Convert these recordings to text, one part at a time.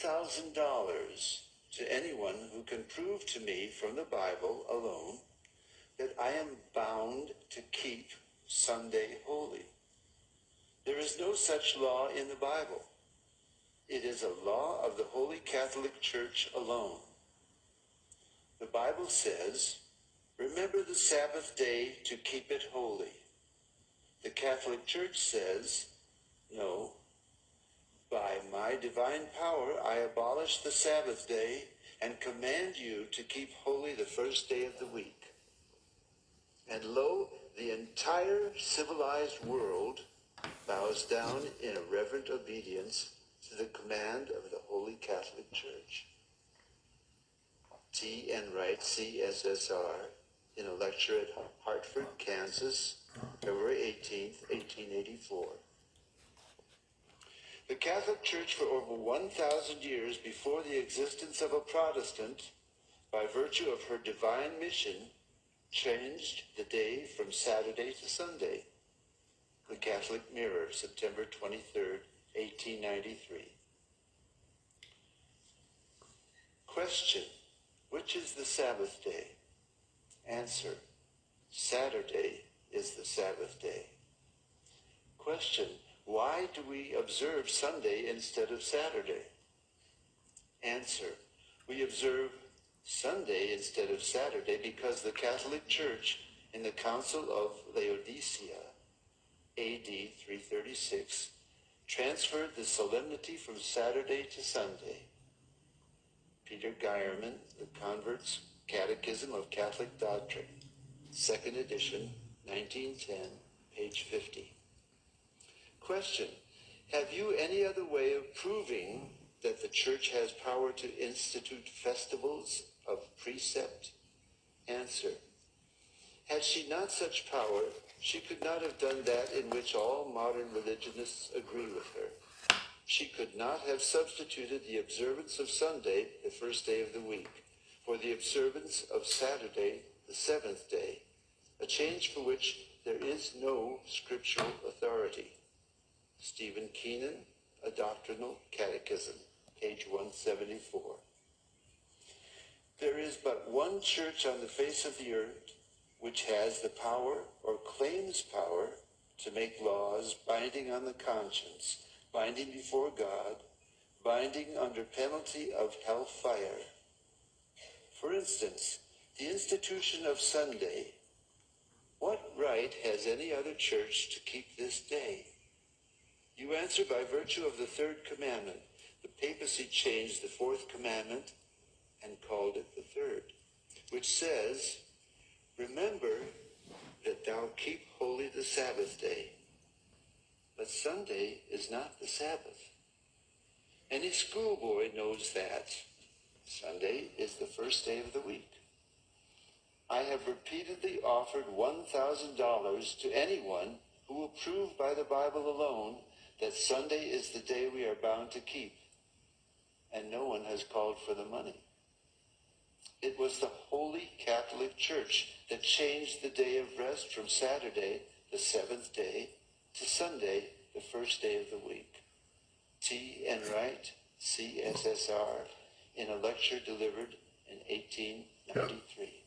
$1,000 to anyone who can prove to me from the Bible alone that I am bound to keep Sunday holy. There is no such law in the Bible. It is a law of the Holy Catholic Church alone. The Bible says, remember the Sabbath day to keep it holy. The Catholic Church says, no, by my divine power I abolish the Sabbath day and command you to keep holy the first day of the week. And lo, the entire civilized world bows down in a reverent obedience to the command of the Holy Catholic Church. T. N. Wright, CSSR, in a lecture at Hartford, Kansas, February 18, 1884. The Catholic Church for over 1,000 years before the existence of a Protestant, by virtue of her divine mission, changed the day from Saturday to Sunday. The Catholic Mirror, September 23, 1893. Question, which is the Sabbath day? Answer, Saturday is the Sabbath day. Question, why do we observe Sunday instead of Saturday? Answer, we observe Sunday instead of Saturday because the Catholic Church in the Council of Laodicea, AD 336, transferred the solemnity from Saturday to Sunday. Peter Geierman, The Convert's Catechism of Catholic Doctrine, 2nd edition, 1910, page 50. Question, have you any other way of proving that the Church has power to institute festivals of precept? Answer, had she not such power, she could not have done that in which all modern religionists agree with her. She could not have substituted the observance of Sunday, the first day of the week, for the observance of Saturday, the seventh day, a change for which there is no scriptural authority. Stephen Keenan, A Doctrinal Catechism, page 174. There is but one church on the face of the earth which has the power or claims power to make laws binding on the conscience, binding before God, binding under penalty of hellfire. For instance, the institution of Sunday. What right has any other church to keep this day? You answer by virtue of the third commandment. The papacy changed the fourth commandment and called it the third, which says, remember that thou keep holy the Sabbath day. But Sunday is not the Sabbath. Any schoolboy knows that. Sunday is the first day of the week. I have repeatedly offered $1,000 to anyone who will prove by the Bible alone that Sunday is the day we are bound to keep, and no one has called for the money. It was the Holy Catholic Church that changed the day of rest from Saturday, the seventh day, to Sunday, the first day of the week. T. N. Wright, CSSR, in a lecture delivered in 1893.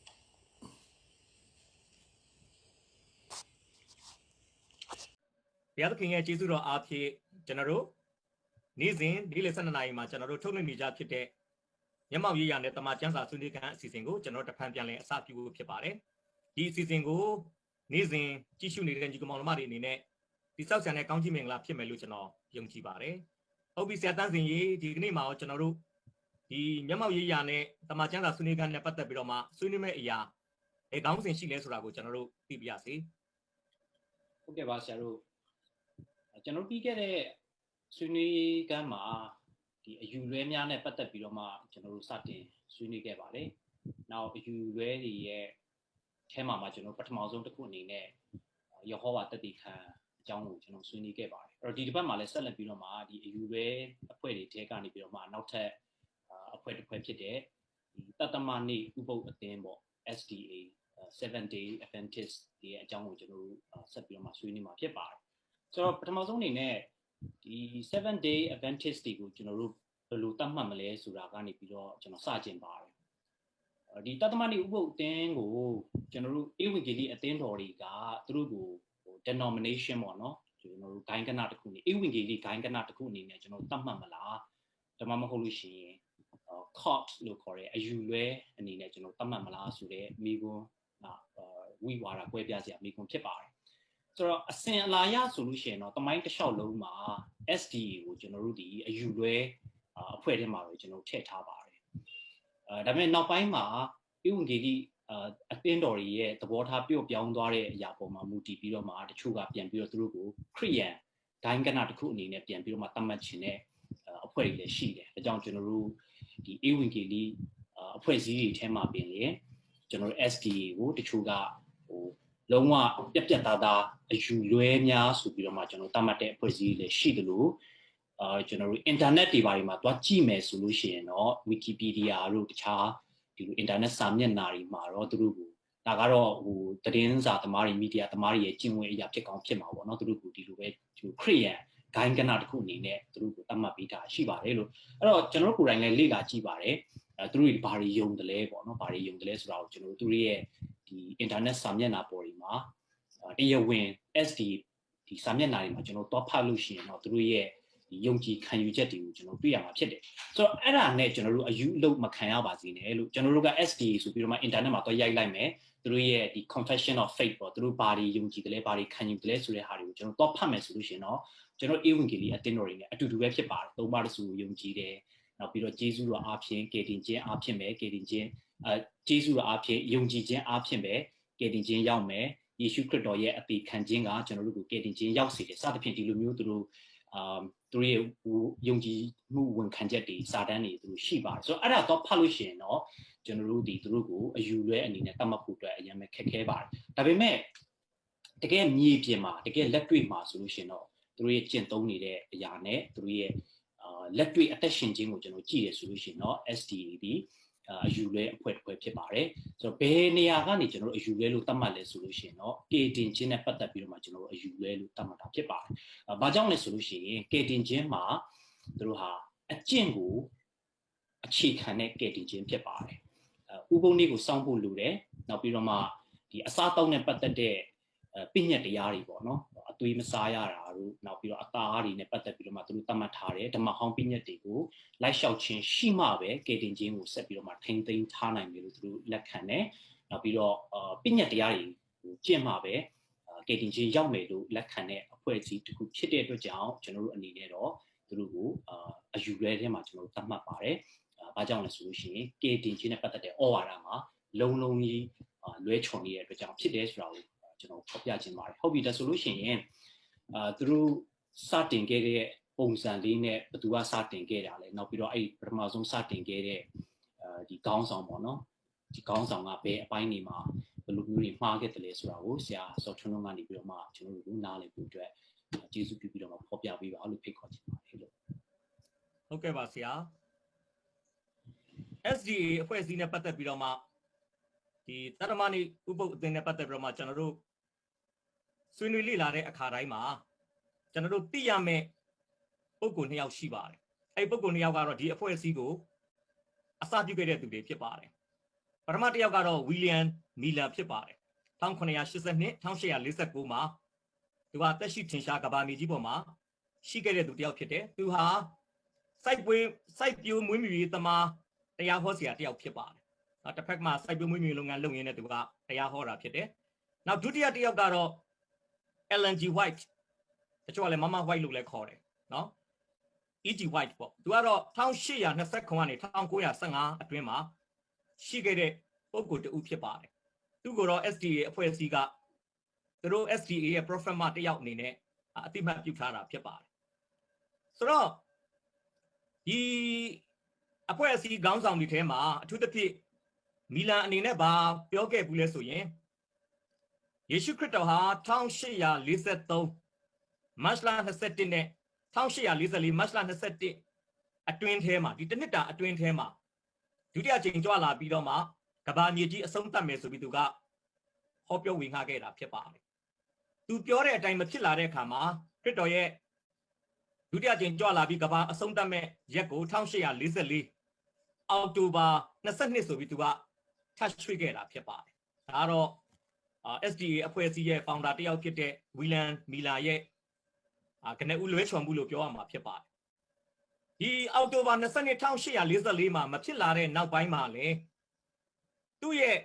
The other king is Api General Nizin, Dilisana Naima, General Tolin Nija Pite, Yamawi and the Tamachansa Sunikan, Sisingo, General Pampian, Sapu Pipare, D. Sisingo, Nizin, Tishu Nikan Marine, the South and County Mingla Pimeluchano, Young Chibare, Obi Satanzi, Dignima, General, the Yamawi Yane, Tamachansa Sunikan Nepata Biroma, Sunime Ya, a bouncing Chiles Rago, General PBC. Okay, Vasharu. ကျွန်တော်ပြီးခဲ့တဲ့ဆွေးနွေးခန်းမှာဒီအယူလွဲများနဲ့ပတ်သက်ပြီးတော့မှကျွန်တော်တို့စတင်ဆွေးနွေးခဲ့ပါတယ်။နောက်အယူလွဲတွေရဲ့အဲမှာကျွန်တော်ပထမဆုံးတစ်ခုအနေနဲ့ယေဟောဝါတက်တည်ခံအကြောင်းကိုကျွန်တော်ဆွေးနွေးခဲ့ပါတယ်။အဲ့တော့ဒီတစ်ပတ်မှာလည်းဆက်လက်ပြီးတော့မှဒီအယူလွဲအဖွဲ့တွေထဲကနေပြီးတော့မှနောက်ထပ်အဖွဲ့တစ်ဖွဲ့ဖြစ်တဲ့ဒီတတမနေ့ဥပုသ်အသင်းပေါ့ SDA 7 day Adventist ဒီရဲ့အကြောင်းကိုကျွန်တော်တို့ဆက်ပြီးတော့မှဆွေးနွေးမှာဖြစ်ပါတယ်။ဆိုတော့ပထမဆုံးအနေနဲ့ဒီ7 day Adventist တွေကိုကျွန်တော်တို့ လိုတတ်မှတ်မလဲဆိုတာကနေပြီးတော့ကျွန်တော်စကျင်ပါတယ်ဒီတသမဏိဥပုပ်အသင်းကိုကျွန်တော်တို့ဧဝံဂေလိအသင်းတော်တွေကသူတို့ကိုdenomination ပေါ့နော်ကျွန်တော်တို့ဂိုင်းကနတစ်ခုနေဧဝံဂေလိဂိုင်းကနတစ်ခုအနေနဲ့ကျွန်တော်တတ်မှတ်မလားဒါမှမဟုတ်လို့ရှိရင် court လို့ခေါ်တဲ့အယူလွဲအနေနဲ့ကျွန်တော်တတ်မှတ်မလားဆိုတဲ့မိကွန်းဝိဝါဒကွဲပြားစရာမိကွန်းဖြစ်ပါတယ်ဆိုတော့အစဉ်အလာရဆိုလို့ရှိရင်တော့တမိုင်းတစ်လျှောက်လုံးမှာ SDA ကိုကျွန်တော်တို့ဒီအယူလွဲအဖွဲ့ထဲမှာပဲကျွန်တော်ထည့်ထားပါတယ်ဒါပေမဲ့နောက်ပိုင်းမှာဧဝံဂေလိအသင်းတော်တွေရဲ့သဘောထားပြော့ပြောင်းသွားတဲ့အရာပေါ်မှာမူတည်ပြီးတော့မှတချို့ကပြန်ပြီးတော့သူတို့ကိုခရိယန်ဒိုင်းကနတစ်ခုအနေနဲ့ပြန်ပြီးတော့မှသတ်မှတ်ခြင်းနဲ့အဖွဲ့တွေလည်းရှိတယ်ဒါကြောင့်ကျွန်တော်တို့ဒီဧဝံဂေလိအဖွဲ့အစည်းတွေထဲမှာပြင်လေကျွန်တော်တို့ SDA ကိုတချို့ကလုံးဝပြက်ပြက်သားသားအယူလွဲများဆိုပြီးတော့မှကျွန်တော်သတ်မှတ်တဲ့အဖွဲ့အစည်းတွေလည်းရှိတယ်လို့ကျွန်တော်တို့ internet တွေဘာတွေမှာတွားကြည့်မယ်ဆိုလို့ရှိရင်တော့ Wikipedia တို့တခြားဒီလို internet စာမျက်နှာတွေမှာတော့သူတို့ကိုဒါကတော့သတင်းစာသမားတွေ media သမားတွေရဲ့ကျင့်ဝတ်အရာဖြစ်ကောင်းဖြစ်မှာပေါ့နော်သူတို့ကိုဒီလိုပဲခရိယန်ဂိုင်းကနတစ်ခုအနေနဲ့သူတို့ကိုသတ်မှတ်ပေးတာရှိပါတယ်လို့အဲ့တော့ကျွန်တော်တို့ကိုယ်တိုင်လည်းလေ့လာကြည့်ပါတယ်သူတို့ဘာတွေယုံတယ်လဲပေါ့နော်ဘာတွေယုံတယ်လဲဆိုတာကိုကျွန်တော်တို့သူတို့ရဲ့ဒီ internet စာမျက်နှာပေါ်တွေမှာတရားဝင် SD ဒီစာမျက်နှာတွေမှာကျွန်တော်တော့ဖတ်လို့ရှိရင်တော့သူတို့ရဲ့ယုံကြည်ခံယူချက်တွေကိုကျွန်တော်တွေ့ရမှာဖြစ်တယ်ဆိုတော့အဲ့ဒါနဲ့ကျွန်တော်တို့အယူအလုပ်မခံရပါစေနဲ့လို့ကျွန်တော်တို့က SDA ဆိုပြီးတော့မှ internet မှာတော့ရိုက်လိုက်မယ်သူတို့ရဲ့ဒီ confession of faith ပေါ့သူတို့ဘာတွေယုံကြည်တယ်လဲဘာတွေခံယူတယ်လဲဆိုတဲ့ဟာတွေကိုကျွန်တော်တော့ဖတ်မယ်ဆိုလို့ရှိရင်တော့ကျွန်တော်ဧဝံဂေလိအသင်းတော်တွေနဲ့အတူတူပဲဖြစ်ပါတယ်သုံးပါးတစုကိုယုံကြည်တယ်နောက်ပြီးတော့ဂျေဇုတော်အားဖြင့်ကယ်တင်ခြင်းအားဖြင့်ပဲကယ်တင်ခြင်းဂျေဇုတော်အားဖြင့်ယုံကြည်ခြင်းအားဖြင့်ပဲကယ်တင်ခြင်းရောက်မယ်ယေရှုခရစ်တော်ရဲ့အသေးခံခြင်းကကျွန်တော်တို့ကိုကယ်တင်ခြင်းရောက်စေတယ်စသဖြင့်ဒီလိုမျိုးသူတို့သူတို့ရဲ့ယုံကြည်မှုဝန်ခံချက်တွေစာတမ်းတွေသူတို့ရှိပါတယ်ဆိုတော့အဲ့ဒါတော့ဖတ်လို့ရှိရင်တော့ကျွန်တော်တို့ဒီသူတို့ကိုအယူလွဲအနေနဲ့တတ်မှတ်ဖို့အတွက်အရင်ပဲခက်ခဲပါတယ်ဒါပေမဲ့တကယ်မြေပြင်မှာတကယ်လက်တွေ့မှာဆိုလို့ရှိရင်တော့သူတို့ရဲ့ကျင့်သုံးနေတဲ့အရာနဲ့သူတို့ရဲ့လက်တွေ့အသက်ရှင်ခြင်းကိုကျွန်တော်ကြည့်ရဆိုလို့ရှိရင်တော့ SDA ဒီအယူလွဲအဖွဲ့တစ်ဖွဲ့ဖြစ်ပါတယ်ဆိုတော့ဘယ်နေရာကနေကျွန်တော်တို့အယူလွဲလို့သတ်မှတ်လဲဆိုလို့ရှိရင်တော့ကေတင်ခြင်းနဲ့ပတ်သက်ပြီးတော့မှကျွန်တော်တို့အယူလွဲလို့သတ်မှတ်တာဖြစ်ပါတယ်။ဘာကြောင့်လဲဆိုလို့ရှိရင်ကေတင်ခြင်းမှာသူတို့ဟာအကျင့်ကိုအခြေခံတဲ့ကေတင်ခြင်းဖြစ်ပါတယ်။ဥပုံလေးကိုစောင့်ဖို့လိုတယ်။နောက်ပြီးတော့မှဒီအစားတောက်နဲ့ပတ်သက်တဲ့ပညတ်တရားတွေပေါ့နော်အသွေးမစားရတာတို့နောက်ပြီးတော့အသားတွေနဲ့ပတ်သက်ပြီးတော့မှသူတို့သတ်မှတ်ထားတယ်ဓမ္မဟောင်းပညတ်တွေကိုလိုက်လျှောက်ခြင်းရှိမှပဲကေတင်ခြင်းကိုဆက်ပြီးတော့မှထိမ့်သိမ်းထားနိုင်တယ်လို့သူတို့လက်ခံတယ်နောက်ပြီးတော့ပညတ်တရားတွေကိုကျင့်မှပဲကေတင်ခြင်းရောက်မယ်လို့လက်ခံတဲ့အဖွဲ့အစည်းတစ်ခုဖြစ်တဲ့အတွက်ကြောင့်ကျွန်တော်တို့အနေနဲ့တော့သူတို့ကိုအယူလွဲထဲမှာကျွန်တော်တို့သတ်မှတ်ပါတယ်ဘာကြောင့်လဲဆိုလို့ရှိရင်ကေတင်ခြင်းနဲ့ပတ်သက်တဲ့ဩဝါဒမှာလုံးလုံးကြီးလွဲချော်နေတဲ့အတွက်ကြောင့်ဖြစ်တယ်ဆိုတာကိုကျွန်တော်ဖော်ပြခြင်းပါတယ်ဟုတ်ပြီဒါဆိုလို့ရှိရင်သူတို့စတင်ခဲ့တဲ့ပုံစံလေးနဲ့ဘယ်သူကစတင်ခဲ့တာလဲနောက်ပြီးတော့အဲ့ပထမဆုံးစတင်ခဲ့တဲ့ဒီခေါင်းဆောင်ပေါ့နော်ဒီခေါင်းဆောင်ကဘယ်အပိုင်းနေမှာဘယ်လိုမျိုးတွေမှားခဲ့တယ်လဲဆိုတာကိုဆရာစောထွန်းလုံးကနေပြီးတော့မှကျွန်တော်တို့နားလည်ဖို့အတွက်ကျေးဇူးပြုပြီးတော့မှဖော်ပြပေးပါလို့ဖိတ်ခေါ်ချင်ပါတယ်လို့ဟုတ်ကဲ့ပါဆရာ SDA အဖွဲ့အစည်းနဲ့ပတ်သက်ပြီးတော့မှဒီတရမဏိဥပုပ်အသင်းနဲ့ပတ်သက်ပြီးတော့မှကျွန်တော်တို့ဆွေးနွေးလေ့လာတဲ့အခါတိုင်းမှာကျွန်တော်တို့သိရမယ့်ပုဂ္ဂိုလ်2ယောက်ရှိပါတယ်အဲ့ပုဂ္ဂိုလ်2ယောက်ကတော့ဒီအဖွဲ့အစည်းကိုအစပြုခဲ့တဲ့သူတွေဖြစ်ပါတယ်ပထမတစ်ယောက်ကတော့ဝီလျံမီလာဖြစ်ပါတယ်1982 1849မှာသူကတက်ရှိထင်ရှားကဘာမြေကြီးပေါ်မှာရှိခဲ့တဲ့သူတစ်ယောက်ဖြစ်တယ်သူဟာစိုက်ပျိုးမွေးမြူရေးသမားတရားဟောဆရာတစ်ယောက်ဖြစ်ပါတယ်တစ်ဖက်မှာစိုက်ပျိုးမွေးမြူရေးလုပ်ငန်းလုပ်ရင်းနဲ့သူကတရားဟောတာဖြစ်တယ်နောက်ဒုတိယတစ်ယောက်ကတော့ LNG White တချို့ကလည်းမမ White လို့လည်းခေါ်တယ်နော် EG White ပေါ့သူကတော့1829ကနေ1915အတွင်းမှာရှိခဲ့တဲ့ပုဂ္ဂိုလ်တဦးဖြစ်ပါတယ်သူကတော့ SDA အဖွဲ့အစည်းကသူတို့ SDA ရဲ့ prophet မတစ်ယောက်အနေနဲ့အတိမတ်ပြုထားတာဖြစ်ပါတယ်ဆိုတော့ဒီအဖွဲ့အစည်းခေါင်းဆောင်တွေထဲမှာအထူးသဖြင့်မီလန်အနေနဲ့ဗာပြောခဲ့ဘူးလဲဆိုရင်ယေရှုခရစ်တော်ဟာ1843မတ်လ21နဲ့1844မတ်လ21အတွင်းထဲမှာဒီတစ်နှစ်တာအတွင်းထဲမှာဒုတိယကြိမ်ကြွလာပြီးတော့မှကဘာမြေကြီးအဆုံးသတ်မယ်ဆိုပြီးသူကဟောပြောဝေငှခဲ့တာဖြစ်ပါတယ်သူပြောတဲ့အတိုင်းမဖြစ်လာတဲ့အခါမှာခရစ်တော်ရဲ့ ဒုတိယကြိမ်ကြွလာပြီးကဘာအဆုံးသတ်မဲ့ရက်ကို1844အောက်တိုဘာ22ဆိုပြီးသူကထပ်ရွှေ့ခဲ့တာဖြစ်ပါတယ်ဒါကတော့SDA အဖွဲ့အစည်းရဲ့ founder တယောက်ဖြစ်တဲ့ဝီလန်မီလာရဲ့ကနဦးလွဲချော်မှုလို့ပြောရမှာဖြစ်ပါတယ်ဒီအောက်တိုဘာ221844မှာမဖြစ်လာတဲ့နောက်ပိုင်းမှာလေသူ့ရဲ့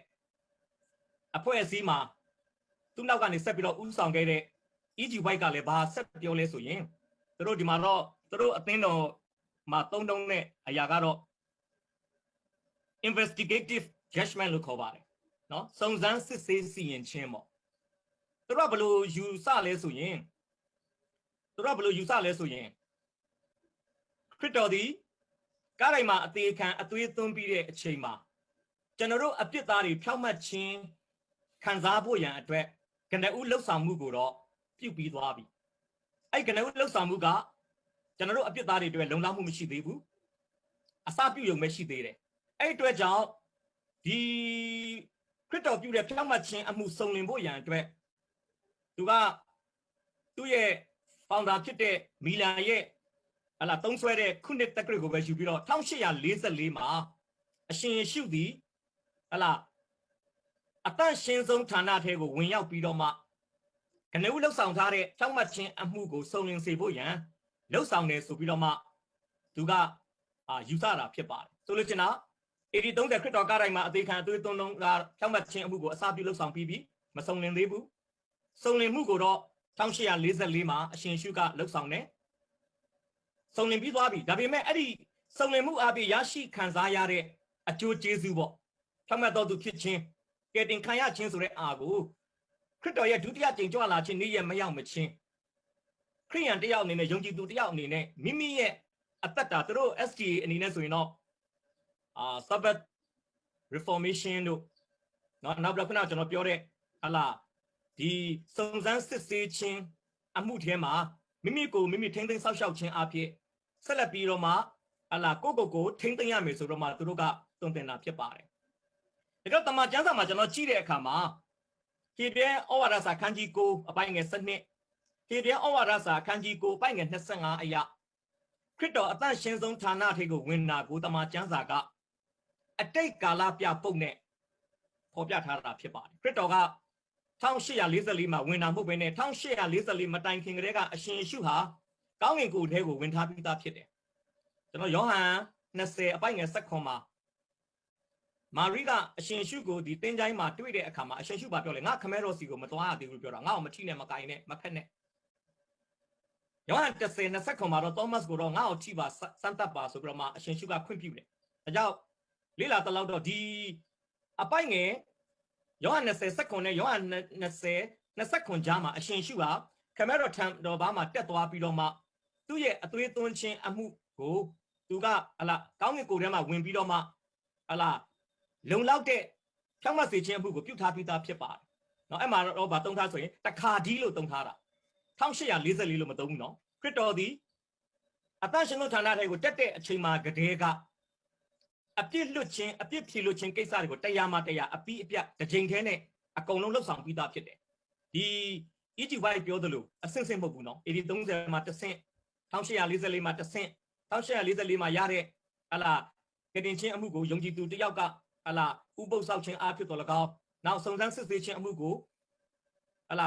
အဖွဲ့အစည်းမှာသူ့နောက်ကနေဆက်ပြီးတော့ဥဆောင်ခဲ့တဲ့ EG White ကလည်းဘာဆက်ပြောလဲဆိုရင်သူတို့ဒီမှာတော့သူတို့အသင်းတော်မှာတုံးနဲ့အရာကတော့ investigative judgment လို့ခေါ်ပါတယ်နော်စုံစမ်းစစ်ဆေးစီရင်ခြင်းပေါ့သူတို့ကဘယ်လိုယူဆလဲဆိုရင်ခရစ်တော်ဒီကားတိုင်းမှာအသေးခံအသွေးသွင်းပြီးတဲ့အချိန်မှာကျွန်တော်တို့အပြစ်သားတွေဖြောက်မှတ်ခြင်းခံစားဖို့ရန်အတွက်ကနဦးလှုပ်ဆောင်မှုကိုတော့ပြုပြီးသွားပြီအဲ့ကနဦးလှုပ်ဆောင်မှုကကျွန်တော်တို့အပြစ်သားတွေအတွက်လုံလောက်မှုမရှိသေးဘူးအစပြုရုံပဲရှိသေးတယ်အဲ့အတွက်ကြောင့်ဒီခရစ်တော်ပြုတဲ့ဖြောက်မှတ်ခြင်းအမှုစုံလင်ဖို့ရန်အတွက်သူကသူ့ရဲ့ founder ဖြစ်တဲ့မီလန်ရဲ့သုံးဆွဲတဲ့ခုနှစ်တက္ကရာကိုပဲယူပြီးတော့1844မှာအရှင်ယေရှုသည်အတန့်ရှင်းဆုံးဌာနထဲကိုဝင်ရောက်ပြီးတော့မှကနဦးလှုပ်ဆောင်ထားတဲ့ဖြောက်မှတ်ခြင်းအမှုကိုစုံလင်စေဖို့ရန်လှုပ်ဆောင်တယ်ဆိုပြီးတော့မှသူကယူဆတာဖြစ်ပါတယ်ဆိုလို့ချင်းတော့80-30ခရစ်တော်ကားတိုင်းမှာအသေးခံအသွေးသွင်းလုံးကဖြောက်မှတ်ခြင်းအမှုကိုအစပြုလှုပ်ဆောင်ပြီးမစုံလင်သေးဘူးစုံလင်မှုကိုတော့1844မှာအရှင်ယေရှုကလှုပ်ဆောင်တယ်စုံလင်ပြီးသွားပြီဒါပေမဲ့အဲ့ဒီစုံလင်မှုအပြင်ရရှိခံစားရတဲ့အကျိုးကျေးဇူးပေါ့ဖြောက်မှတ်တော်သူဖြစ်ခြင်းကယ်တင်ခံရခြင်းဆိုတဲ့အားကိုခရစ်တော်ရဲ့ဒုတိယကြိမ်ကြွလာခြင်းနေ့ရက်မရောက်မချင်းခရိယန်တယောက်အနေနဲ့ယုံကြည်သူတယောက်အနေနဲ့မိမိရဲ့အသက်တာသူတို့ SDA အနေနဲ့ဆိုရင်တော့Sabbath Reformation တို့နော်နောက်ပြီးတော့ကျွန်တော်ပြောတဲ့ဒီစုံစမ်းစစ်ဆေးခြင်းအမှုထဲမှာမိမိကိုမိမိထိမ့်သိမ်းဆောက်ရှောက်ခြင်းအဖြစ်ဆက်လက်ပြီးတော့မှကိုထိမ့်သိမ်းရမယ်ဆိုတော့မှသူတို့ကတုံ့တင်တာဖြစ်ပါတယ်ဒါကြောင့်တမန်ကျမ်းစာမှာကျွန်တော်ကြည့်တဲ့အခါမှာဟေဘရဲဩဝါဒစာခန်းကြီး9အပိုင်းငယ်7ဟေဘရဲဩဝါဒစာခန်းကြီး9အပိုင်းငယ်25အရာခရစ်တော်အသန့်ရှင်းဆုံးဌာနထဲကိုဝင်တာကိုတမန်ကျမ်းစာကအတိတ်ကာလပြပုတ်နဲ့ဖော်ပြထားတာဖြစ်ပါတယ်ခရစ်တော်က1844မှာဝင်တာမဟုတ်ဘဲနဲ့1844မတိုင်ခင်ကတည်းကအရှင်ယေရှုဟာကောင်းကင်ကိုယ်ထဲကိုဝင်ထားပြီးသားဖြစ်တယ်ကျွန်တော်ယောဟန်20အပိုင်းငယ်7မှာမာရိကအရှင်ယေရှုကိုဒီသင်္ချိုင်းမှာတွေ့တဲ့အခါမှာအရှင်ယေရှုပြောလေငါခမဲတော်စီကိုမသွားရသေးဘူးပြောတာငါ့ကိုမထိနဲ့မကိုင်နဲ့မဖက်နဲ့ယောဟန်10:29မှာတော့သောမတ်ကိုတော့ငါ့ကိုထိပါစမ်းသပ်ပါဆိုပြီးတော့မှအရှင်ယေရှုကခွင့်ပြုတယ်ဒါကြောင့်လေးလာတလောက်တော့ဒီအပိုင်ငယ်ယောဟန်20:19နဲ့ယောဟန်20:29ကြားမှာအရှင်ယေရှုကခမဲတော်ထံတော်ဘာမှာတက်သွားပြီးတော့မှသူ့ရဲ့အသွေးသွင်းခြင်းအမှုကိုသူကကောင်းကင်ကိုယ်ထဲမှာဝင်ပြီးတော့မှလုံလောက်တဲ့ဖြောင့်မတ်စေခြင်းအမှုကိုပြုထားပြီးသားဖြစ်ပါတယ်။နော်အဲ့မှာတော့ဗာသုံးထားဆိုရင်တခါဒီလို့သုံးထားတာ1844လို့မသုံးဘူးနော်ခရစ်တော်သည်အသရှင်တို့ဌာနထဲကိုတက်တဲ့အချိန်မှာကတည်းကအပြစ်လွတ်ခြင်းအပြစ်ဖြေလွတ်ခြင်းကိစ္စတွေကိုတရားမှတရားအပြီးအပြတ်တစ်ချိန်တည်းနဲ့အကုန်လုံးလှုပ်ဆောင်ပြီးသားဖြစ်တယ်။ဒီ EG White ပြောသလိုအဆင့်ဆင့်မဟုတ်ဘူးနော်80-30မှာတစ်ဆင့်1844မှာတစ်ဆင့်1844မှာရတဲ့ကတင်ချင်းအမှုကိုယုံကြည်သူတယောက်ကဥပုသ်ဆောက်ခြင်းအားဖြစ်တော်၎င်းနောက်စုံစမ်းစစ်ဆေးခြင်းအမှုကို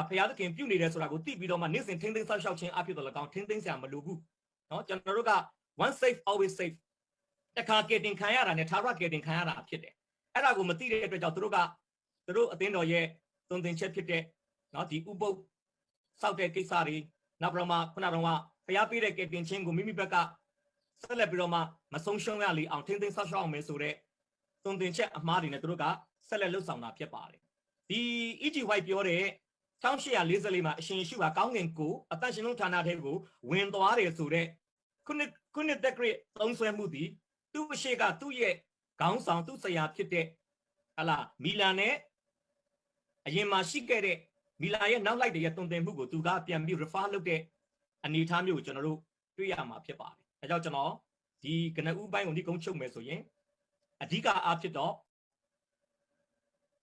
ဘုရားသခင်ပြုနေတယ်ဆိုတာကိုသိပြီးတော့မှနေ့စဉ်ထိမ့်သိမ်းဆောက်ရှောက်ခြင်းအားဖြစ်တော်၎င်းထိမ့်သိမ်းစရာမလိုဘူးเนาะကျွန်တော်တို့က one safe always safe တခါကတင်ခံရတာနဲ့သာရကတင်ခံရတာဖြစ်တယ်အဲ့ဒါကိုမသိတဲ့အတွက်ကြောင့်သူတို့အသင်းတော်ရဲ့သွန်သင်ချက်ဖြစ်တဲ့เนาะဒီဥပုသ်ဆောက်တဲ့ကိစ္စတွေနောက်ပြီးတော့မှခုနကတော့ဘုရားပေးတဲ့ကတင်ချင်းကိုမိမိဘက်ကဆက်လက်ပြီးတော့မှမဆုံးရှုံးရလေအောင်ထိမ့်သိမ်းဆောက်ရှောက်အောင်မယ်ဆိုတဲ့သွန်သင်ချက်အမှားတွေနဲ့သူတို့ကဆက်လက်လှုပ်ဆောင်တာဖြစ်ပါတယ်ဒီ EG White ပြောတဲ့1844မှာအရှင်ယေရှုဟာကောင်းကင်ကိုအသက်ရှင်လုံးဌာနထဲကိုဝင်သွားတယ်ဆိုတဲ့ခုနှစ်တက္ကရာသုံးဆွဲမှုသည်သူ့အရှိကသူ့ရဲ့ခေါင်းဆောင်သူ့ဆရာဖြစ်တဲ့မီလန်နဲ့အရင်မှာရှိခဲ့တဲ့မီလန်ရဲ့နောက်လိုက်တဲ့သွန်သင်မှုကိုသူကပြန်ပြီး refer လုပ်တဲ့အနေအထားမျိုးကိုကျွန်တော်တို့တွေ့ရမှာဖြစ်ပါတယ်ဒါကြောင့်ကျွန်တော်ဒီကနဦးပိုင်းကိုဒီကုန်းချုပ်မယ်ဆိုရင်အဓိကအားဖြစ်တော့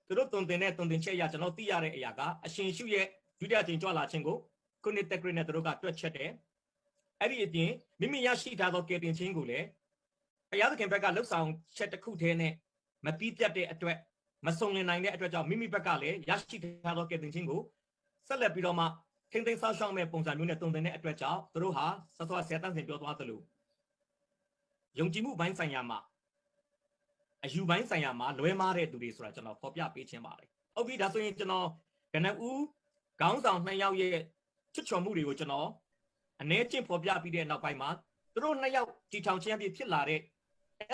သူတို့သွန်သင်ချက်အရကျွန်တော်သိရတဲ့အရာကအရှင်ရှုရဲ့ဒုတိယကြိမ်ကြွလာခြင်းကိုခုနှစ်တက္ကရာနဲ့သူတို့ကတွက်ချက်တယ် အဲ့ဒီအပြင်မိမိရရှိထားသောကယ်တင်ခြင်းကိုလည်းဘုရားသခင်ဘက်ကလှုပ်ဆောင်ချက်တစ်ခုတည်းနဲ့မပြီးပြတ်တဲ့အတွက်မစုံလင်နိုင်တဲ့အတွက်ကြောင့်မိမိဘက်ကလည်းရရှိထားသောကယ်တင်ခြင်းကိုဆက်လက်ပြီးတော့မှထိမ့်သိမ်းဆောက်ရှောက်မဲ့ပုံစံမျိုးနဲ့တုံ့တင်တဲ့အတွက်ကြောင့်သူတို့ဟာစောစောဆရာတန်းစင်ပြောသွားသလိုယုံကြည်မှုပိုင်းဆိုင်ရာမှာအယူပိုင်းဆိုင်ရာမှာလွဲမားတဲ့သူတွေဆိုတာကျွန်တော်ဖော်ပြပေးခြင်းပါတယ်။ဟုတ်ပြီဒါဆိုရင်ကျွန်တော်ကနဦးခေါင်းဆောင်2ယောက်ရဲ့ချွတ်ချော်မှုတွေကိုကျွန်တော်အ ਨੇ ချင်းဖော်ပြပြီးတဲ့နောက်ပိုင်းမှာသူတို့2ယောက်တီထောင်ခြင်းအဖြစ်ဖြစ်လာတဲ့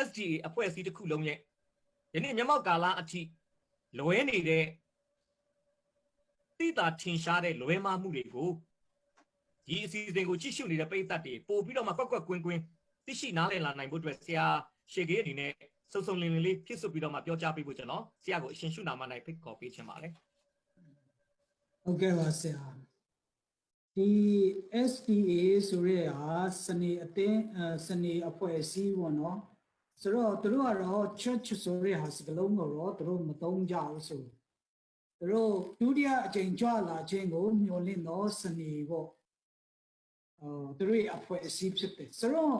SDA အဖွဲ့အစည်းတစ်ခုလုံးရဲ့ယနေ့မျက်မှောက်ကာလအထိလွဲနေတဲ့တိတာထင်ရှားတဲ့လွဲမှားမှုတွေကိုဒီအစီအစဉ်ကိုကြည့်ရှုနေတဲ့ပရိသတ်တွေပို့ပြီးတော့မှကွက်ကွက်ကွင်းကွင်းသိရှိနားလည်လာနိုင်ဖို့အတွက်ဆရာရှေ့ကြီးအနေနဲ့စုံစုံလင်လင်လေးဖြစ်စွပြီးတော့မှပြောကြားပေးဖို့ကျွန်တော်ဆရာကိုအရှင်ရှုနာမ၌ဖိတ်ခေါ်ပေးခြင်းပါတယ်ဟုတ်ကဲ့ပါဆရာဒီ SDA ဆိုရဲဟာစနေအတင်းစနေအဖွဲ့အစည်းပေါ့နော်ဆိုတော့သူတို့ကတော့ church ဆိုရဲဟာစကလုံးကိုတော့သူတို့မသုံးကြဘူးဆိုသူတို့ဒုတိယအကြိမ်ကြွလာခြင်းကိုမျှော်လင့်တော့စနေပေါ့သူတို့ရဲ့အဖွဲ့အစည်းဖြစ်တယ်ဆိုတော့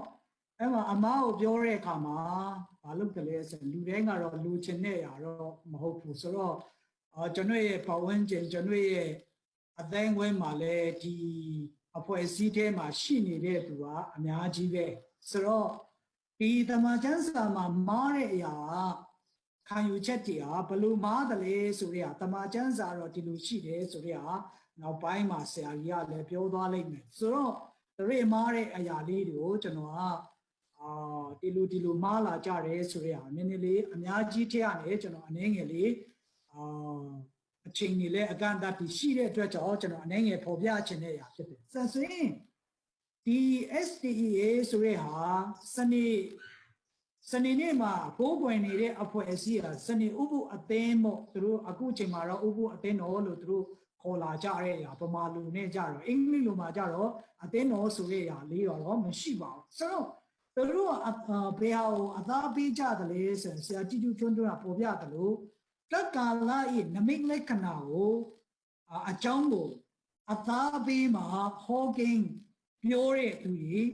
အဲ့မှာအမားကိုပြောတဲ့အခါမှာဘာလုပ်တယ်လဲဆိုလူတိုင်းကတော့လူချင်းနဲ့ရတော့မဟုတ်ဘူးဆိုတော့ကျွန်တော်ရဲ့ပတ်ဝန်းကျင်ကျွန်တော်ရဲ့အတိုင်းဝဲမှာလည်းဒီအဖွဲ့အစည်းထဲမှာရှိနေတဲ့သူကအများကြီးပဲဆိုတော့ဒီတမန်ကျမ်းစာမှာမားတဲ့အရာခံယူချက်တွေဟာဘလို့မားတယ်လဲဆိုတဲ့တမန်ကျမ်းစာတော့ဒီလိုရှိတယ်ဆိုတဲ့ဟာနောက်ပိုင်းမှာဆရာကြီးကလည်းပြောသွားလိမ့်မယ်ဆိုတော့သူတို့မားတဲ့အရာလေးတွေကိုကျွန်တော်ကဒီလိုမားလာကြတယ်ဆိုတဲ့ဟာနည်းနည်းလေးအများကြီးထည့်ရတယ်ကျွန်တော်အနေငယ်လေးအချိန်ကြီးလဲအကန့်အသတ်ရှိတဲ့အတွက်ကြောင့်ကျွန်တော်အနေငယ်ပေါ်ပြချင်တဲ့အရာဖြစ်တယ်ဆက်ဆိုရင်ဒီ SDA ဆိုတဲ့ဟာစနေနေ့မှာပိုးပွင့်နေတဲ့အဖွဲ့အစည်းဟာစနေဥပုအသင်းမို့သူတို့အခုချိန်မှာတော့ဥပုအသင်းတော်လို့သူတို့ခေါ်လာကြတဲ့အရာပမာလူနဲ့ကြတော့အင်္ဂလိပ်လိုမှာကြတော့အသင်းတော်ဆိုတဲ့အရာလေးတော့မရှိပါဘူးဆိုတော့သူတို့ကဘယ်ဟာကိုအသားပေးကြတယ်လဲဆိုဆရာတီတူထွန်းထွန်းကပေါ်ပြတယ်လို့တက္ကလာ၏နမိတ်လက္ခဏာကိုအကြောင်းကိုအသားပေးမှာဟောကင်းပြောတဲ့သူကြီး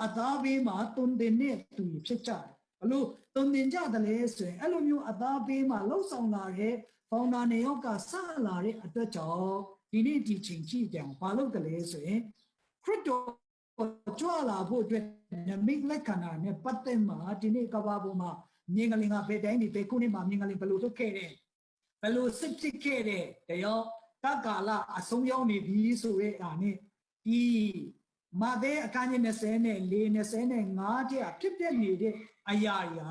အသားပေးမှာတုံတင်တဲ့သူကြီးဖြစ်ကြတယ်ဘလို့တုံတင်ကြတယ်လဲဆိုရင်အဲ့လိုမျိုးအသားပေးမှာလှုပ်ဆောင်လာတဲ့ဖောင်နာနေရောက်ကစလာတဲ့အတွက်ကြောင့်ဒီနေ့ဒီချိန်ကြည့်ကြအောင်ဘာလို့တယ်လဲဆိုရင်ခရစ်တော်ကြွလာဖို့အတွက်နမိတ်လက္ခဏာနဲ့ပတ်သက်မှာဒီနေ့ကဘာပေါ်မှာမြင်ကလေးကဘယ်တိုင်းဒီဘယ်ခုနှစ်မှာမြင်ကလေးဘယ်လိုထုတ်ခဲ့တယ်ဘယ်လိုစစ်ဖြစ်ခဲ့တယ်တရားတက္ကလာအဆုံးရောက်နေပြီဆိုတဲ့အားနဲ့ဒီမာသဲအခန်းကြီး20နဲ့25ကျဖြစ်ပြနေတဲ့အရာရာ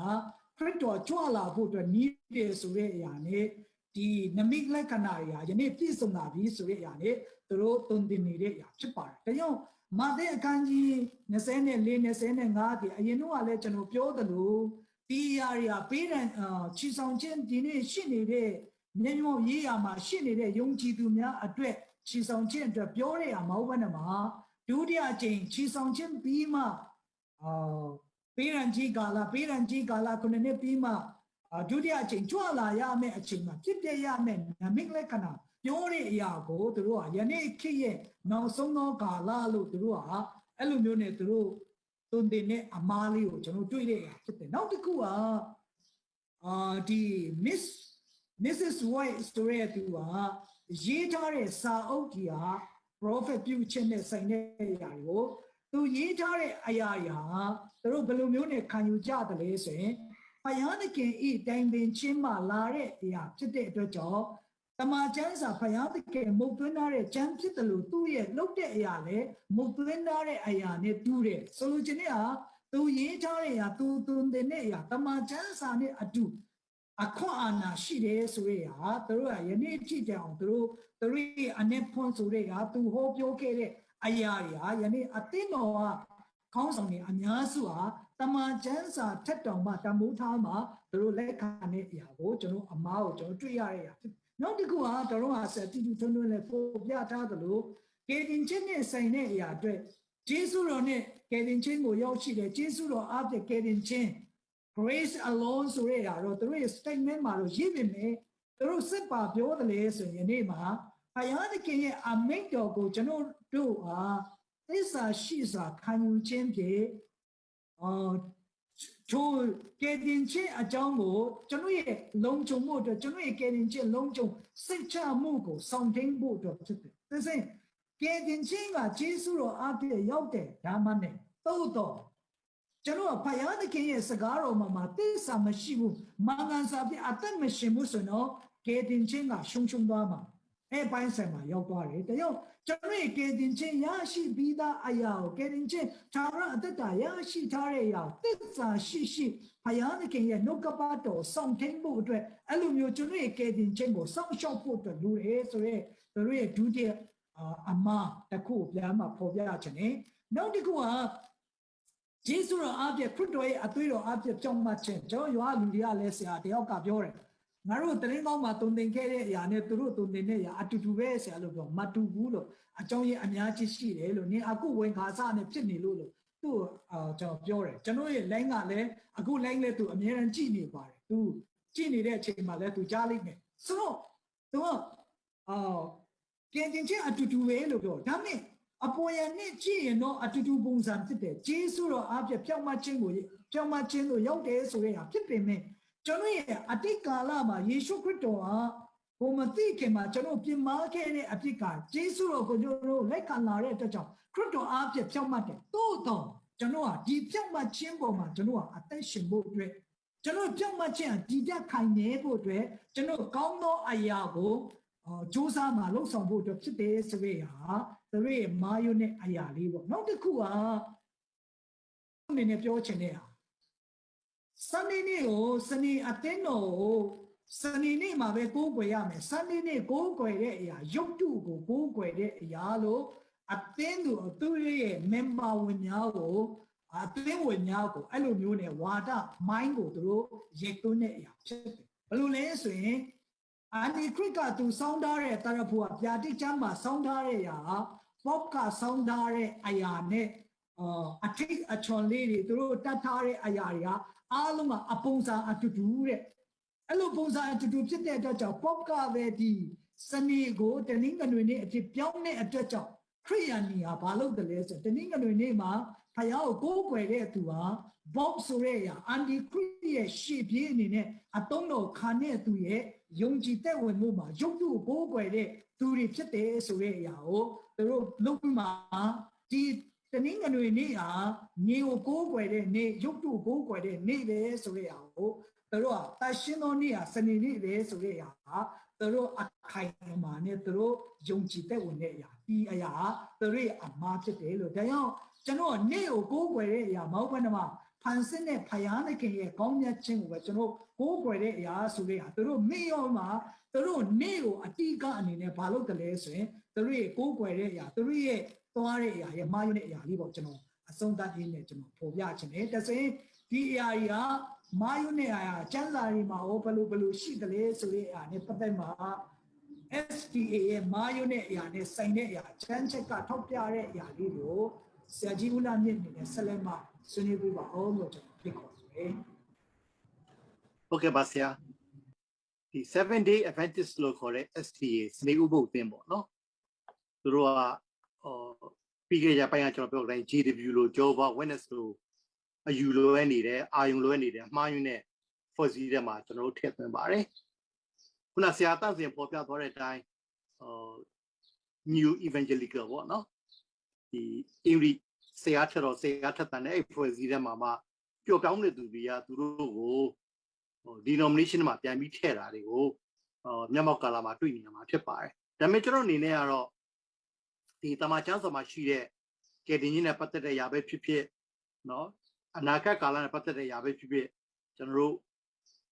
ခရစ်တော်ကြွလာဖို့အတွက်နည်းတယ်ဆိုတဲ့အရာနဲ့ဒီနမိတ်လက္ခဏာရာယနေ့ပြည့်စုံလာပြီဆိုတဲ့အရာနဲ့သူတို့တုံတင်နေတဲ့အရာဖြစ်ပါတယ်ဒါကြောင့်မာသဲအခန်းကြီး24 25ဒီအရင်တော့လည်းကျွန်တော်ပြောသလိုဒီအရာရာပေးတဲ့ချီဆောင်ခြင်းဒီနေ့ရှိနေတဲ့မျက်မှောက်ရေးရာမှာရှိနေတဲ့ယုံကြည်သူများအတွက်ချီဆောင်ခြင်းအတွက်ပြောရတာမဟုတ်ဘဲနဲ့မှာဒုတိယအကြိမ်ချီဆောင်ခြင်းပြီးမှပေးရန်ကြီးကာလခုနှစ်ပြီးမှဒုတိယအကြိမ်ကြွလာရမယ့်အချိန်မှာဖြစ်ပြရမယ့်နမိတ်လက္ခဏာပြောတဲ့အရာကိုသူတို့ကယနေ့ခေတ်ရဲ့နောက်ဆုံးသောကာလလို့သူတို့ကအဲ့လိုမျိုးနဲ့သူတို့တုံတင်တဲ့အမားလေးကိုကျွန်တော်တွေ့တဲ့အရာဖြစ်တယ်နောက်တစ်ခုကဒီ Mrs. White ဆိုတဲ့သူကရေးထားတဲ့စာအုပ်ကြီးဟာ prophet ပြုခြင်းနဲ့ဆိုင်တဲ့အရာကိုသူရေးထားတဲ့အရာတွေဟာသူတို့ဘယ်လိုမျိုးနဲ့ခံယူကြတယ်လဲဆိုရင်ဘုရားသခင်ဤတိုင်ပင်ခြင်းမှလာတဲ့အရာဖြစ်တဲ့အတွက်ကြောင့်တမန်ကျမ်းစာဘုရားသခင်မုတ်သွင်းထားတဲ့ကျမ်းဖြစ်တယ်လို့သူ့ရဲ့လုပ်တဲ့အရာလေမုတ်သွင်းထားတဲ့အရာနဲ့တူတယ်ဆိုလိုချင်တဲ့ဟာသူရေးထားတဲ့အရာသူသွင်းတဲ့အရာတမန်ကျမ်းစာနဲ့အတူအခွင့်အာဏာရှိတယ်ဆိုရဟာသူတို့ကယနေ့ကြည့်ကြအောင်သူတို့ရဲ့အနေဖွင့်ဆိုတဲ့ဟာသူဟောပြောခဲ့တဲ့အရာတွေဟာယနေ့အသင်းတော်ကခေါင်းဆောင်တွေအများစုဟာတမန်ကျမ်းစာထက်တောင်မှတမိုးထားမှာသူတို့လက်ခံတဲ့အရာကိုကျွန်တော်အမားကိုကျွန်တော်တွေ့ရတဲ့အရာနောက်တစ်ခုကတော်ဟာဆက်တီတူထွန်းထွန်းနဲ့ပို့ပြထားသလိုကေတင်ချင်းနဲ့ဆိုင်တဲ့အရာအတွက်ဂျေစုတော်နဲ့ကေတင်ချင်းကိုရောက်ရှိတယ်ဂျေစုတော်အားဖြင့်ကေတင်ချင်း grace alone ဆိုရတာတော့သူတို့ရဲ့ statement မှာတော့ရေးပေမဲ့သူတို့စစ်ပါပြောတယ်လေဆိုရင်ဒီနေ့မှာဘုရားသခင်ရဲ့အမိန့်တော်ကိုကျွန်တော်တို့ သစ္စာရှိစွာခံယူခြင်းဖြင့်ထိုကယ်တင်ခြင်းအကြောင်းကိုကျွန်တော်ရဲ့လုံခြုံမှုအတွက်ကျွန်တော်ရဲ့ကယ်တင်ခြင်းလုံခြုံစိတ်ချမှုကိုဆောင်ထိန်ဖို့အတွက်ဖြစ်တယ်။ဒါဆိုရင်ကယ်တင်ခြင်းကယေရှုတော်အပြည့်ရောက်တဲ့ဓမ္မနဲ့သို့တော့ကျွန်တော်ဖယားသခင်ရဲ့စကားတော်မှာသစ္စာမရှိဘူးမင်္ဂန်စာပြအသက်မရှိဘူးဆိုတော့ကယ်တင်ခြင်းကရှုံသွားမှာအဲ့ပိုင်းဆိုင်မှာရောက်သွားတယ်။ဒါကြောင့်ကျွန်တော်ရဲ့ကယ်တင်ခြင်းရရှိပြီးသားအရာကိုကယ်တင်ခြင်းသာရအတ္တရရှိထားတဲ့အရာသစ္စာရှိဖယားသခင်ရဲ့နှုတ်ကပတ်တော်ဆောင်ထိန်ဖို့အတွက်အဲ့လိုမျိုးကျွန်တော်ရဲ့ကယ်တင်ခြင်းကိုစောင့်ရှောက်ဖို့အတွက်လိုတယ်ဆိုရဲတို့ရဲ့ဒုတိယအမှားတစ်ခုပြန်မှာပေါ်ပြချင်တယ်။နောက်တစ်ခုကယေရှုတော်အပြည့်ခရစ်တော်ရဲ့အသွေးတော်အပြည့်ကြောင့်မှခြင်းကျွန်တော်ရွာလူတွေကလည်းဆရာတယောက်ကပြောတယ်ငါတို့တရင်ကောင်းမှာတုံသင်ခဲ့တဲ့အရာနဲ့သူတို့တုံသင်တဲ့အရာအတူတူပဲဆရာလို့ပြောမတူဘူးလို့အကြောင်းရင်းအများကြီးရှိတယ်လို့နင်အခုဝင်ခါစနဲ့ဖြစ်နေလို့သူ့ကျွန်တော်ပြောတယ်ကျွန်တော်ရဲ့ line ကလည်းအခု line လည်းသူအများရန်ကြည့်နေပါတယ်သူကြည့်နေတဲ့အချိန်မှာလည်းသူကြားလိုက်မယ်ဆိုတော့သူကကင်တင်ချင်းအတူတူပဲလို့ပြောဒါမဲ့အပေါ်ရနဲ့ကြည့်ရင်တော့အတူတူပုံစံဖြစ်တယ်ဂျေစုတော်အပြည့်ဖြောင့်မခြင်းကိုဖြောင့်မခြင်းတို့ရောက်တယ်ဆိုတဲ့ဟာဖြစ်ပေမဲ့ကျွန်တော်ရဲ့အတိတ်ကာလမှာယေရှုခရစ်တော်ဟာဘုံမသိခင်မှာကျွန်တော်ပြင်မာခဲ့တဲ့အဖြစ်ကဂျေစုတော်ကိုကျွန်တော်လက်ခံလာတဲ့အတွက်ကြောင့်ခရစ်တော်အပြည့်ဖြောင့်မတယ်သို့တော့ကျွန်တော်ဟာဒီဖြောင့်မခြင်းပေါ်မှာကျွန်တော်ဟာအသက်ရှင်ဖို့အတွက်ကျွန်တော်ဖြောင့်မခြင်းဟာဒီတက်ခိုင်နေဖို့အတွက်ကျွန်တော်ကောင်းသောအရာကိုစူးစမ်းမှာလှုပ်ဆောင်ဖို့အတွက်ဖြစ်တယ်ဆိုရဟာသူတို့ရဲ့မာယုနဲ့အရာလေးပေါ့နောက်တစ်ခုကအနေနဲ့ပြောချင်တဲ့ဟာစနေနေ့ကိုစနေအသင်းတော်ကိုစနေနေ့မှာပဲကိုးကွယ်ရမယ်စနေနေ့ကိုးကွယ်တဲ့အရာရုပ်တုကိုကိုးကွယ်တဲ့အရာလို့အသင်းသူသူရဲ့ member ဝင်များကိုအသင်းဝင်များကိုအဲ့လိုမျိုးနဲ့ဝါဒ mind ကိုသူတို့ရိတ်သွင်းတဲ့အရာဖြစ်တယ်ဘယ်လိုလဲဆိုရင်အာဒီခရစ်ကသူစောင်းထားတဲ့တရဖူကပြာတိကျမ်းမှာစောင်းထားတဲ့အရာပေါက်ကစောင်းထားတဲ့အရာနဲ့အထိတ်အချွန်လေးတွေသူတို့တတ်ထားတဲ့အရာတွေကအားလုံးကအပုံစံအတူတူတဲ့အဲ့လိုပုံစံအတူတူဖြစ်တဲ့အတွက်ကြောင့်ပေါက်ကပဲဒီစနေကိုတနင်္ဂနွေနေ့အဖြစ်ပြောင်းတဲ့အတွက်ကြောင့်ခရိယာနီဟာဘာလုပ်တယ်လဲဆိုတနင်္ဂနွေနေ့မှာဖယားကိုကိုးကွယ်တဲ့သူဟာဘော့ဆိုတဲ့အရာအန်ဒီခရစ်ရဲ့ရှေ့ပြေးအနေနဲ့အတုံးတော်ခံတဲ့သူရဲ့ယုံကြည်တဲ့ဝင်မှုမှာရုပ်တုကိုကိုးကွယ်တဲ့သူတွေဖြစ်တယ်ဆိုတဲ့အရာကိုသူတို့လုပ်ပြီးမှဒီတနင်္ဂနွေနေ့ဟာညီကိုကိုးကွယ်တဲ့နေ့ရုပ်တုကိုးကွယ်တဲ့နေ့ပဲဆိုတဲ့အရာကိုသူတို့ကတရှင်သောနေ့ဟာစနေနေ့ပဲဆိုတဲ့အရာဟာသူတို့အခိုင်အမာနဲ့သူတို့ယုံကြည်တဲ့ဝင်တဲ့အရာဒီအရာသူတို့ရဲ့အမှားဖြစ်တယ်လို့ဒါကြောင့်ကျွန်တော်နေ့ကိုကိုးကွယ်တဲ့အရာမဟုတ်ဘဲနဲ့ဖန်ဆင်းတဲ့ဖယားသခင်ရဲ့ကောင်းမြတ်ခြင်းကိုပဲကျွန်တော်ကိုးကွယ်တဲ့အရာဆိုတဲ့ဟာသူတို့မေ့ရောမှာသူတို့နေ့ကိုအတိအကအနေနဲ့ဘာလုပ်တယ်လဲဆိုရင်သူတို့ရဲ့ကိုးကွယ်တဲ့အရာသူတို့ရဲ့သွားတဲ့အရာရဲ့မှားယွင်းတဲ့အရာလေးပေါ့ကျွန်တော်အဆုံးသတ်ရင်းနဲ့ကျွန်တော်ဖော်ပြခြင်းတယ်တဆိုရင်ဒီအရာကြီးကမှားယွင်းတဲ့အရာကျမ်းစာတွေမှာဘယ်လိုရှိတယ်လဲဆိုတဲ့အရာနဲ့ပတ်သက်မှာ STA ရဲ့မှားယွင်းတဲ့အရာနဲ့ဆိုင်တဲ့အရာချမ်းချက်ကထောက်ပြတဲ့အရာလေးကိုဆရာကြီးဦးလာမြင့်နေနဲ့ဆက်လက်မှဆွေးနွေးပြပါအောင်လို့ကျွန်တော်ဖိတ်ခေါ်ပါတယ်။ Okay ပါဆရာဒီ7 day Adventist လို့ခေါ်တဲ့ STA စနေဥပုသ်အသင်းပေါ့နော်သူတို့ကပြီးခဲ့ရပိုင်းကကျွန်တော်ပြောတိုင်း GW လို့ Jehovah Witness လို့အယူလွဲနေတယ်အာယုံလွဲနေတယ်အမှားယွင်းတဲ့ ဖွဲ့စည်းတဲ့မှာကျွန်တော်တို့ထည့်သွင်းပါတယ်ခုနဆရာတန့်စင်ပေါ်ပြသွားတဲ့အတိုင်းNew Evangelical ပေါ့နော်ဒီအင်္ဂလိပ်ဆရာထက်တော့ဆရာထက်တန်တဲ့ဖွဲ့စည်းတဲ့မှာပျော်ပြောင်းတဲ့သူတွေကသူတို့ကို denomination မှာပြန်ပြီးထည့်တာတွေကိုမျက်မှောက်ကာလမှာတွေ့နေရမှာဖြစ်ပါတယ်ဒါပေမဲ့ကျွန်တော်အနေနဲ့ကတော့ဒီတမန်ကျမ်းစာမှာရှိတဲ့ကယ်တင်ခြင်းနဲ့ပတ်သက်တဲ့ຢာပဲဖြစ်ဖြစ်နော်အနာဂတ်ကာလနဲ့ပတ်သက်တဲ့ຢာပဲဖြစ်ဖြစ်ကျွန်တော်တို့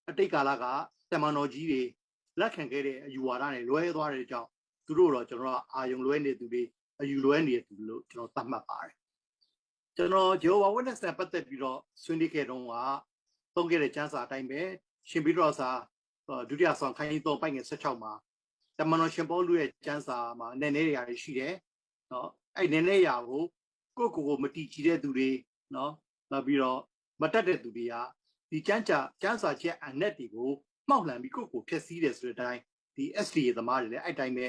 အတိတ်ကာလကတမန်တော်ကြီးတွေလက်ခံခဲ့တဲ့အယူဝါဒတွေလွဲသွားတဲ့အကြောင်းသူတို့တော့ကျွန်တော်ကအာယုံလွဲနေသူတွေအယူလွဲနေတဲ့သူလို့ကျွန်တော်သတ်မှတ်ပါတယ်ကျွန်တော် Jehovah Witness နဲ့ပတ်သက်ပြီးတော့ဆွေးနွေးခဲ့တုန်းကသုံးခဲ့တဲ့ကျမ်းစာအတိုင်းပဲရှင်ပြီးတော့စာဒုတိယဆောင်ခိုင်း3ပိုက်ငယ်16မှာတမန်တော်ရှင်ပေါလုရဲ့ကျမ်းစာမှာနည်းနည်းတွေရှိတယ်နော်အဲ့နည်းနည်းရာကိုကိုမတီးကြည့်တဲ့သူတွေနော်နောက်ပြီးတော့မတက်တဲ့သူတွေကဒီကျမ်းစာချက်အနက်တွေကိုမှောက်လှန်ပြီးကိုဖျက်ဆီးတယ်ဆိုတဲ့အတိုင်းဒီ SDA သမားတွေလည်းအဲ့တိုင်းပဲ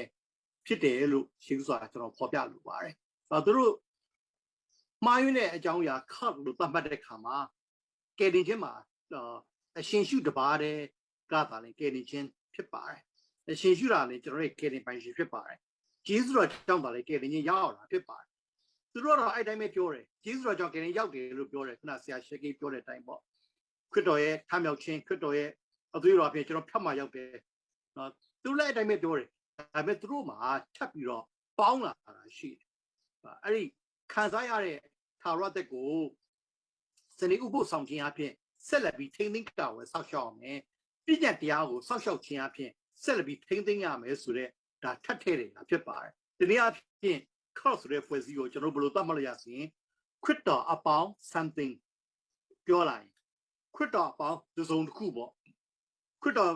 ဖြစ်တယ်လို့ရှင်းစွာကျွန်တော်ဖော်ပြလိုပါတယ်သူတို့ မှားယွင်းတဲ့အကြောင်းအရာခတ်လို့သတ်မှတ်တဲ့ခါမှာကယ်တင်ခြင်းမှာအရှင်ရှုတပါးတဲ့ကသာလည်းကယ်တင်ခြင်းဖြစ်ပါတယ်အရှင်ရှုတာလည်းကျွန်တော်တို့ကယ်တင်ပိုင်ရှင်ဖြစ်ပါတယ်ဂျေဇုတော်ကြောင့်ပါလေကယ်တင်ခြင်းရောက်လာဖြစ်ပါတယ်သူတို့ကတော့အဲ့တိုင်းပဲပြောတယ်ဂျေဇုတော်ကြောင့်ကယ်တင်ရောက်တယ်လို့ပြောတယ်ခဏဆရာရှေကိပြောတဲ့အတိုင်းပေါ့ခရစ်တော်ရဲ့ထမြောက်ခြင်းခရစ်တော်ရဲ့အသွေးတော်အဖြစ်ကျွန်တော်ဖြတ်မှရောက်တယ်နော်သူလည်းအတိုင်းပဲပြောတယ်ဒါပေမဲ့သူတို့မှာထပ်ပြီးတော့ပေါင်းလာတာရှိတယ်အဲ့ဒီခံစားရတဲ့ထာဝရသက်ကိုစနေဥပုသ်ဆောင်ခြင်းအဖြစ်ဆက်လက်ပြီးထိန်းသိမ်းတာဝယ်ဆောက်ရှောက်အောင်မယ်ပြည့်ညတ်တရားကိုဆောက်ရှောက်ခြင်းအဖြစ်ဆက်လက်ပြီးထိန်းသိမ်းရမယ်ဆိုတော့ဒါထပ်ထဲတယ်လားဖြစ်ပါတယ်ဒီနေ့အဖြစ် cross ဆိုတဲ့ဖွဲ့စည်းကိုကျွန်တော်ဘယ်လိုသတ်မှတ်လို့ရစီရင်ခရစ်တော်အပေါင်း something ပြောလိုက်ခရစ်တော်အပေါင်းတစ်စုံတစ်ခုပေါ့ခရစ်တော်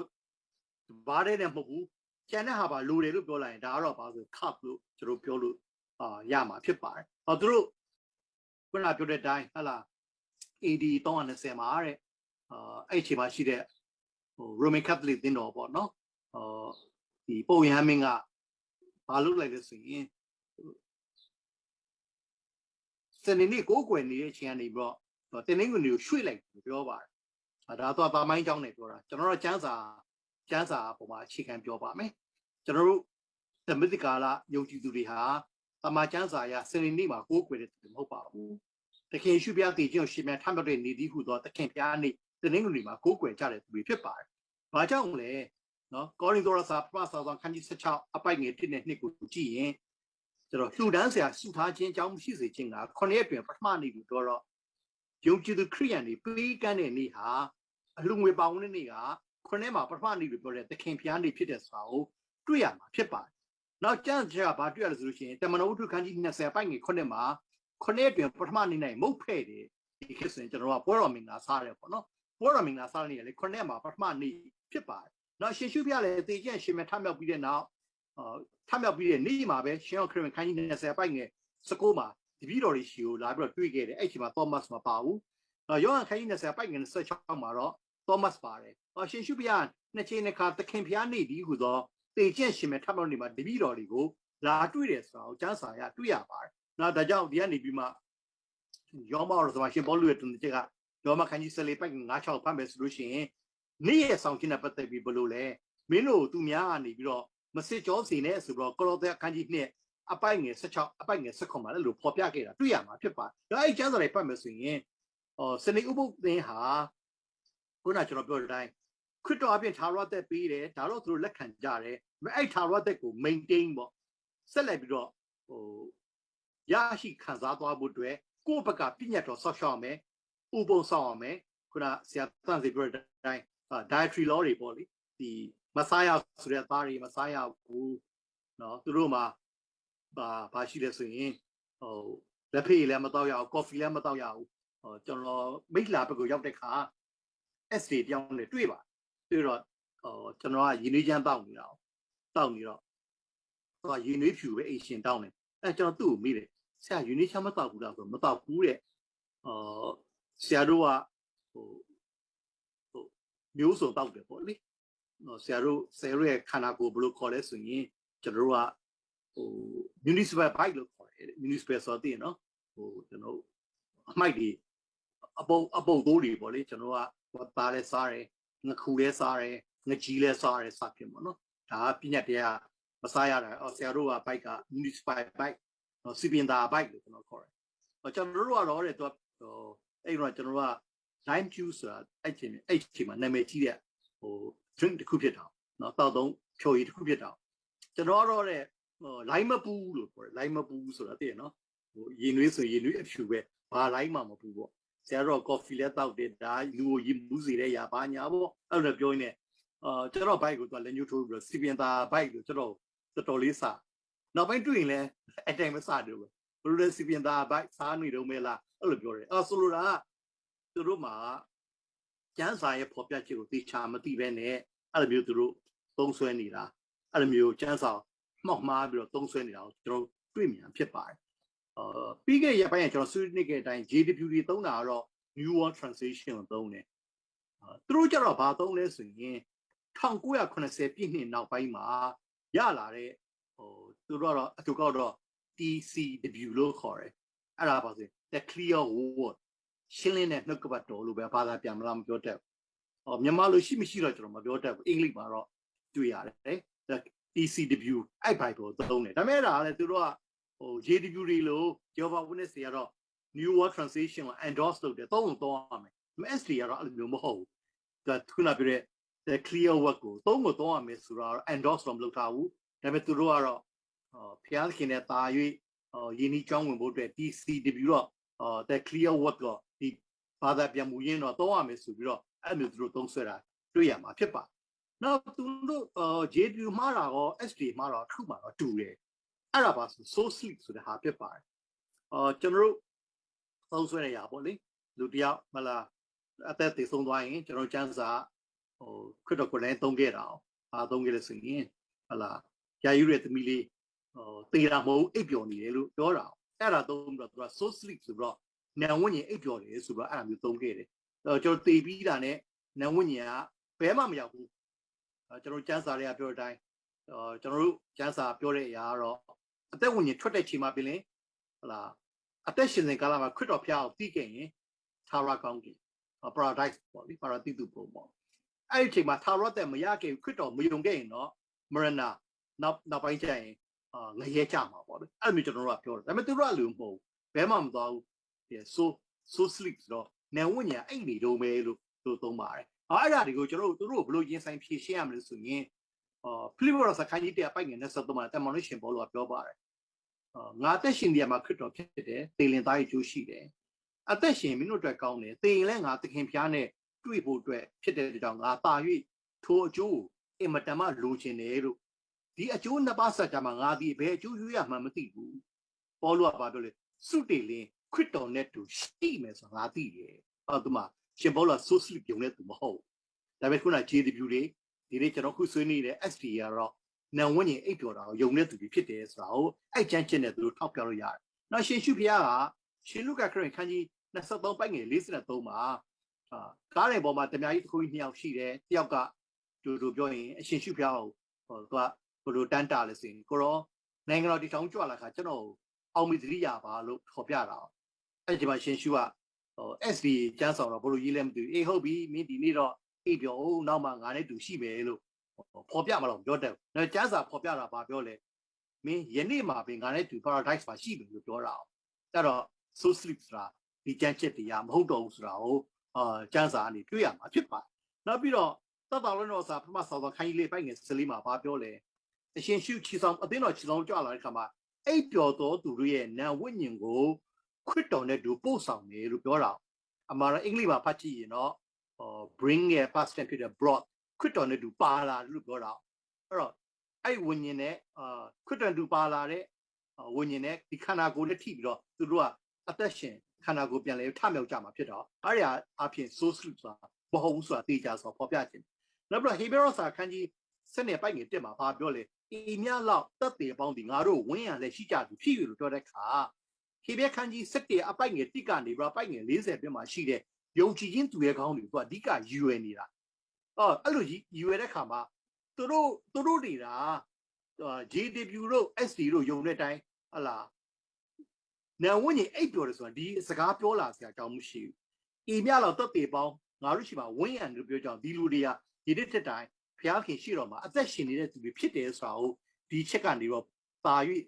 ဘာတဲ့နဲ့မဟုတ်ဘူးကျန်တဲ့ဟာပါလိုတယ်လို့ပြောလိုက်ရင်ဒါကတော့ဘာဆို cup လို့ကျွန်တော်ပြောလို့ရမှာဖြစ်ပါတယ်သူတို့ခုနပြောတဲ့အတိုင်းဟလာ AD 320မှာတဲ့အဲ့ချိန်မှာရှိတဲ့Roman Catholic သင်းတော်ပေါ့နော်ဒီပုပ်ယဟန်မင်းကဘာလုပ်လိုက်လဲဆိုရင်စနေနေ့ကိုကွယ်နေတဲ့အချိန်ကနေပြီးတော့တင်းနှင်းကိုရွှေ့လိုက်လို့ပြောပါတယ်ဒါတော့ပါမိုင်းเจ้าနဲ့ပြောတာကျွန်တော်တို့ကျမ်းစာပုံမှာအခြေခံပြောပါမယ်ကျွန်တော်တို့သမတိကာလယုံကြည်သူတွေဟာတမန်ကျမ်းစာအရစနေနေ့မှာကိုကွယ်တဲ့သူမဟုတ်ပါဘူးတခင်ရှုပြတည်ခြင်းကိုရှင်မြန်ထမြောက်တဲ့နေသည်ဟုသောတခင်ပြားနေ့တင်းနှင်းကိုမှာကိုကွယ်ကြတဲ့သူတွေဖြစ်ပါတယ်ဘာကြောင့်လဲနော်ကောရိန္သုစာပထမစာဆောင်ခန်းကြီး16အပိုက်ငယ်1နဲ့2ကိုကြည့်ရင်ကျွန်တော်လှူဒန်းဆရာစုထားခြင်းအကြောင်းမရှိစေခြင်းက9ရက်တွင်ပထမနေ့ကိုတော့ယုံကြည်သူခရိယန်တွေပေးကမ်းတဲ့နေ့ဟာအလှငွေပါဝင်တဲ့နေ့က9ရက်မှာပထမနေ့ကိုပြောတဲ့သခင်ဖျားနေ့ဖြစ်တဲ့ဆိုတာကိုတွေ့ရမှာဖြစ်ပါတယ်။နောက်ကျမ်းစာကဘာတွေ့ရလဲဆိုလို့ရှိရင်တမန်တော်ဝတ္ထုခန်းကြီး20အပိုက်ငယ်9မှာ9ရက်တွင်ပထမနေ့၌မုတ်ဖဲ့တယ်ဒီခေတ်ဆိုရင်ကျွန်တော်ကပွဲတော်မင်္ဂလာစားတယ်ပေါ့နော်။ပွဲတော်မင်္ဂလာစားတဲ့နေ့ကလေ9ရက်မှာပထမနေ့ဖြစ်ပါတယ်။နောက်ရှင်ရှုပြလည်းတေကျင့်ရှင်မထမြောက်ပြီးတဲ့နောက်ထမြောက်ပြီးတဲ့နေ့မှာပဲရှင်ယောခရစ်ဝင်ခန်းကြီး20အပိုက်ငယ်19မှာတပည့်တော်တွေရှိကိုလာပြီးတော့တွေ့ခဲ့တယ်အဲ့ချိန်မှာသောမတ်မပါဘူးယောဟန်ခန်းကြီး20အပိုက်ငယ်26မှာတော့သောမတ်ပါတယ်ရှင်ရှုပြနှစ်ချိန်တစ်ခါသခင်ဖျားနေသည်ဟူသောတေကျင့်ရှင်မထမြောက်နေမှာတပည့်တော်တွေကိုလာတွေ့တယ်ဆိုတာကိုကျမ်းစာရတွေ့ရပါတယ်နောက်ဒါကြောင့်ဒီကနေပြီးမှယောမတော်ဆိုရှင်ပေါလုရဲ့တုန်ချက်ကယောမခန်းကြီး14ပိုက်96ဖတ်မယ်ဆိုလို့ရှိရင်နေ့ရဲ့ဆောင်ခြင်းနဲ့ပတ်သက်ပြီးဘယ်လိုလဲမင်းတို့သူများကနေပြီးတော့မစစ်ကြောစီနဲ့ဆိုတော့ကောလောသဲအခန်းကြီး2အပိုက်ငယ်16အပိုက်ငယ်19မှာလည်းလို့ဖော်ပြခဲ့တာတွေ့ရမှာဖြစ်ပါတယ်။ဒါအဲ့ကျမ်းစာတွေပတ်မယ်ဆိုရင်စနေဥပုသ်သင်ဟာခုနကျွန်တော်ပြောတဲ့အတိုင်းခရစ်တော်အပြင်ထာဝရသက်ပေးတယ်ဒါတော့သူတို့လက်ခံကြတယ်။အဲ့ထာဝရသက်ကို maintain ပေါ့ဆက်လက်ပြီးတော့ရရှိခံစားသွားဖို့အတွက်ကိုယ့်ဘက်ကပြည့်ညတ်တော်ဆောက်ရှောက်အောင်မယ်။ဥပုံဆောက်အောင်မယ်ခုနဆရာတန်စီပြောတဲ့အတိုင်းdietary law တွေပေါ့လေဒီမစားရဆိုတဲ့သားတွေမစားရဘူးเนาะသူတို့မှာဘာရှိလဲဆိုရင်လက်ဖေးလည်းမတော့ရအောင်ကော်ဖီလည်းမတော့ရဘူးကျွန်တော်မိတ်လာဘက်ကိုရောက်တဲ့ခါ S တွေတောင်းနေတွေ့ပါတွေ့တော့ကျွန်တော်ကရင်းနှီးချမ်းတောက်နေတာတောက်နေတော့ရင်းနှီးဖြူပဲအိရှင်တောင်းနေအဲကျွန်တော်သူ့ကိုမိတယ်ဆရာရင်းနှီးချမ်းမတောက်ဘူးလားဆိုမတောက်ဘူးတဲ့ဆရာတို့ကမျိုးစုံတောက်တယ်ပေါ့လေဆရာတို့ရဲ့ခန္ဓာကိုယ်ဘယ်လိုခေါ်လဲဆိုရင်ကျွန်တော်တို့ကmunicipal bike လို့ခေါ်တယ် municipal ဆိုတဲ့နော်ကျွန်တော်အမိုက်တွေအပုပ်သိုးတွေပေါ့လေကျွန်တော်ကသားလဲစားတယ်ငခုလဲစားတယ်ငကြီးလဲစားတယ်စသဖြင့်ပေါ့နော်ဒါကပြညတ်တရားမစားရတာဆရာတို့က bike က municipal bike စီပင်သာ bike လို့ကျွန်တော်ခေါ်တယ်ကျွန်တော်တို့ကတော့တဲ့သူအဲ့တော့ကျွန်တော်က lime juice ဆိုတာအဲ့ချိန်မှာနာမည်ကြီးတဲ့drink တစ်ခုဖြစ်တာเนาะတောက်သုံးဖြိုရည်တစ်ခုဖြစ်တာကျွန်တော်ကတော့တဲ့လိုင်းမပူးလို့ခေါ်တယ်လိုင်းမပူးဆိုတာသိရနော်ရေနွေးဆိုရေနွေးအဖြူပဲဘာလိုင်းမှမပူးပေါ့ဆရာတော့ coffee လဲတောက်တယ်ဒါလူကိုရေမူးစေတဲ့ຢာဘာညာပေါ့အဲ့လိုပြောရင်းနဲ့ကျွန်တော် bike ကိုသူကလက်ညှိုးထိုးပြီးတော့စီပင်သာ bike လို့ကျွန်တော်တော်လေးစားနောက်ပိုင်းတွေ့ရင်လဲအတိုင်းမစားတယ်ဘယ်လိုလဲစီပင်သာ bike စားနေတော့မဲလားအဲ့လိုပြောတယ်ဆိုလိုတာကသူတို့မှာကျန်းစာရဲ့ဖော်ပြချက်ကိုသိချာမသိပဲနဲ့အဲ့လိုမျိုးသူတို့သုံးဆွဲနေတာအဲ့လိုမျိုးကျန်းစာမှောက်မှားပြီးတော့သုံးဆွဲနေတာကိုကျွန်တော်တွေ့မြင်ဖြစ်ပါတယ်ပြီးခဲ့တဲ့ဘက်ကျွန်တော်ဆွေးနွေးခဲ့တဲ့အတိုင်း JW တွေသုံးတာကတော့ New World Translation ကိုသုံးတယ်သူတို့ကြတော့ဘာသုံးလဲဆိုရင်1980ပြည့်နှစ်နောက်ပိုင်းမှာရလာတဲ့သူတို့ကတော့အတူကောက်တော့ TCW လို့ခေါ်တယ်အဲ့ဒါပါဆို the clear word ရှင်းလင်းတဲ့နှုတ်ကပတ်တော်လို့ပဲဘာသာပြန်မလားမပြောတတ်ဘူးမြန်မာလိုရှိမရှိတော့ကျွန်တော်မပြောတတ်ဘူးအင်္ဂလိပ်မှာတော့တွေ့ရတယ် ECW အဲ့ Bible သုံးတယ်ဒါပေမဲ့အဲ့ဒါလည်းသူတို့ကJW တွေလို့ Jehovah Witness တွေကတော့ New World Translation ကို endorse လုပ်တယ်သုံးရမယ်ဒါပေမဲ့ SD ကတော့အဲ့လိုမျိုးမဟုတ်ဘူးဒါခုနပြောတဲ့ the clear word ကိုသုံးရမယ်ဆိုတော့ endorse တော့မလုပ်ထားဘူးဒါပေမဲ့သူတို့ကတော့ဖျားခင်နဲ့တာ၍ယင်းဤကြောင်းဝင်ဖို့အတွက် ECW တော့the clear word ကဒီဘာသာပြန်မှုရင်းတော့သုံးရမယ်ဆိုပြီးတော့အဲ့မျိုးသူတို့သုံးဆွဲတာတွေ့ရမှာဖြစ်ပါနောက်သူတို့JW မှားတာရော SD မှားတာအခုမှတော့တူတယ်အဲ့ဒါပါဆို so sleep ဆိုတဲ့ဟာဖြစ်ပါတယ်ကျွန်တော်တို့သုံးဆွဲရရပေါ့လေလူတယောက်မလားအသက်တည်ဆုံးသွားရင်ကျွန်တော်ကျန်းစာခရစ်တော်ကိုလည်းသုံးခဲ့တာသုံးခဲ့လို့ဆိုရင်ဟလာယာယူရဲ့သမီးလေးတေးတာမဟုတ်အိပ်ပျော်နေတယ်လို့ပြောတာအဲ့ဒါသုံးပြီးတော့သူက so sleep ဆိုတော့နံဝဉ္ဉင်အိပ်ပျော်တယ်ဆိုတော့အဲ့ဒါမျိုးသုံးခဲ့တယ်ကျွန်တော်တေးပြီးတာနဲ့နံဝဉ္ဉင်ကဘဲမှမရောက်ဘူးကျွန်တော်ကျန်းစာတွေကပြောတဲ့အတိုင်းကျွန်တော်တို့ကျန်းစာပြောတဲ့အရာကတော့အသက်ဝဉ္ဉင်ထွက်တဲ့ချိန်မှာပြင်လေဟလာအသက်ရှင်စဉ်ကာလမှာခရစ်တော်ဖျားကိုသိခဲ့ရင်သာရကောင်းကင် paradise ပေါ့လေ paradise တူပုံပေါ့အဲ့ဒီချိန်မှာသာရတဲ့မရခဲ့ခရစ်တော်မယုံခဲ့ရင်တော့ marana နောက်ပိုင်းကျရင်ငရဲကြမှာပေါ့လေအဲ့လိုမျိုးကျွန်တော်တို့ကပြောတယ်ဒါပေမဲ့သူတို့ကလူမဟုတ်ဘဲမှမသွားဘူးso sleep ဆိုတော့နံဝဉ္ဉာအိတ်နေတော့မဲလို့သူသုံးပါတယ်အဲ့ဒါတွေကိုကျွန်တော်တို့ဘယ်လိုရင်ဆိုင်ဖြေရှင်းရမလဲဆိုရင်ဖိလိပ္ပုစခန်းကြီး1ပိုက်ငယ်23မှာတမန်တော်ရှင်ဘောလို့ပြောပါတယ်ငါအသက်ရှင်နေရမှာခရစ်တော်ဖြစ်တယ်သေလင်သားရဲ့ကျိုးရှိတယ်အသက်ရှင်မင်းတို့အတွက်ကောင်းတယ်သေရင်လည်းငါသခင်ဖျားနဲ့တွေ့ဖို့အတွက်ဖြစ်တဲ့ကြောင့်ငါတာ၍ထိုအကျိုးကိုအင်မတန်မှလိုချင်တယ်လို့ဒီအကျိုးနှစ်ပါးဆက်ကြမှာငါဒီဘယ်အကျိုးရွေးရမှန်းမသိဘူးဘောလို့ကဘာပြောလဲစုတေလင်ခရစ်တော်နဲ့တူရှိမယ်ဆိုငါသိတယ်သူမှရှင်ဘောလို့ so sleep ပြုံးတဲ့သူမဟုတ်ဒါပေမဲ့ခုန JW တွေဒီနေ့ကျွန်တော်ခုဆွေးနေတဲ့ SD ကတော့နံဝဉ္ဉင်အိပ်ပျော်တာကိုယုံတဲ့သူတွေဖြစ်တယ်ဆိုတာကိုအဲ့ကျမ်းကျင့်တဲ့သူတို့ထောက်ပြလို့ရတယ်။နောက်ရှင်ရှုဖျားကရှင်လုကာခရစ်ခန်းကြီး23ပိုက်ငယ်43မှာကားတိုင်ပေါ်မှာတမယာကြီးတစ်ခုကြီး2ယောက်ရှိတယ်။တစ်ယောက်ကတို့ပြောရင်အရှင်ရှုဖျားကိုသူကဘယ်လိုတန်းတာလဲဆိုရင်ကိုရောနိုင်ငံတော်တည်ထောင်ကြွလာခါကျွန်တော်အောင်မီသတိရပါလို့ခေါ်ပြတာ။အဲ့ဒီမှာရှင်ရှုကSD ကျမ်းဆောင်တော့ဘယ်လိုရေးလဲမသိဘူး။အေးဟုတ်ပြီမင်းဒီနေ့တော့အိပ်ပျော်အောင်နောက်မှငါနဲ့တူရှိမယ်လို့ဖော်ပြမလို့ပြောတယ်။ဒါကျမ်းစာဖော်ပြတာဘာပြောလဲ။မင်းယနေ့မှာပင်ငါနဲ့တူ paradise မှာရှိတယ်လို့ပြောတာ။အဲ့တော့ so sleep ဆိုတာဒီကျမ်းချက်တရားမဟုတ်တော့ဘူးဆိုတာကိုကျမ်းစာအနေတွေ့ရမှာဖြစ်ပါတယ်။နောက်ပြီးတော့သတ္တလုံးတော်စာပထမဆောင်သောခိုင်းလေးပိုက်ငယ်14မှာဘာပြောလဲ။အရှင်ရှုချီဆောင်အသင်းတော်ချီဆောင်ကြွလာတဲ့ခါမှာအိပ်ပျော်သောသူတို့ရဲ့နံဝိညာဉ်ကိုခရစ်တော်နဲ့တူပို့ဆောင်တယ်လို့ပြောတာ။အမှားတော့အင်္ဂလိပ်မှာဖတ်ကြည့်ရင်တော့bring ရဲ့ past tense ဖြစ်တဲ့ brought ခရစ်တော်နဲ့တူပါလာလို့ပြောတာအဲ့တော့အဲ့ဝိညာဉ်နဲ့ခရစ်တော်တူပါလာတဲ့ဝိညာဉ်နဲ့ဒီခန္ဓာကိုယ်နဲ့ထိပြီးတော့သူတို့ကအသက်ရှင်ခန္ဓာကိုယ်ပြန်လဲထမြောက်ကြမှာဖြစ်တော့အဲ့ဒီအဖြစ် so sleep ဆိုတာမဟုတ်ဘူးဆိုတာသိကြဆိုဖော်ပြခြင်းနောက်ပြီးတော့ Hebrew စာခန်းကြီး7ပိုက်ငယ်1မှာဘာပြောလဲဤမြလောက်တက်တေပေါင်းဒီငါတို့ဝင်းရလဲရှိကြပြီဖြစ်လို့ပြောတဲ့အခါ Hebrew ခန်းကြီး7အပိုက်ငယ်1ကနေပြီးတော့ပိုက်ငယ်40ပြမှာရှိတဲ့ယုံကြည်ခြင်းသူရဲ့ခေါင်းတွေကိုအဓိကယူရနေတာအဲ့လိုယူရတဲ့ခါမှာသူတို့နေတာ JW တို့ SD တို့ယုံတဲ့အတိုင်းဟလာနံဝဉ္ဉင်အိပ်ပျော်တယ်ဆိုတာဒီစကားပြောလာစရာအကြောင်းမရှိဘူး။ဤမြလောက်တက်တေပေါင်းငါတို့ရှိမှာဝင်းရံလို့ပြောကြအောင်ဒီလူတွေကဒီတစ်တက်တိုင်းဘုရားခင်ရှိတော်မှာအသက်ရှင်နေတဲ့သူတွေဖြစ်တယ်ဆိုတာကိုဒီချက်ကနေတော့ပါ၍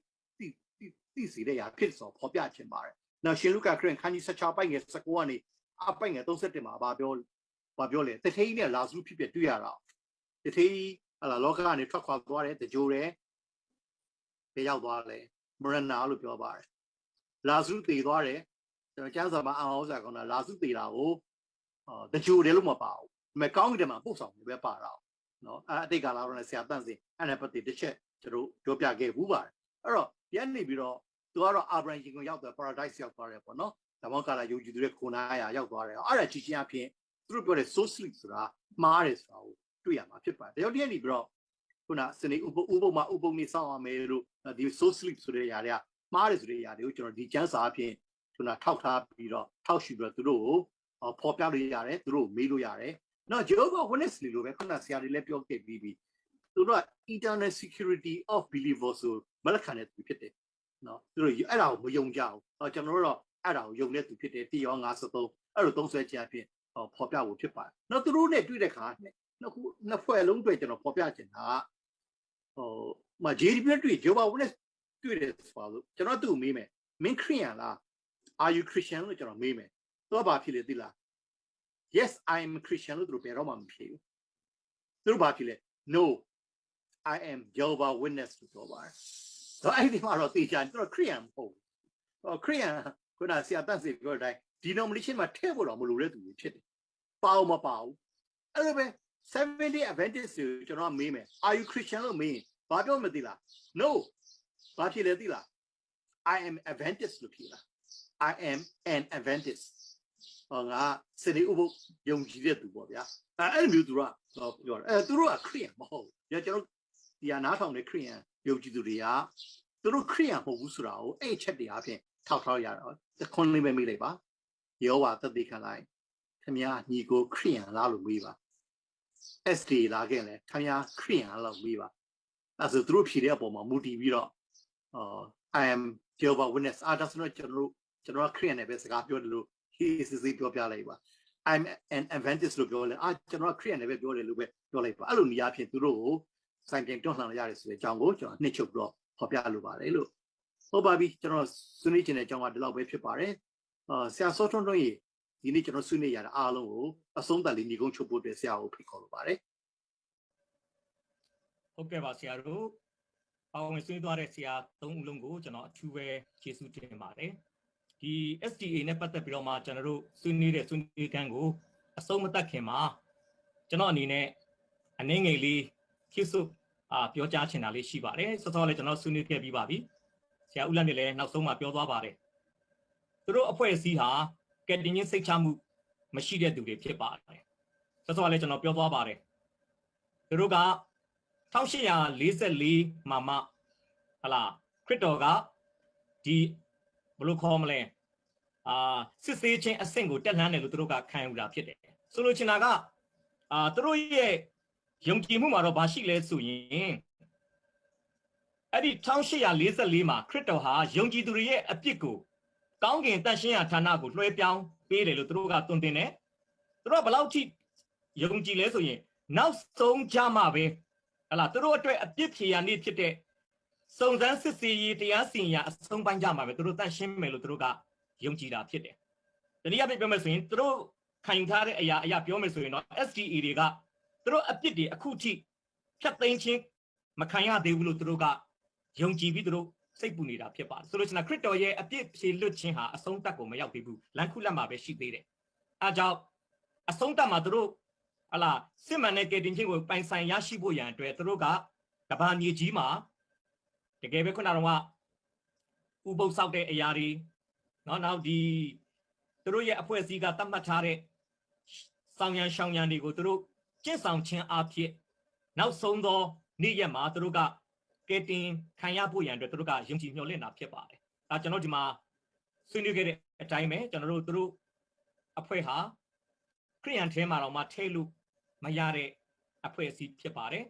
သိစေတဲ့ຢာဖြစ်ဆိုဖော်ပြခြင်းပါတယ်။နောက်ရှင်လုကာခရစ်ခန်းကြီး16ပိုက်ငယ်19ကနေအပိုက်ငယ်31မှာဘာပြောလဲတထေးနဲ့လာစုဖြစ်တွေ့ရတာတထေးဟလာလောကကနေထွက်ခွာသွားတယ်တကြိုတယ်ဘယ်ရောက်သွားလဲမရနာလို့ပြောပါတယ်လာစုတည်သွားတယ်ကျွန်တော်ကျမ်းစာမှာအောင်စာကောင်းတာလာစုတည်တာကိုတကြိုတယ်လို့မပါဘူးဒါပေမဲ့ကောင်းကင်ထဲမှာပို့ဆောင်နေပဲပါတာနော်အတိတ်ကာလတော့လည်းဆရာတန့်စင်အဲ့ဒါပတ်သက်တစ်ချက်ကျွန်တော်ပြောပြခဲ့ဘူးပါတယ်အဲ့တော့ဒီကနေပြီးတော့သူကတော့အာဗြဟံရှင်ကိုရောက်တယ် paradise ရောက်သွားတယ်ပေါ့နော်ဓမ္မကာလယုံကြည်သူတွေခုနာရရောက်သွားတယ်အဲ့ဒါကြည်ချင်းအဖြစ်သူတို့ပြောတဲ့ so sleep ဆိုတာမှားတယ်ဆိုတာကိုတွေ့ရမှာဖြစ်ပါတယ်တယောက်တည်းနေပြီးတော့ခုနစနေဥပုံနေစောင့်ရမယ်လို့ဒီ so sleep ဆိုတဲ့ຢာတွေကမှားတယ်ဆိုတဲ့ຢာတွေကိုကျွန်တော်ဒီကျမ်းစာအဖြစ်ခုနထောက်ထားပြီးတော့ထောက်ရှုပြီးတော့သူတို့ကိုဖော်ပြလို့ရတယ်သူတို့မေးလို့ရတယ်နော် Jehovah Witness လို့ပဲခုနဆရာတွေလည်းပြောခဲ့ပြီးပြီသူတို့က eternal security of believers ဆိုမလက်ခံတဲ့သူဖြစ်တယ်နော်သူတို့အဲ့ဒါကိုမယုံကြဘူးကျွန်တော်တို့တော့ အဲ့ဒါကိုယုံတဲ့သူဖြစ်တယ်တိရော53အဲ့လိုသုံးဆွဲခြင်းအဖြစ်ဖော်ပြဖို့ဖြစ်ပါတယ်နော်သူတို့နဲ့တွေ့တဲ့ခါနှစ်ဖွဲ့လုံးတွေ့ကျွန်တော်ဖော်ပြချင်တာမ JDP တွေ့ Jehovah Witness တွေ့တယ်ဆိုတော့ကျွန်တော်သူ့မေးမယ်မင်းခရစ်ယာန်လား Are you Christian လို့ကျွန်တော်မေးမယ်သူကဘာဖြစ်လဲသိလား Yes I am Christian လို့သူတို့ဘယ်တော့မှမဖြစ်ဘူးသူတို့ဘာဖြစ်လဲ No I am Jehovah Witness လို့ပြောပါတယ်ဆိုအဲ့ဒီမှာတော့တေချာသူတို့ခရစ်ယာန်မဟုတ်ခရစ်ယာန်ခုနဆရာတန့်စီပြောတဲ့အတိုင်း denomination မှာထည့်ဖို့တော့မလိုတဲ့သူတွေဖြစ်တယ်ပါအောင်မပါဘူးအဲ့လိုပဲ 70 Adventists ကိုကျွန်တော်မေးမယ် Are you Christian လို့မေးရင်ဘာပြောမသိလား No ဘာဖြစ်လဲသိလား I am Adventist လို့ဖြစ်လား I am an Adventist ငါစနေဥပုပ်ယုံကြည်တဲ့သူပေါ့ဗျာအဲ့လိုမျိုးသူတို့ကပြောတယ်သူတို့ကခရစ်ယာန်မဟုတ်ဘူးကျွန်တော်ဒီဟာနားထောင်တဲ့ခရစ်ယာန်ယုံကြည်သူတွေကသူတို့ခရစ်ယာန်မဟုတ်ဘူးဆိုတာကိုအဲ့ချက်တွေအပြင်ထောက်ရတော့တခွန်းလေးပဲမေးလိုက်ပါယောဝါသက်သေခံလိုက်ခင်ဗျာညီကိုခရစ်ယာန်လားလို့မေးပါ SD လာခဲ့လဲခင်ဗျာခရစ်ယာန်လားလို့မေးပါအဲ့ဆိုသူတို့ဖြေတဲ့အပေါ်မှာမူတည်ပြီးတော့I am Jehovah Witness ဒါဆိုတော့ကျွန်တော်ခရစ်ယာန်နဲ့ပဲစကားပြောတယ်လို့ he ပြောပြလိုက်ပါ I'm an Adventist လို့ပြောလဲကျွန်တော်ခရစ်ယာန်နဲ့ပဲပြောတယ်လို့ပဲပြောလိုက်ပါအဲ့လိုနေရာဖြင့်သူတို့ကိုစိုင်ပြန်တွန်းလှန်ရရတယ်ဆိုတဲ့အကြောင်းကိုကျွန်တော်နှစ်ချုပ်ပြီးတော့ဖော်ပြလိုပါတယ်လို့ဟုတ်ပါပြီကျွန်တော်ဆွေးနွေးခြင်းတဲ့အကြောင်းကဒီလောက်ပဲဖြစ်ပါတယ်ဆရာစောထွန်းတို့ရေဒီနေ့ကျွန်တော်ဆွေးနွေးရတာအားလုံးကိုအဆုံးသတ်လေးညီကုန်းချုပ်ဖို့အတွက်ဆရာကိုဖိတ်ခေါ်လိုပါတယ်ဟုတ်ကဲ့ပါဆရာတို့အောင်ဝင်ဆွေးနွေးသွားတဲ့ဆရာ၃ဦးလုံးကိုကျွန်တော်အထူးပဲကျေးဇူးတင်ပါတယ်ဒီ STA နဲ့ပတ်သက်ပြီးတော့မှကျွန်တော်တို့ဆွေးနွေးတဲ့ဆွေးနွေးခန်းကိုအဆုံးမသတ်ခင်မှာကျွန်တော်အနေနဲ့အနည်းငယ်လေးခေတ်စုပြောကြားချင်တာလေးရှိပါတယ်စောစောလေးကျွန်တော်ဆွေးနွေးခဲ့ပြီးပါပြီဆရာဦးလတ်နေလည်းနောက်ဆုံးမှပြောသွားပါတယ်သူတို့အဖွဲ့အစည်းဟာကယ်တင်ခြင်းစိတ်ချမှုမရှိတဲ့သူတွေဖြစ်ပါတယ်စောစောလေးကျွန်တော်ပြောသွားပါတယ်သူတို့က1844မှာမှဟလာခရစ်တော်ကဒီဘယ်လိုခေါ်မလဲစစ်ဆေးခြင်းအဆင့်ကိုတက်လှမ်းတယ်လို့သူတို့ကခံယူတာဖြစ်တယ်ဆိုလိုချင်တာကသူတို့ရဲ့ယုံကြည်မှုမှာတော့ဘာရှိလဲဆိုရင်အဲ့ဒီ1844မှာခရစ်တော်ဟာယုံကြည်သူတွေရဲ့အပြစ်ကိုကောင်းကင်တန်ရှင်းရာဌာနကိုလွှဲပြောင်းပေးတယ်လို့သူတို့ကသွန်သင်တယ်သူတို့ကဘယ်လောက်ထိယုံကြည်လဲဆိုရင်နောက်ဆုံးကြမှာပဲဟလာသူတို့အတွက်အပြစ်ဖြေရနေ့ဖြစ်တဲ့စုံစမ်းစစ်ဆေးရေးတရားစီရင်ရာအဆုံးပိုင်းကြမှာပဲသူတို့တန်ရှင်းမယ်လို့သူတို့ကယုံကြည်တာဖြစ်တယ်တနည်းအားဖြင့်ပြောမယ်ဆိုရင်သူတို့ခံယူထားတဲ့အရာပြောမယ်ဆိုရင်တော့ SDA တွေကသူတို့အပြစ်တွေအခုထိဖြတ်သိမ်းခြင်းမခံရသေးဘူးလို့သူတို့ကယုံကြည်ပြီးသူတို့စိတ်ပူနေတာဖြစ်ပါတယ်ဆိုလို့ရှိရင်ခရစ်တော်ရဲ့အပြစ်ဖြေလွတ်ခြင်းဟာအဆုံးသတ်ကိုမရောက်သေးဘူးလမ်းခုလက်မှာပဲရှိသေးတယ်အဲကြောင့်အဆုံးသတ်မှာသူတို့ဟလာစစ်မှန်တဲ့ကယ်တင်ခြင်းကိုပိုင်ဆိုင်ရရှိဖို့ရန်အတွက်သူတို့ကကဘာမြေကြီးမှာတကယ်ပဲခုနကတော့ဥပုသ်ဆောက်တဲ့အရာတွေနောက်ဒီသူတို့ရဲ့အဖွဲ့အစည်းကသတ်မှတ်ထားတဲ့ဆောင်ရန်ရှောင်ရန်တွေကိုသူတို့ကျင့်ဆောင်ခြင်းအဖြစ်နောက်ဆုံးသောနေ့ရက်မှာသူတို့ကကယ်တင်ခံရဖို့ရန်အတွက်သူတို့ကယုံကြည်မျှော်လင့်တာဖြစ်ပါတယ်ဒါကျွန်တော်ဒီမှာဆွေးနွေးခဲ့တဲ့အတိုင်းပဲကျွန်တော်တို့သူတို့အဖွဲ့ဟာခရိယန်ထဲမှာတော့မှထဲလို့မရတဲ့အဖွဲ့အစည်းဖြစ်ပါတယ်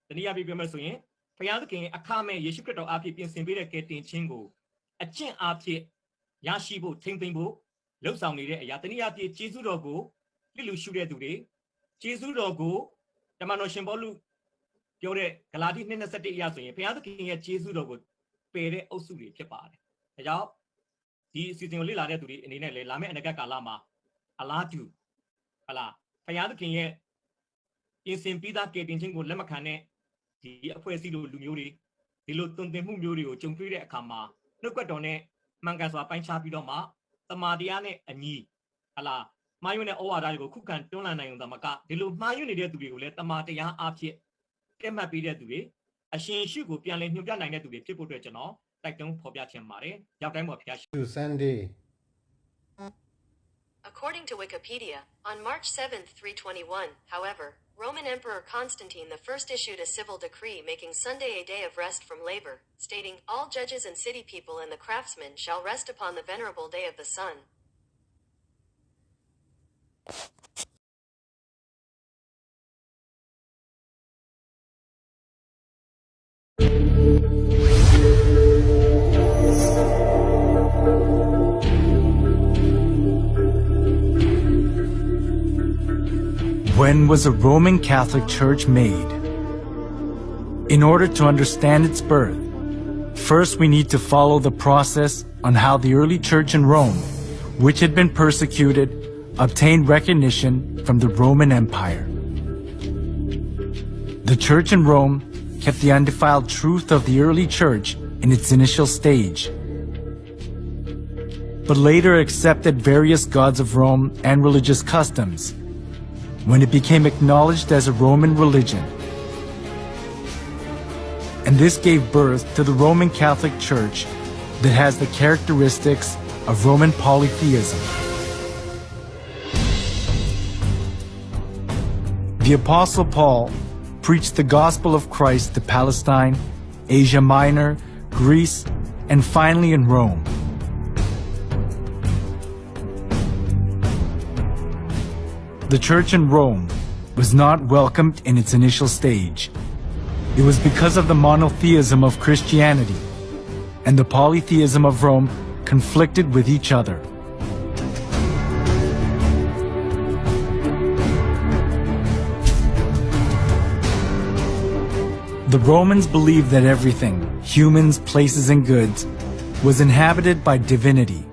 တနည်းအားဖြင့်ပြောမယ်ဆိုရင်ဘုရားသခင်အခမဲ့ယေရှုခရစ်တော်အားဖြင့်ပြင်ဆင်ပေးတဲ့ကယ်တင်ခြင်းကိုအကျင့်အားဖြင့်ရရှိဖို့ထိမ့်သိမ့်ဖို့လှုပ်ဆောင်နေတဲ့အရာတနည်းအားဖြင့်ကျေးဇူးတော်ကိုလစ်လူရှုတဲ့သူတွေကျေးဇူးတော်ကိုတမန်တော်ရှင်ပေါလုပြောတဲ့ဂလာတိ2:21အရာဆိုရင်ဘုရားသခင်ရဲ့ကျေးဇူးတော်ကိုပယ်တဲ့အုပ်စုတွေဖြစ်ပါတယ်ဒါကြောင့်ဒီအစီအစဉ်ကိုလေ့လာတဲ့သူတွေအနေနဲ့လည်းလာမယ့်အနာဂတ်ကာလမှာအလားတူဟလာဘုရားသခင်ရဲ့ပြင်ဆင်ပြီးသားကယ်တင်ခြင်းကိုလက်မခံတဲ့ဒီအဖွဲ့အစည်းလိုလူမျိုးတွေဒီလိုသွန်သင်မှုမျိုးတွေကိုကြုံတွေ့တဲ့အခါမှာနှုတ်ကပတ်တော်နဲ့မှန်ကန်စွာပိုင်းခြားပြီးတော့မှတမာတရားနဲ့အညီဟလာမှားယွင်းတဲ့ဩဝါဒတွေကိုခုခံတွန်းလှန်နိုင်ုံသာမကဒီလိုမှားယွင်းနေတဲ့သူတွေကိုလည်းတမာတရားအားဖြင့်ကဲမှတ်ပေးတဲ့သူတွေအရှင်ရှုကိုပြန်လည်ညွှန်ပြနိုင်တဲ့သူတွေဖြစ်ဖို့အတွက်ကျွန်တော်တိုက်တွန်းဖော်ပြချင်ပါတယ်ရောက်တိုင်းပေါ်ဖျားရှိ Sunday According to Wikipedia, on March 7, 321, however, Roman Emperor Constantine I issued a civil decree making Sunday a day of rest from labor, stating, "All judges and city people and the craftsmen shall rest upon the venerable day of the sun." When was a Roman Catholic Church made? In order to understand its birth, first we need to follow the process on how the early church in Rome, which had been persecuted, obtained recognition from the Roman Empire. The church in Rome kept the undefiled truth of the early church in its initial stage, but later accepted various gods of Rome and religious customs when it became acknowledged as a Roman religion. And this gave birth to the Roman Catholic Church that has the characteristics of Roman polytheism. The Apostle Paul preached the gospel of Christ to Palestine, Asia Minor, Greece, and finally in Rome. The church in Rome was not welcomed in its initial stage. It was because of the monotheism of Christianity, and the polytheism of Rome conflicted with each other. The Romans believed that everything, humans, places, and goods, was inhabited by divinity.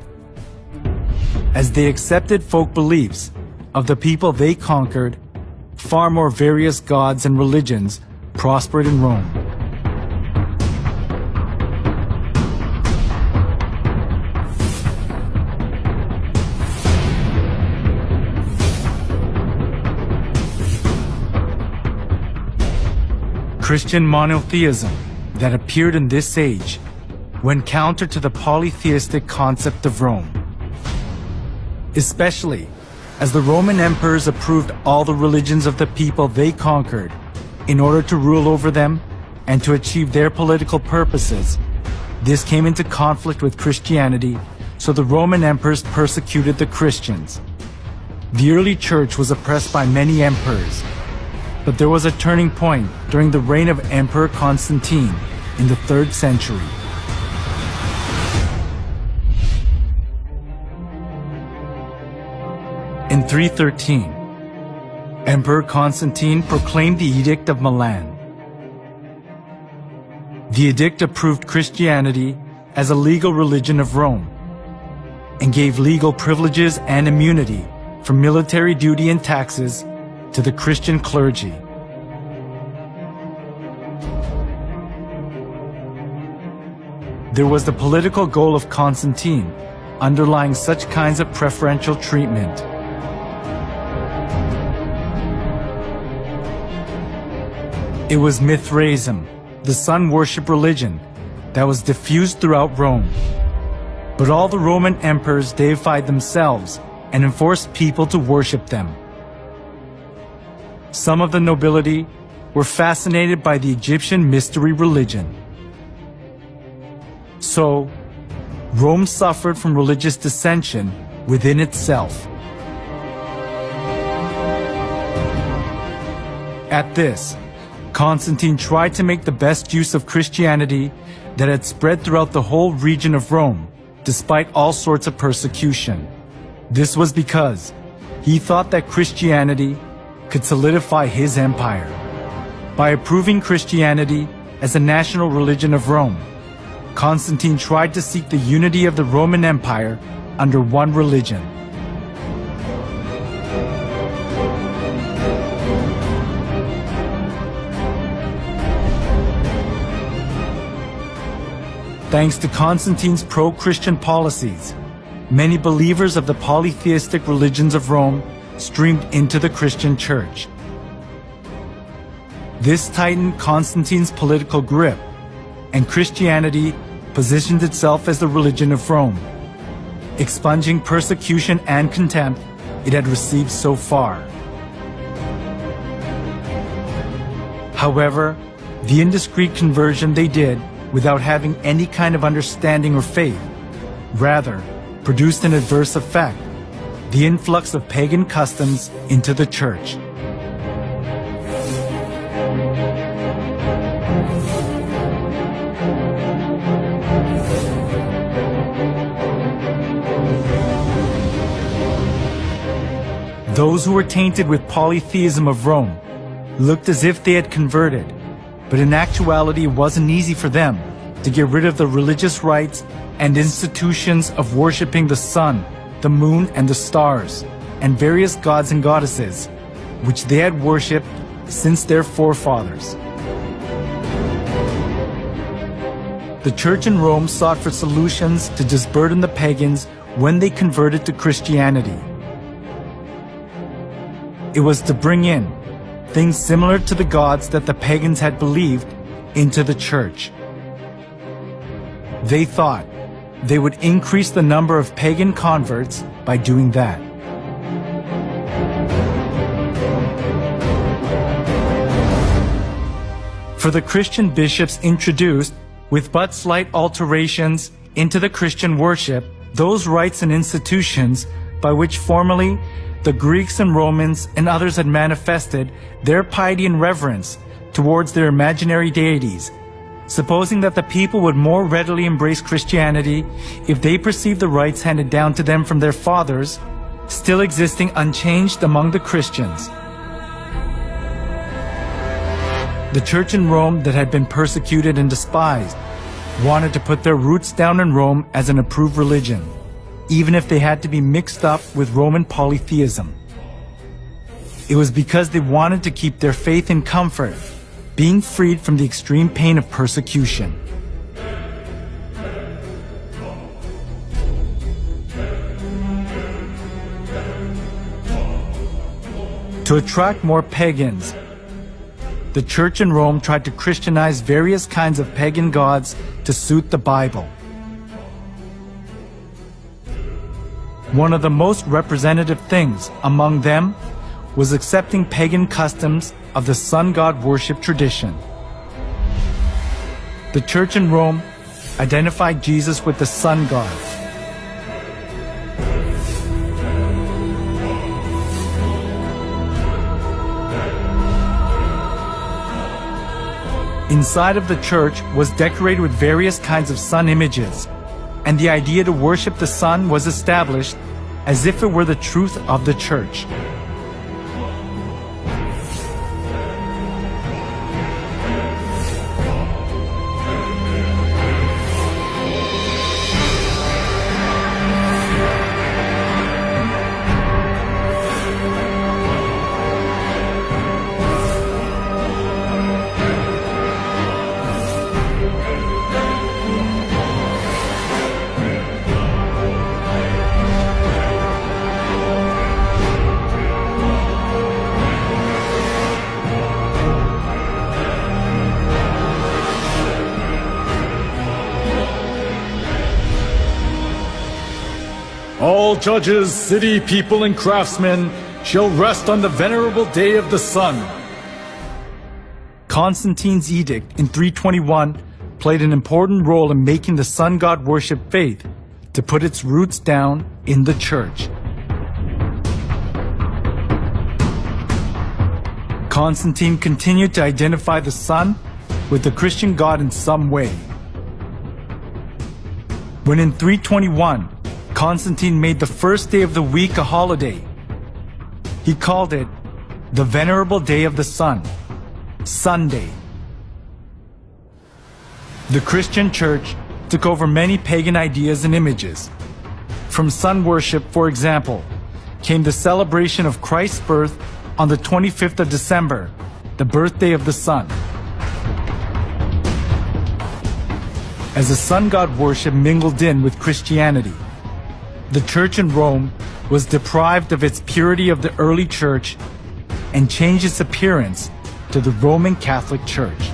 As they accepted folk beliefs of the people they conquered, far more various gods and religions prospered in Rome. Christian monotheism that appeared in this age went counter to the polytheistic concept of Rome, especially as the Roman emperors approved all the religions of the people they conquered in order to rule over them and to achieve their political purposes. This came into conflict with Christianity, so the Roman emperors persecuted the Christians. The early church was oppressed by many emperors, but there was a turning point during the reign of Emperor Constantine in the 3rd century. In 313, Emperor Constantine proclaimed the Edict of Milan. The edict approved Christianity as a legal religion of Rome and gave legal privileges and immunity from military duty and taxes to the Christian clergy. There was the political goal of Constantine underlying such kinds of preferential treatment. It was Mithraism, the sun worship religion, that was diffused throughout Rome. But all the Roman emperors deified themselves and enforced people to worship them. Some of the nobility were fascinated by the Egyptian mystery religion. So, Rome suffered from religious dissension within itself. At this, Constantine tried to make the best use of Christianity that had spread throughout the whole region of Rome, despite all sorts of persecution. This was because he thought that Christianity could solidify his empire. By approving Christianity as a national religion of Rome, Constantine tried to seek the unity of the Roman Empire under one religion. Thanks to Constantine's pro-Christian policies, many believers of the polytheistic religions of Rome streamed into the Christian church. This tightened Constantine's political grip, and Christianity positioned itself as the religion of Rome, expunging persecution and contempt it had received so far. However, the indiscreet conversion they did without having any kind of understanding or faith, rather produced an adverse effect, the influx of pagan customs into the church. Those who were tainted with polytheism of Rome looked as if they had converted, but in actuality it wasn't easy for them to get rid of the religious rites and institutions of worshipping the sun, the moon, and the stars, and various gods and goddesses, which they had worshipped since their forefathers. The church in Rome sought for solutions to disburden the pagans when they converted to Christianity. It was to bring in things similar to the gods that the pagans had believed into the church. They thought they would increase the number of pagan converts by doing that. For the Christian bishops introduced, with but slight alterations, into the Christian worship, those rites and institutions by which formerly the Greeks and Romans and others had manifested their piety and reverence towards their imaginary deities, supposing that the people would more readily embrace Christianity if they perceived the rites handed down to them from their fathers still existing unchanged among the Christians. The church in Rome that had been persecuted and despised wanted to put their roots down in Rome as an approved religion, even if they had to be mixed up with Roman polytheism. It was because they wanted to keep their faith in comfort, being freed from the extreme pain of persecution. To attract more pagans, the church in Rome tried to Christianize various kinds of pagan gods to suit the Bible. One of the most representative things among them was accepting pagan customs of the sun god worship tradition. The church in Rome identified Jesus with the sun god. Inside of the church was decorated with various kinds of sun images, and the idea to worship the sun was established as if it were the truth of the church. All judges, city people, and craftsmen shall rest on the venerable day of the sun. Constantine's edict in 321 played an important role in making the sun god worship faith to put its roots down in the church. Constantine continued to identify the sun with the Christian god in some way. When in 321, Constantine made the first day of the week a holiday, he called it the Venerable Day of the Sun, Sunday. The Christian church took over many pagan ideas and images. From sun worship, for example, came the celebration of Christ's birth on the 25th of December, the birthday of the sun. As the sun god worship mingled in with Christianity, the church in Rome was deprived of its purity of the early church and changed its appearance to the Roman Catholic Church.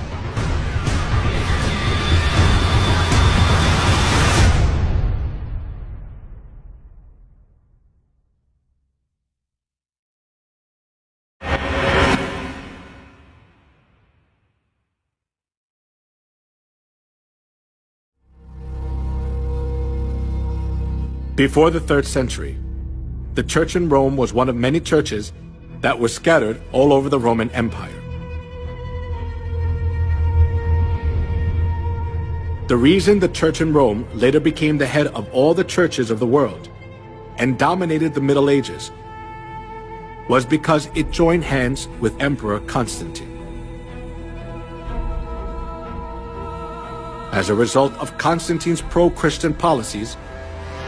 Before the 3rd century, the church in Rome was one of many churches that were scattered all over the Roman Empire. The reason the church in Rome later became the head of all the churches of the world and dominated the Middle Ages was because it joined hands with Emperor Constantine. As a result of Constantine's pro-Christian policies,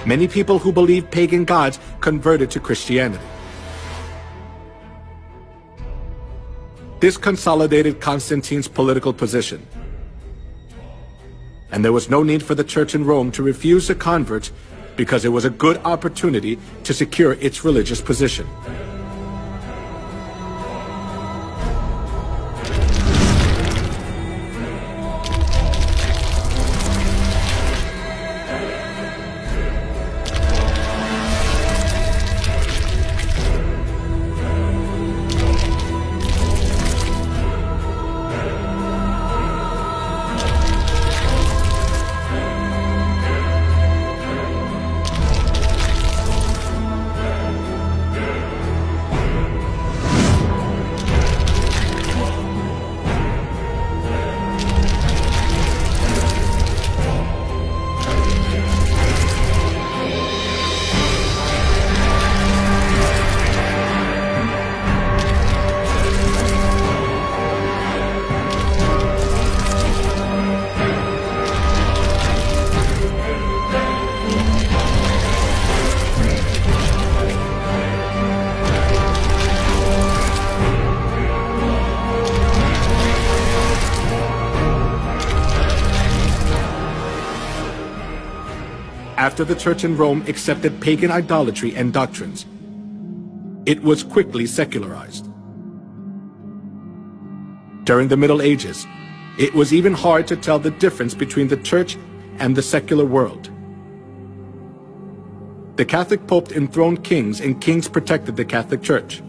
many people who believed pagan gods converted to Christianity. This consolidated Constantine's political position, and there was no need for the church in Rome to refuse the converts because it was a good opportunity to secure its religious position. After the church in Rome accepted pagan idolatry and doctrines, it was quickly secularized. During the Middle Ages, it was even hard to tell the difference between the church and the secular world. The Catholic Pope enthroned kings, and kings protected the Catholic Church.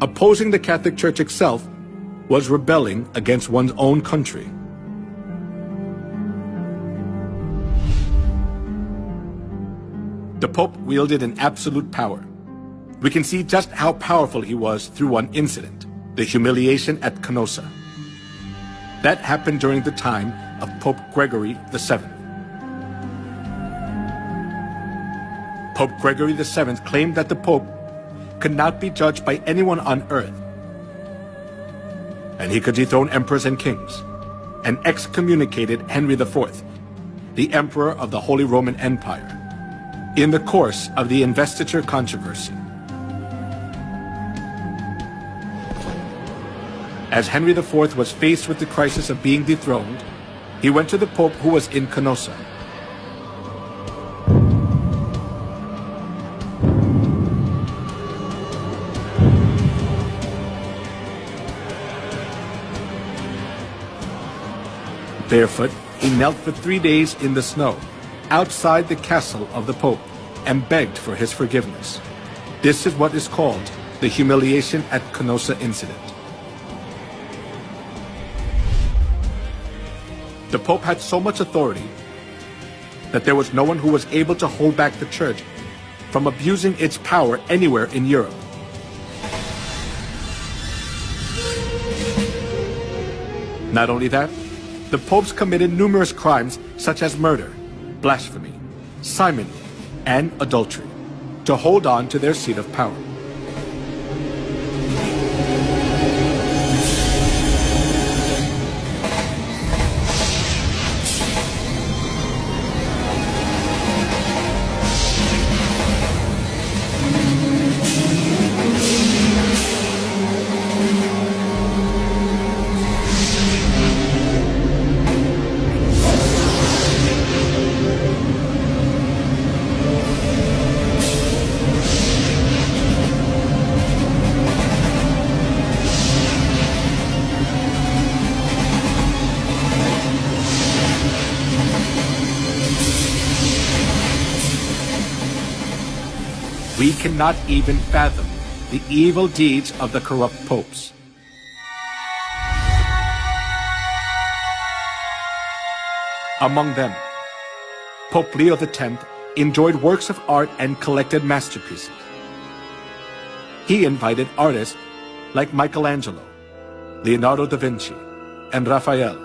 Opposing the Catholic Church itself was rebelling against one's own country. The Pope wielded an absolute power. We can see just how powerful he was through one incident, the humiliation at Canossa. That happened during the time of Pope Gregory VII. Pope Gregory VII claimed that the Pope could not be judged by anyone on earth, and he could dethrone emperors and kings, and excommunicated Henry IV, the Emperor of the Holy Roman Empire, in the course of the investiture controversy. As Henry IV was faced with the crisis of being dethroned, he went to the Pope who was in Canossa. Barefoot, he knelt for 3 days in the snow outside the castle of the Pope and begged for his forgiveness. This is what is called the humiliation at Canossa incident. The Pope had so much authority that there was no one who was able to hold back the Church from abusing its power anywhere in Europe. Not only that, the popes committed numerous crimes such as murder, blasphemy, simony, and adultery to hold on to their seat of power. We cannot even fathom the evil deeds of the corrupt popes. Among them, Pope Leo X enjoyed works of art and collected masterpieces. He invited artists like Michelangelo, Leonardo da Vinci, and Raphael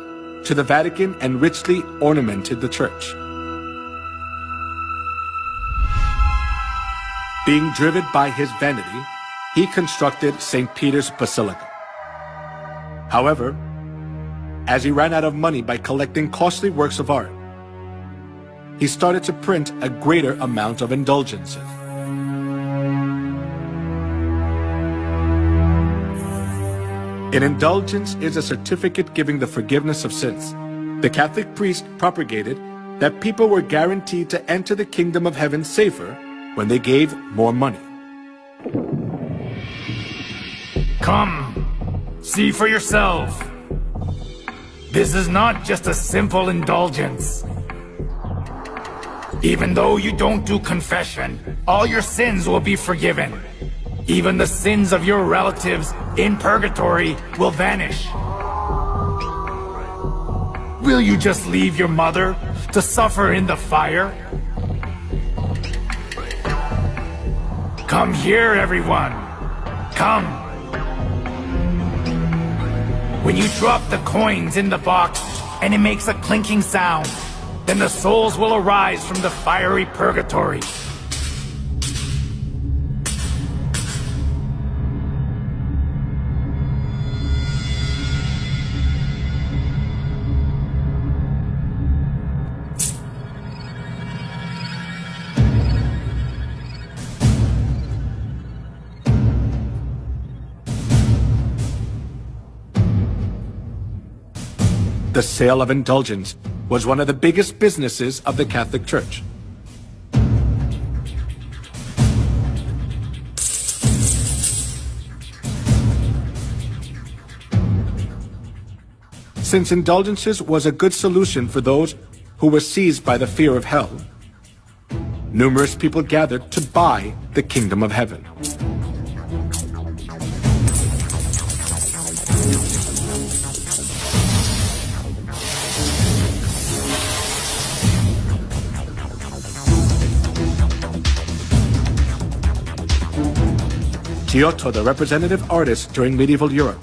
to the Vatican and richly ornamented the church. Being driven by his vanity, he constructed St. Peter's Basilica. However, as he ran out of money by collecting costly works of art, he started to print a greater amount of indulgences. An indulgence is a certificate giving the forgiveness of sins. The Catholic priest propagated that people were guaranteed to enter the kingdom of heaven safer when they gave more money. Come, see for yourself. This is not just a simple indulgence. Even though you don't do confession, all your sins will be forgiven. Even the sins of your relatives in purgatory will vanish. Will you just leave your mother to suffer in the fire? Come here, everyone. Come. When you drop the coins in the box and it makes a clinking sound, then the souls will arise from the fiery purgatory. The sale of indulgence was one of the biggest businesses of the Catholic Church. Since indulgences was a good solution for those who were seized by the fear of hell, numerous people gathered to buy the kingdom of heaven. Giotto, the representative artist during medieval Europe,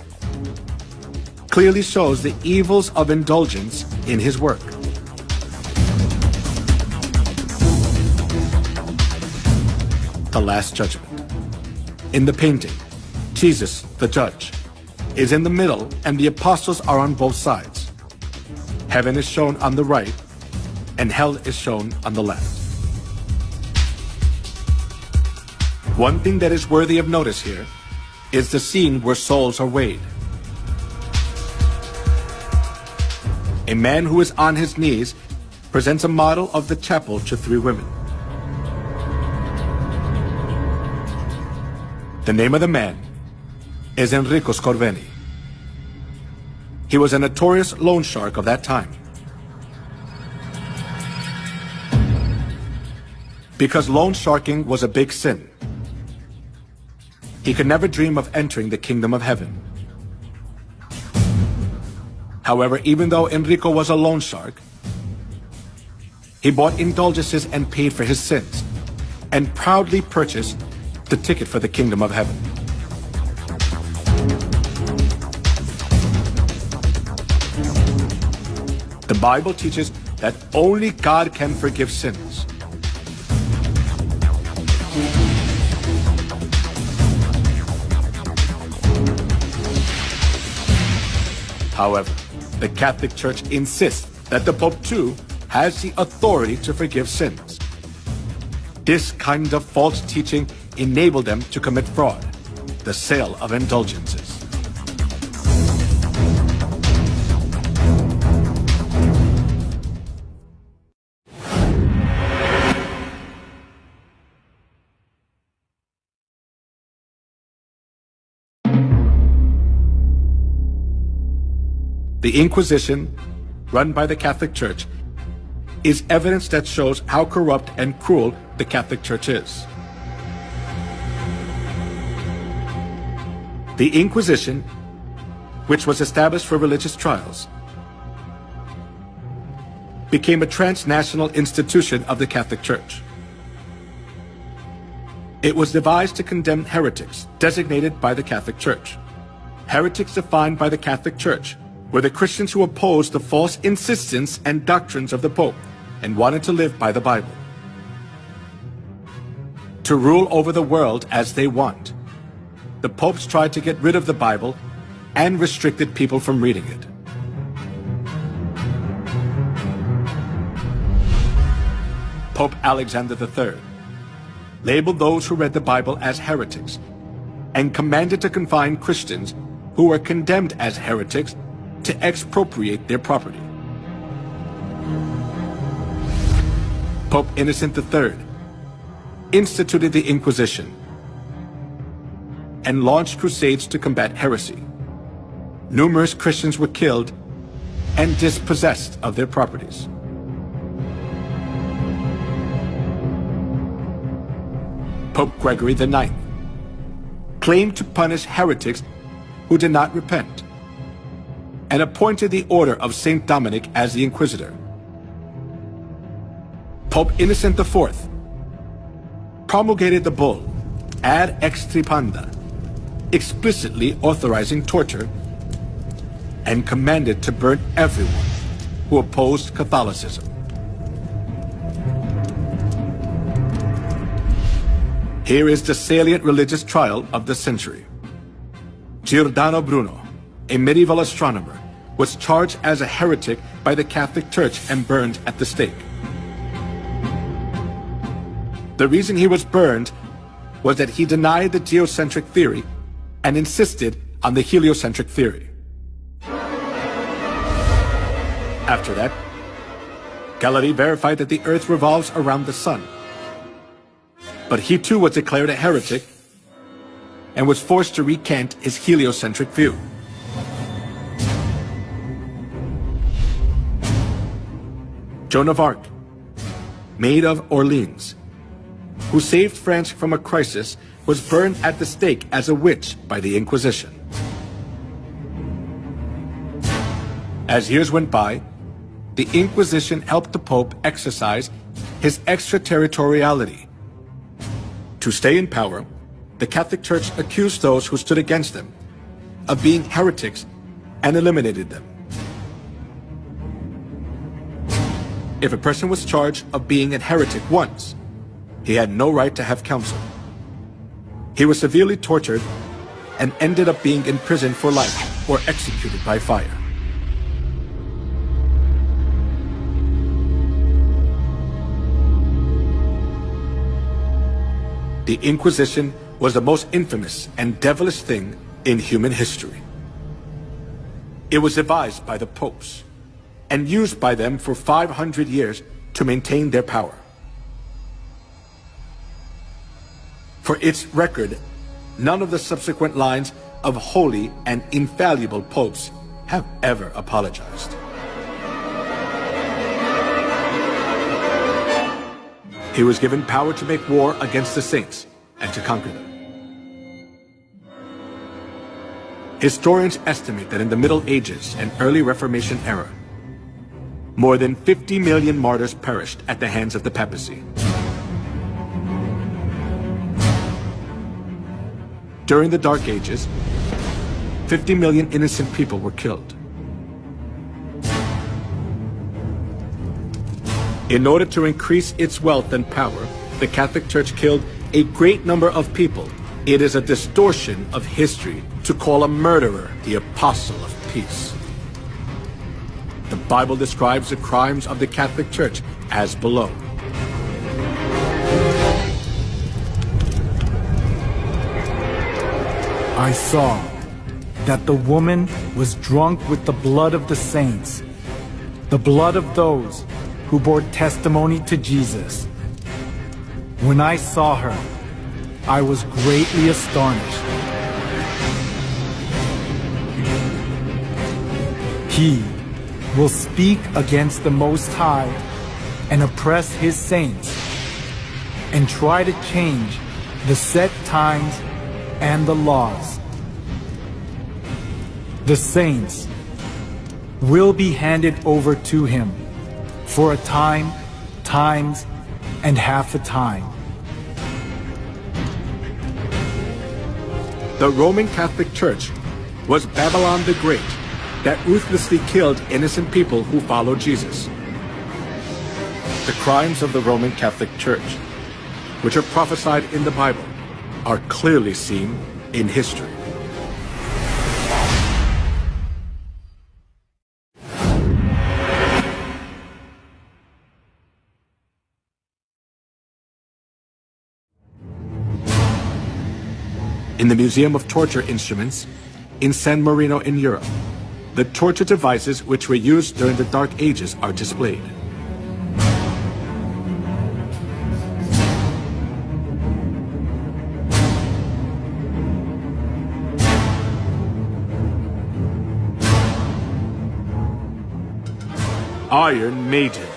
clearly shows the evils of indulgence in his work. The Last Judgment. In the painting, Jesus, the judge, is in the middle and the apostles are on both sides. Heaven is shown on the right and hell is shown on the left. One thing that is worthy of notice here is the scene where souls are weighed. A man who is on his knees presents a model of the chapel to three women. The name of the man is Enrico Scorveni. He was a notorious loan shark of that time. Because loan sharking was a big sin, he could never dream of entering the kingdom of heaven. However, even though Enrico was a loan shark, he bought indulgences and paid for his sins, and proudly purchased the ticket for the kingdom of heaven. The Bible teaches that only God can forgive sins. However, the Catholic Church insists that the Pope too has the authority to forgive sins. This kind of false teaching enabled them to commit fraud, the sale of indulgences. The Inquisition, run by the Catholic Church, is evidence that shows how corrupt and cruel the Catholic Church is. The Inquisition, which was established for religious trials, became a transnational institution of the Catholic Church. It was devised to condemn heretics designated by the Catholic Church. Heretics defined by the Catholic Church were the Christians who opposed the false insistence and doctrines of the Pope and wanted to live by the Bible. to rule over the world as they want. The popes tried to get rid of the Bible and restricted people from reading it. Pope Alexander III labeled those who read the Bible as heretics and commanded to confine Christians who were condemned as heretics to expropriate their property. Pope Innocent III instituted the Inquisition and launched crusades to combat heresy. Numerous Christians were killed and dispossessed of their properties. Pope Gregory IX claimed to punish heretics who did not repent and appointed the order of Saint Dominic as the Inquisitor. Pope Innocent IV promulgated the bull Ad Extirpanda, explicitly authorizing torture, and commanded to burn everyone who opposed Catholicism. Here is the salient religious trial of the century. Giordano Bruno, a medieval astronomer, was charged as a heretic by the Catholic Church and burned at the stake. The reason he was burned was that he denied the geocentric theory and insisted on the heliocentric theory. After that, Galilei verified that the Earth revolves around the Sun. But he too was declared a heretic and was forced to recant his heliocentric view. Joan of Arc, Maid of Orleans, who saved France from a crisis, was burned at the stake as a witch by the Inquisition. As years went by, the Inquisition helped the Pope exercise his extraterritoriality. To stay in power, the Catholic Church accused those who stood against them of being heretics and eliminated them. If a person was charged of being a heretic once, he had no right to have counsel. He was severely tortured and ended up being imprisoned for life or executed by fire. The Inquisition was the most infamous and devilish thing in human history. It was devised by the popes and used by them for 500 years to maintain their power. For its record, none of the subsequent lines of holy and infallible popes have ever apologized. He was given power to make war against the saints and to conquer them. Historians estimate that in the Middle Ages and early Reformation era, more than 50 million martyrs perished at the hands of the papacy. During the Dark Ages, 50 million innocent people were killed. In order to increase its wealth and power, the Catholic Church killed a great number of people. It is a distortion of history to call a murderer the apostle of peace. The Bible describes the crimes of the Catholic Church as below. I saw that the woman was drunk with the blood of the saints, the blood of those who bore testimony to Jesus. When I saw her, I was greatly astonished. He will speak against the Most High and oppress his saints and try to change the set times and the laws. The saints will be handed over to him for a time, times, and half a time. The Roman Catholic Church was Babylon the Great that ruthlessly killed innocent people who followed Jesus. The crimes of the Roman Catholic Church which are prophesied in the Bible, are clearly seen in history. In the Museum of Torture Instruments in San Marino in Europe, the torture devices which were used during the Dark Ages are displayed. Iron Maiden.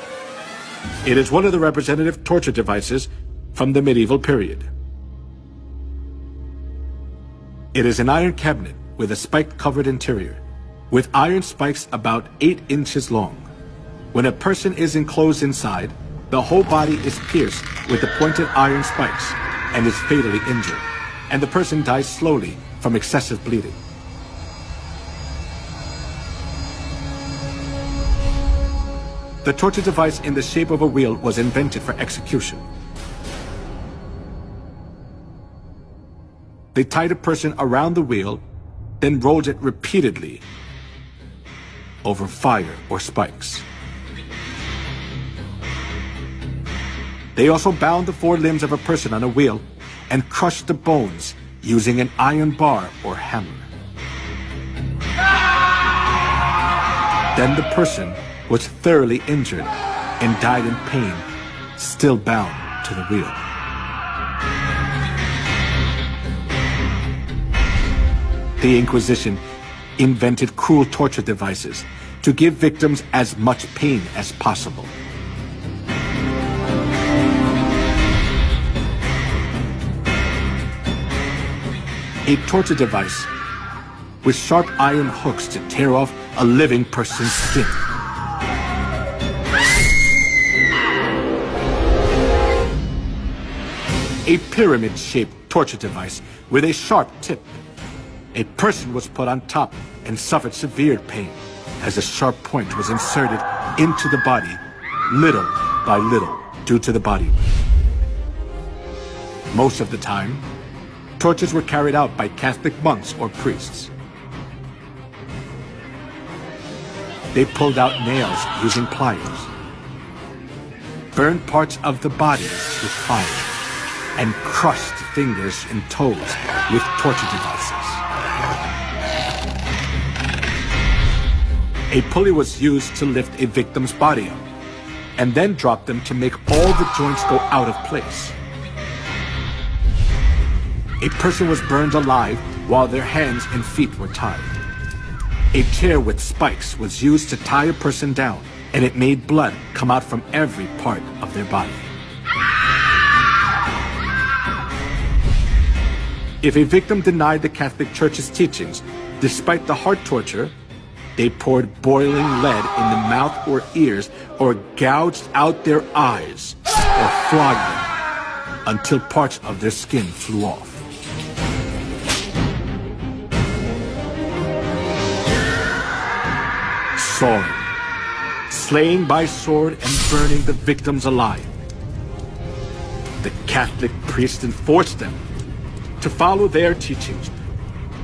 It is one of the representative torture devices from the medieval period. It is an iron cabinet with a spike-covered interior, with iron spikes about 8 inches long. When a person is enclosed inside, the whole body is pierced with the pointed iron spikes and is fatally injured, and the person dies slowly from excessive bleeding. The torture device in the shape of a wheel was invented for execution. They tied a person around the wheel, then rolled it repeatedly over fire or spikes. They also bound the 4 limbs of a person on a wheel and crushed the bones using an iron bar or hammer. Then the person was thoroughly injured and died in pain, still bound to the wheel. The Inquisition invented cruel torture devices to give victims as much pain as possible. A torture device with sharp iron hooks to tear off a living person's skin. A pyramid-shaped torture device with a sharp tip. A person was put on top and suffered severe pain as a sharp point was inserted into the body, little by little, due to the body weight. Most of the time, tortures were carried out by Catholic monks or priests. They pulled out nails using pliers, burned parts of the body with fire, and crushed fingers and toes with torture devices. A pulley was used to lift a victim's body up, and then drop them to make all the joints go out of place. A person was burned alive while their hands and feet were tied. A chair with spikes was used to tie a person down, and it made blood come out from every part of their body. If a victim denied the Catholic Church's teachings, despite the hard torture, they poured boiling lead in the mouth or ears, or gouged out their eyes, or flogged them until parts of their skin flew off. Sword, slaying by sword and burning the victims alive. The Catholic priests enforced them to follow their teachings,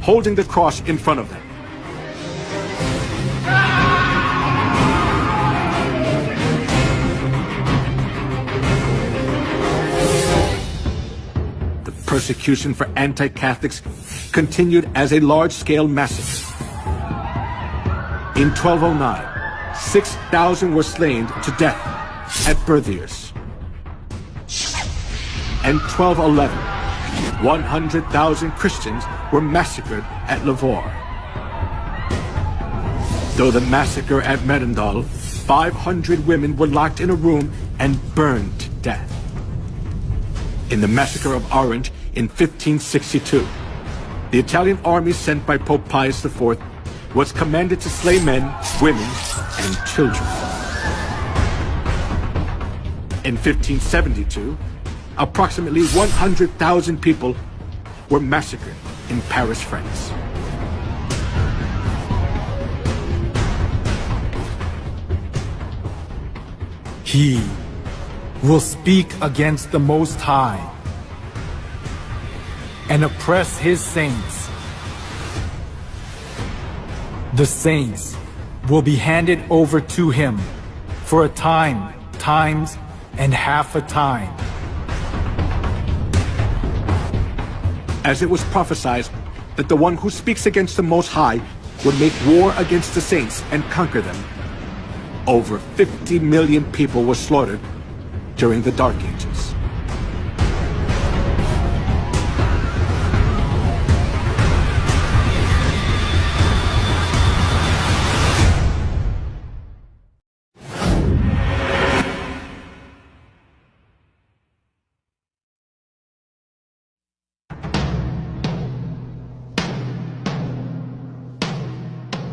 holding the cross in front of them. The persecution for anti-Catholics continued as a large-scale massacre. In 1209, 6,000 were slain to death at Berthiers. And 1211, 100,000 Christians were massacred at Lavore. Though the massacre at Merendal, 500 women were locked in a room and burned to death. In the massacre of Orange in 1562, the Italian army sent by Pope Pius IV was commanded to slay men, women, and children. In 1572, approximately 100,000 people were massacred in Paris, France. He will speak against the Most High and oppress his saints. The saints will be handed over to him for a time, times, and half a time. As it was prophesied that the one who speaks against the Most High would make war against the saints and conquer them, over 50 million people were slaughtered during the Dark Ages.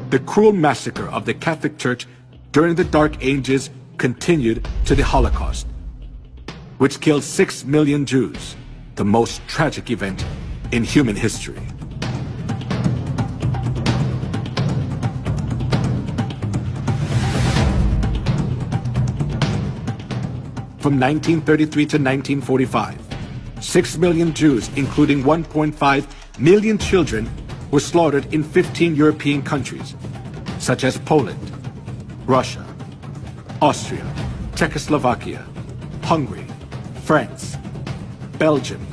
The cruel massacre of the Catholic Church during the Dark Ages continued to the Holocaust, which killed 6 million Jews, the most tragic event in human history. From 1933 to 1945, 6 million Jews, including 1.5 million children, were slaughtered in 15 European countries, such as Poland, Russia, Austria, Czechoslovakia, Hungary, France, Belgium,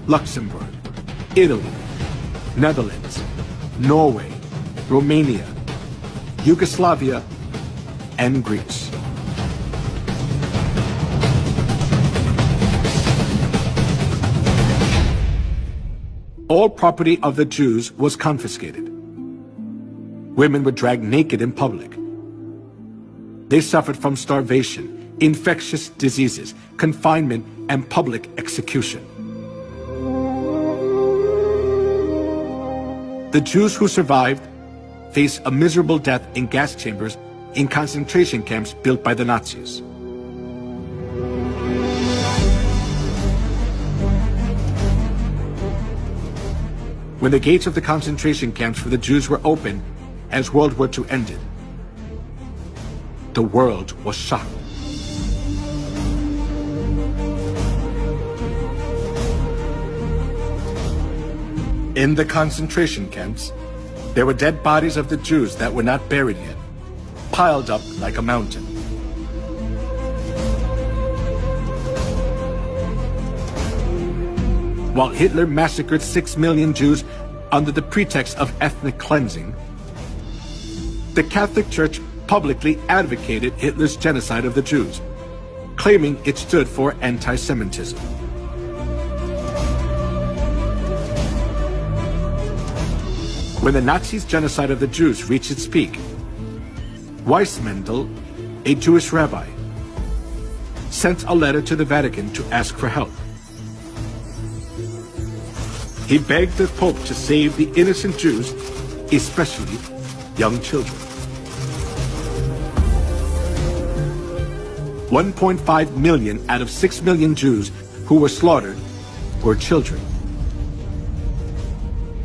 Luxembourg, Italy, Netherlands, Norway, Romania, Yugoslavia, and Greece. All property of the Jews was confiscated. Women were dragged naked in public. They suffered from starvation, infectious diseases, confinement, and public execution. The Jews who survived faced a miserable death in gas chambers in concentration camps built by the Nazis. When the gates of the concentration camps for the Jews were opened as World War II ended, the world was shocked. In the concentration camps, there were dead bodies of the Jews that were not buried yet, piled up like a mountain. While Hitler massacred 6 million Jews under the pretext of ethnic cleansing, the Catholic Church publicly advocated Hitler's genocide of the Jews, claiming it stood for anti-Semitism. When the Nazis' genocide of the Jews reached its peak, Weissmandl, a Jewish rabbi, sent a letter to the Vatican to ask for help. He begged the Pope to save the innocent Jews, especially young children. 1.5 million out of 6 million Jews who were slaughtered were children.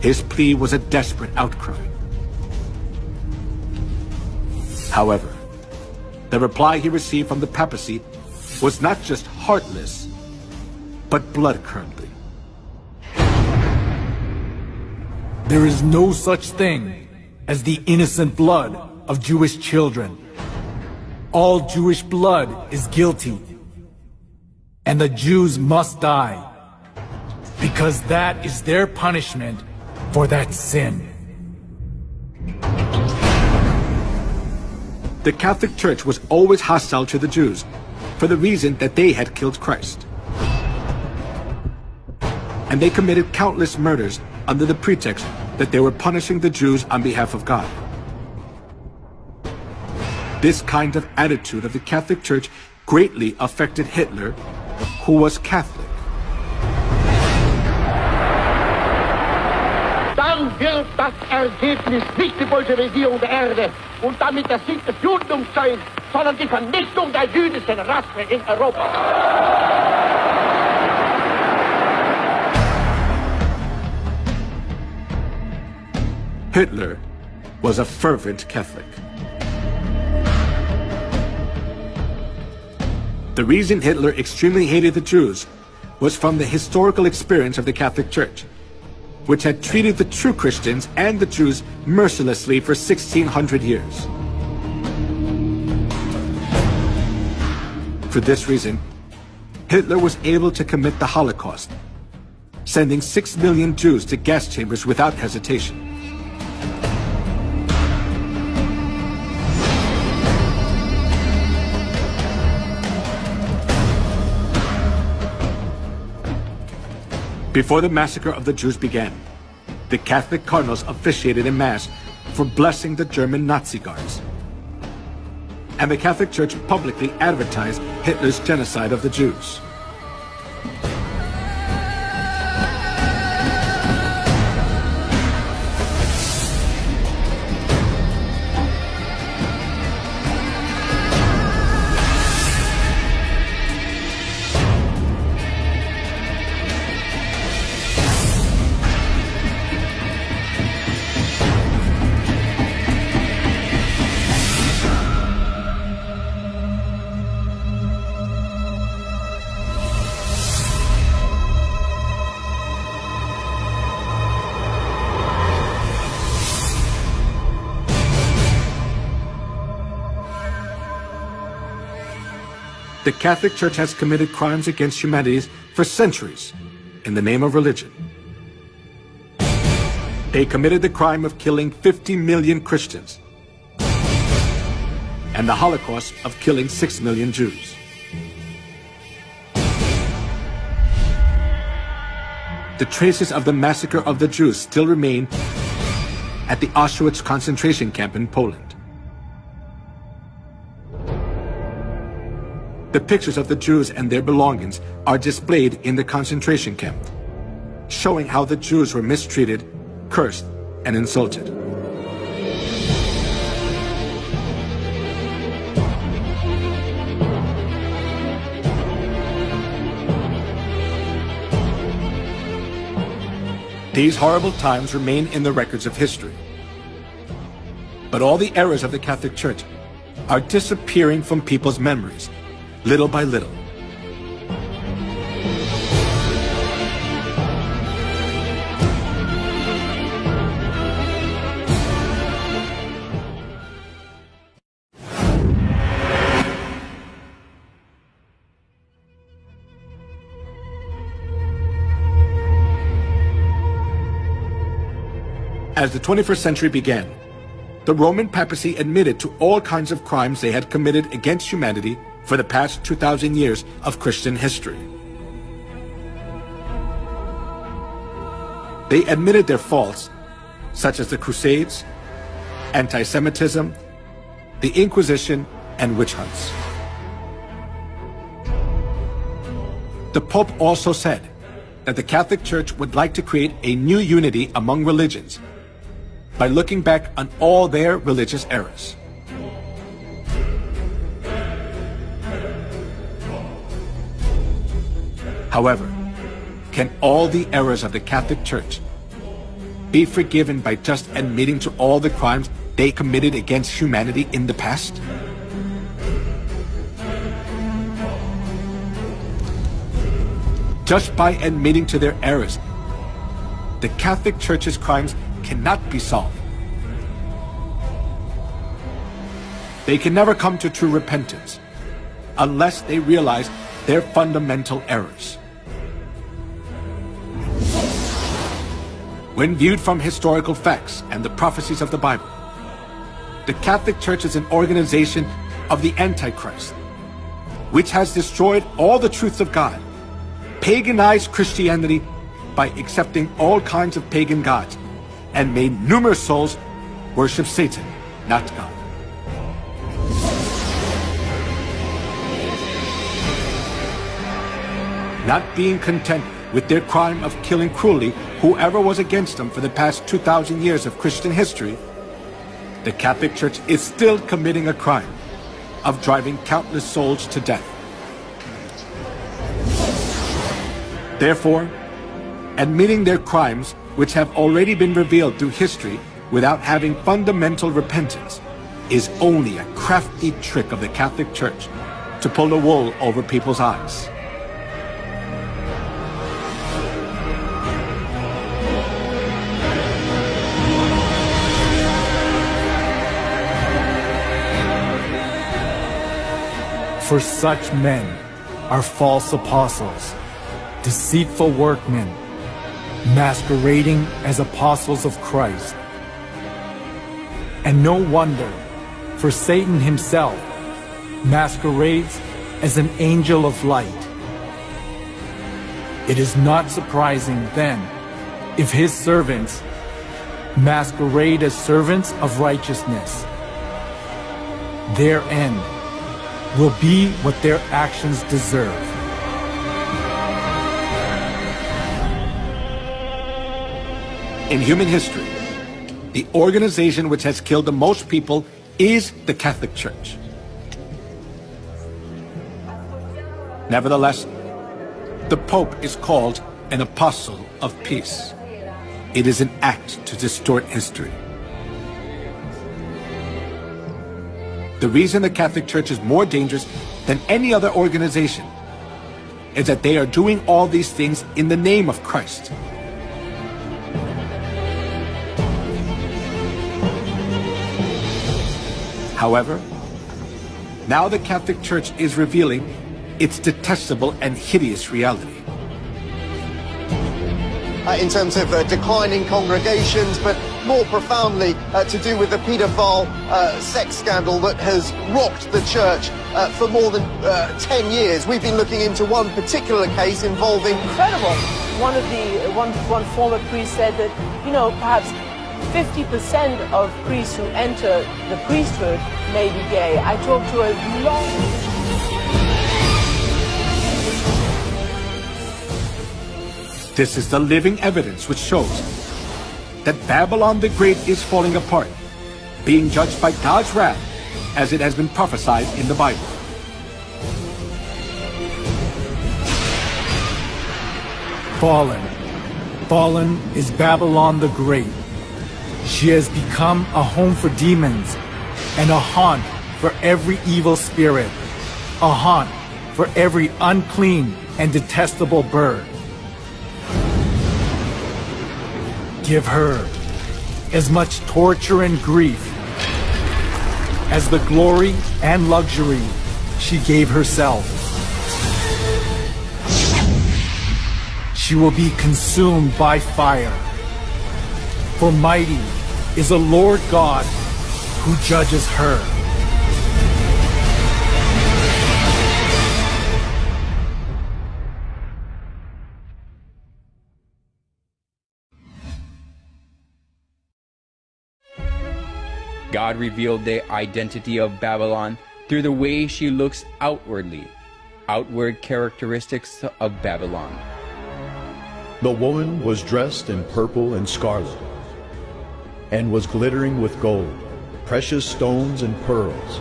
His plea was a desperate outcry. However, the reply he received from the papacy was not just heartless, but blood-curdling. There is no such thing as the innocent blood of Jewish children. All Jewish blood is guilty, and the Jews must die, because that is their punishment for that sin. The Catholic Church was always hostile to the Jews for the reason that they had killed Christ. And they committed countless murders under the pretext that they were punishing the Jews on behalf of God. This kind of attitude of the Catholic Church greatly affected Hitler, who was Catholic. Dann wird das Ergebnis nicht die Bolschewisierung der Erde und damit der Sieg des Judentums sein, sondern die Vernichtung der jüdischen Rasse in Europa. Hitler was a fervent Catholic. The reason Hitler extremely hated the Jews was from the historical experience of the Catholic Church, which had treated the true Christians and the Jews mercilessly for 1600 years. For this reason, Hitler was able to commit the Holocaust, sending 6 million Jews to gas chambers without hesitation. Before the massacre of the Jews began, the Catholic cardinals officiated in Mass for blessing the German Nazi guards. And the Catholic Church publicly advertised Hitler's genocide of the Jews. The Catholic Church has committed crimes against humanity for centuries in the name of religion. They committed the crime of killing 50 million Christians and the Holocaust of killing 6 million Jews. The traces of the massacre of the Jews still remain at the Auschwitz concentration camp in Poland. The pictures of the Jews and their belongings are displayed in the concentration camp, showing how the Jews were mistreated, cursed, and insulted. These horrible times remain in the records of history. But all the errors of the Catholic Church are disappearing from people's memories, little by little. As the 21st century began, the Roman papacy admitted to all kinds of crimes they had committed against humanity for the past 2,000 years of Christian history. They admitted their faults, such as the Crusades, anti-Semitism, the Inquisition, and witch hunts. The Pope also said that the Catholic Church would like to create a new unity among religions by looking back on all their religious errors. However, can all the errors of the Catholic Church be forgiven by just admitting to all the crimes they committed against humanity in the past? Just by admitting to their errors, the Catholic Church's crimes cannot be solved. They can never come to true repentance unless they realize their fundamental errors. When viewed from historical facts and the prophecies of the Bible, the Catholic Church is an organization of the Antichrist, which has destroyed all the truths of God, paganized Christianity by accepting all kinds of pagan gods, and made numerous souls worship Satan, not God. Not being content with their crime of killing cruelly whoever was against them for the past 2,000 years of Christian history, the Catholic Church is still committing a crime of driving countless souls to death. Therefore, admitting their crimes, which have already been revealed through history without having fundamental repentance, is only a crafty trick of the Catholic Church to pull the wool over people's eyes. For such men are false apostles, deceitful workmen, masquerading as apostles of Christ. And no wonder, for Satan himself masquerades as an angel of light. It is not surprising, then, if his servants masquerade as servants of righteousness. Their end will be what their actions deserve. In human history, the organization which has killed the most people is the Catholic Church. Nevertheless, the Pope is called an apostle of peace. It is an act to distort history. The reason the Catholic Church is more dangerous than any other organization is that they are doing all these things in the name of Christ. However, now the Catholic Church is revealing its detestable and hideous reality. In terms of declining congregations, but more profoundly to do with the paedophile sex scandal that has rocked the church for more than 10 years. We've been looking into one particular case involving... Incredible. One former priest said that, you know, perhaps 50% of priests who enter the priesthood may be gay. I talked to a long... This is the living evidence which shows that Babylon the Great is falling apart, being judged by God's wrath as it has been prophesied in the Bible. Fallen is Babylon the Great. She has become a home for demons and a haunt for every evil spirit, a haunt for every unclean and detestable bird. Give her as much torture and grief as the glory and luxury she gave herself. She will be consumed by fire. For mighty is the Lord God who judges her. God revealed the identity of Babylon through the way she looks outwardly, outward characteristics of Babylon. The woman was dressed in purple and scarlet, and was glittering with gold, precious stones and pearls.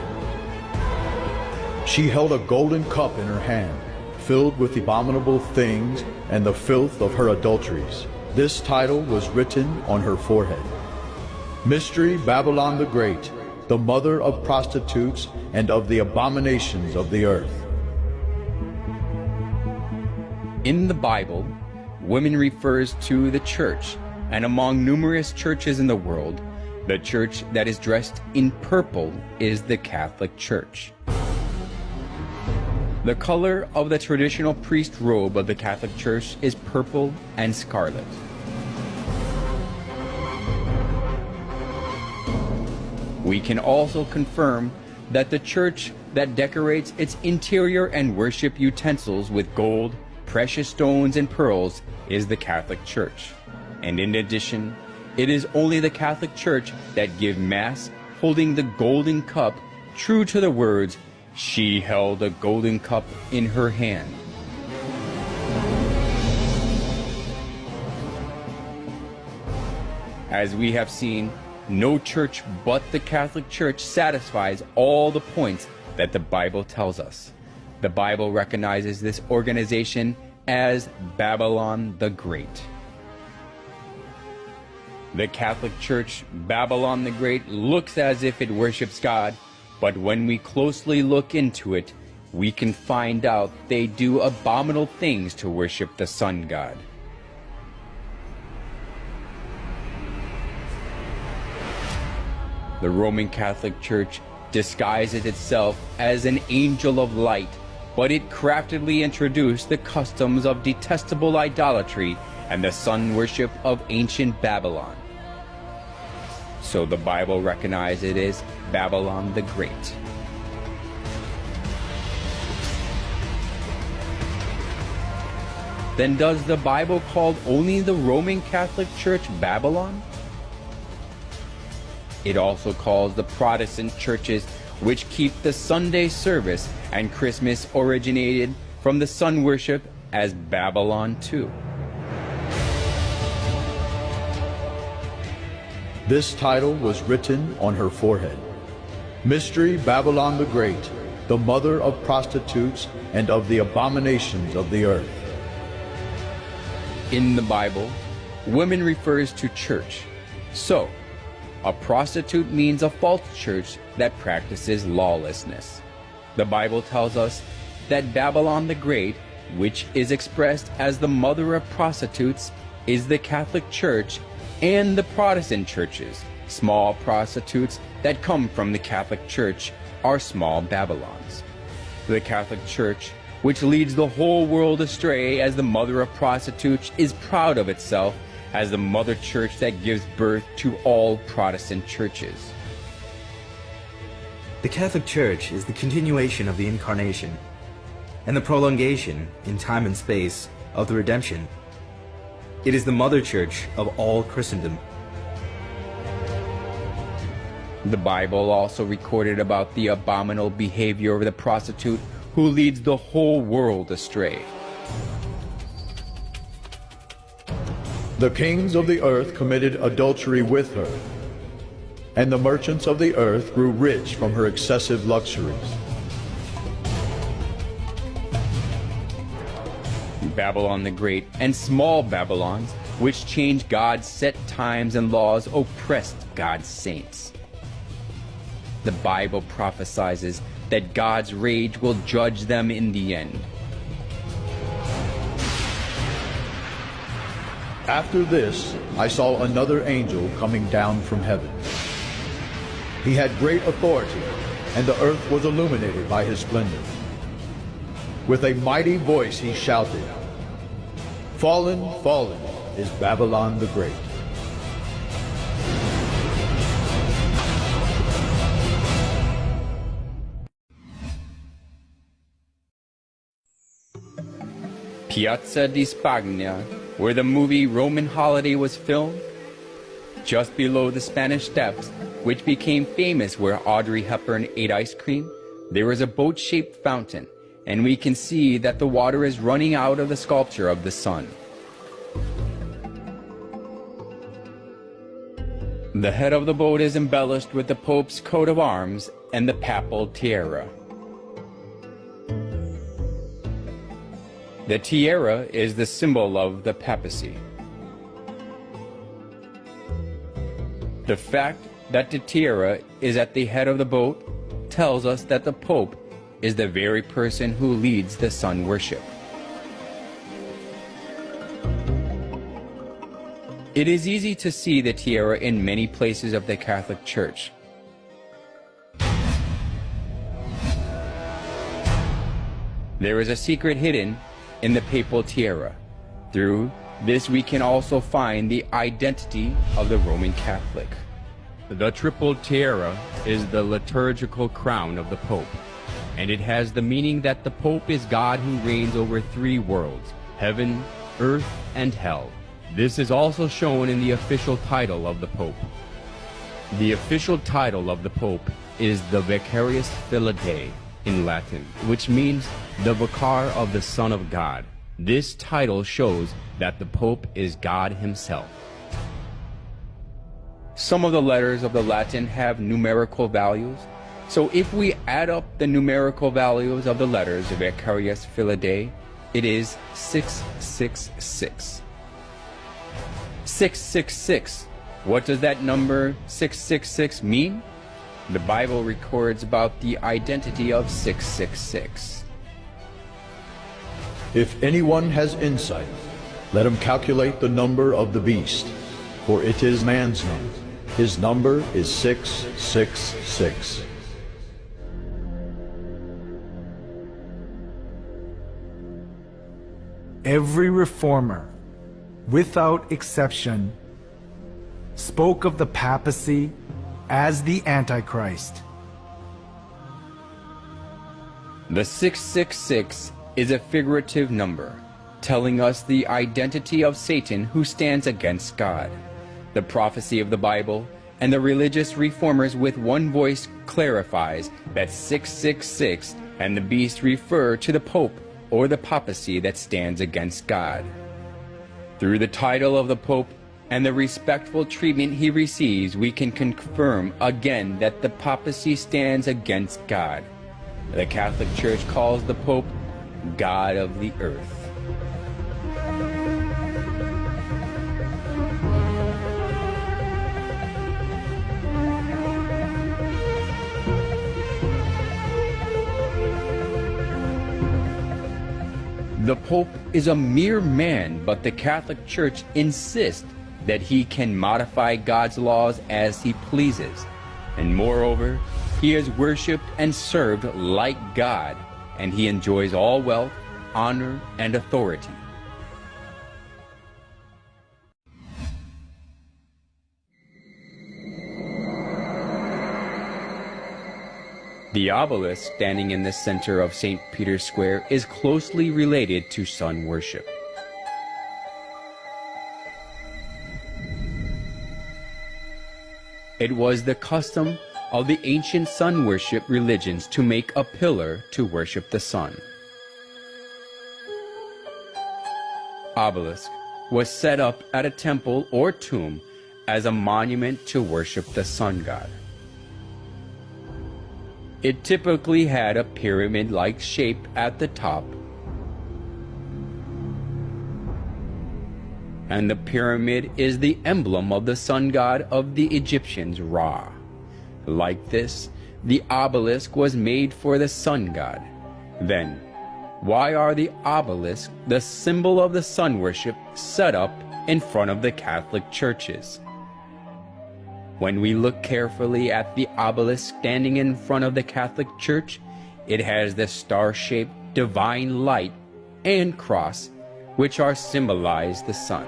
She held a golden cup in her hand, filled with abominable things and the filth of her adulteries. This title was written on her forehead: Mystery Babylon the Great, the mother of prostitutes and of the abominations of the earth. In the Bible, women refers to the church, and among numerous churches in the world, the church that is dressed in purple is the Catholic Church. The color of the traditional priest robe of the Catholic Church is purple and scarlet. We can also confirm that the church that decorates its interior and worship utensils with gold, precious stones, and pearls is the Catholic Church. And in addition, it is only the Catholic Church that give Mass holding the golden cup, true to the words, "She held a golden cup in her hand." As we have seen, no church but the Catholic Church satisfies all the points that the Bible tells us. The Bible recognizes this organization as Babylon the Great. The Catholic Church, Babylon the Great, looks as if it worships God, but when we closely look into it, we can find out they do abominable things to worship the sun god. The Roman Catholic Church disguises itself as an angel of light, but it craftily introduced the customs of detestable idolatry and the sun worship of ancient Babylon. So the Bible recognizes it as Babylon the Great. Then does the Bible call only the Roman Catholic Church Babylon? It also calls the Protestant churches which keep the Sunday service and Christmas originated from the sun worship as Babylon too. This title was written on her forehead. Mystery Babylon the Great, the mother of prostitutes and of the abominations of the earth. In the Bible, women refers to church. So, a prostitute means a false church that practices lawlessness. The Bible tells us that Babylon the Great, which is expressed as the mother of prostitutes, is the Catholic Church and the Protestant churches. Small prostitutes that come from the Catholic Church are small Babylons. The Catholic Church, which leads the whole world astray as the mother of prostitutes, is proud of itself as the mother church that gives birth to all Protestant churches. The Catholic Church is the continuation of the Incarnation and the prolongation in time and space of the redemption. It is the mother church of all Christendom. The Bible also recorded about the abominable behavior of the prostitute who leads the whole world astray. The kings of the earth committed adultery with her, and the merchants of the earth grew rich from her excessive luxuries. Babylon the Great and small Babylons, which changed God's set times and laws, oppressed God's saints. The Bible prophesies that God's rage will judge them in the end. After this, I saw another angel coming down from heaven. He had great authority, and the earth was illuminated by his splendor. With a mighty voice he shouted, "Fallen, fallen is Babylon the Great." Piazza di Spagna, where the movie Roman Holiday was filmed, just below the Spanish Steps, which became famous where Audrey Hepburn ate ice cream, there is a boat-shaped fountain, and we can see that the water is running out of the sculpture of the sun. The head of the boat is embellished with the Pope's coat of arms and the papal tiara. The tiara is the symbol of the papacy. The fact that the tiara is at the head of the boat tells us that the Pope is the very person who leads the sun worship. It is easy to see the tiara in many places of the Catholic Church. There is a secret hidden in the papal tiara. Through this we can also find the identity of the Roman Catholic. The triple tiara is the liturgical crown of the Pope, and it has the meaning that the Pope is God who reigns over three worlds, heaven, earth, and hell. This is also shown in the official title of the Pope. The official title of the Pope is the Vicarius Filii Dei in Latin, which means the Vicar of the Son of God. This title shows that the Pope is God himself. Some of the letters of the Latin have numerical values, so if we add up the numerical values of the letters Vicarius Filii Dei, it is 666. 666. What does that number 666 mean? The Bible records about the identity of 666. If anyone has insight, let him calculate the number of the beast, for it is man's number. His number is 666. Every reformer, without exception, spoke of the papacy as the Antichrist. The 666 is a figurative number, telling us the identity of Satan who stands against God. The prophecy of the Bible and the religious reformers with one voice clarifies that 666 and the beast refer to the Pope or the papacy that stands against God. Through the title of the Pope and the respectful treatment he receives, we can confirm again that the papacy stands against God. The Catholic Church calls the Pope God of the earth. The Pope is a mere man, but the Catholic Church insists that he can modify God's laws as he pleases. And moreover, he is worshipped and served like God, and he enjoys all wealth, honor, and authority. The obelisk standing in the center of St. Peter's Square is closely related to sun worship. It was the custom of the ancient sun worship religions to make a pillar to worship the sun. Obelisk was set up at a temple or tomb as a monument to worship the sun god. It typically had a pyramid-like shape at the top, and the pyramid is the emblem of the sun god of the Egyptians, Ra. Like this, the obelisk was made for the sun god. Then, why are the obelisks, the symbol of the sun worship, set up in front of the Catholic churches? When we look carefully at the obelisk standing in front of the Catholic Church, it has the star-shaped divine light and cross, which are symbolize the sun.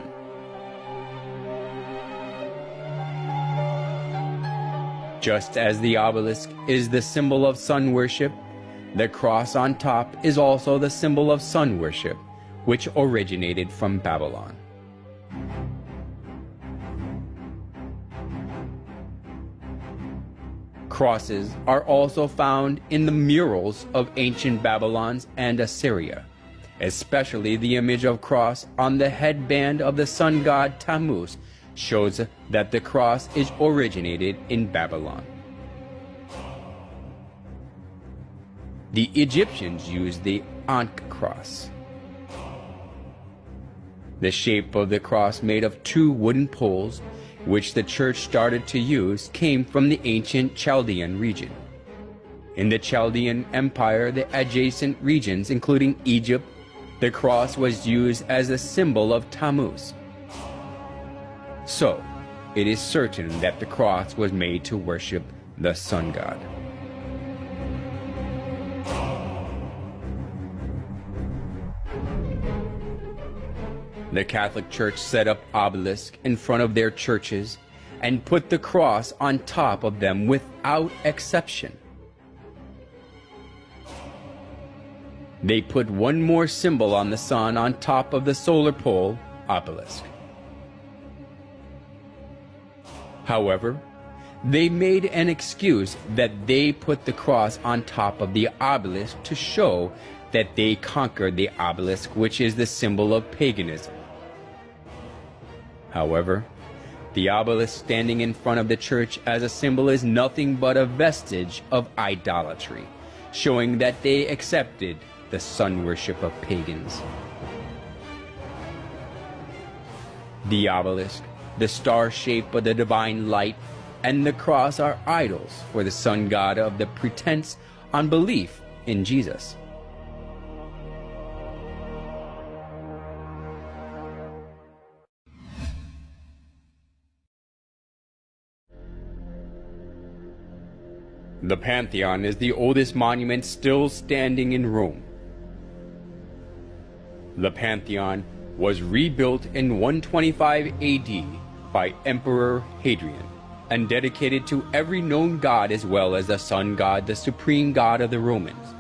Just as the obelisk is the symbol of sun worship, the cross on top is also the symbol of sun worship, which originated from Babylon. Crosses are also found in the murals of ancient Babylon and Assyria, especially the image of cross on the headband of the sun god Tammuz shows that the cross is originated in Babylon. The Egyptians used the Ankh cross. The shape of the cross made of two wooden poles, which the church started to use, came from the ancient Chaldean region. In the Chaldean Empire, the adjacent regions, including Egypt, the cross was used as a symbol of Tammuz. So, it is certain that the cross was made to worship the sun god. The Catholic Church set up obelisks in front of their churches and put the cross on top of them without exception. They put one more symbol on the sun on top of the solar pole obelisk. However, they made an excuse that they put the cross on top of the obelisk to show that they conquered the obelisk, which is the symbol of paganism. However, the obelisk standing in front of the church as a symbol is nothing but a vestige of idolatry, showing that they accepted the sun worship of pagans. The obelisk, the star shape of the divine light, and the cross are idols for the sun god of the pretense on belief in Jesus. The Pantheon is the oldest monument still standing in Rome. The Pantheon was rebuilt in 125 AD by Emperor Hadrian and dedicated to every known god as well as the sun god, the supreme god of the Romans.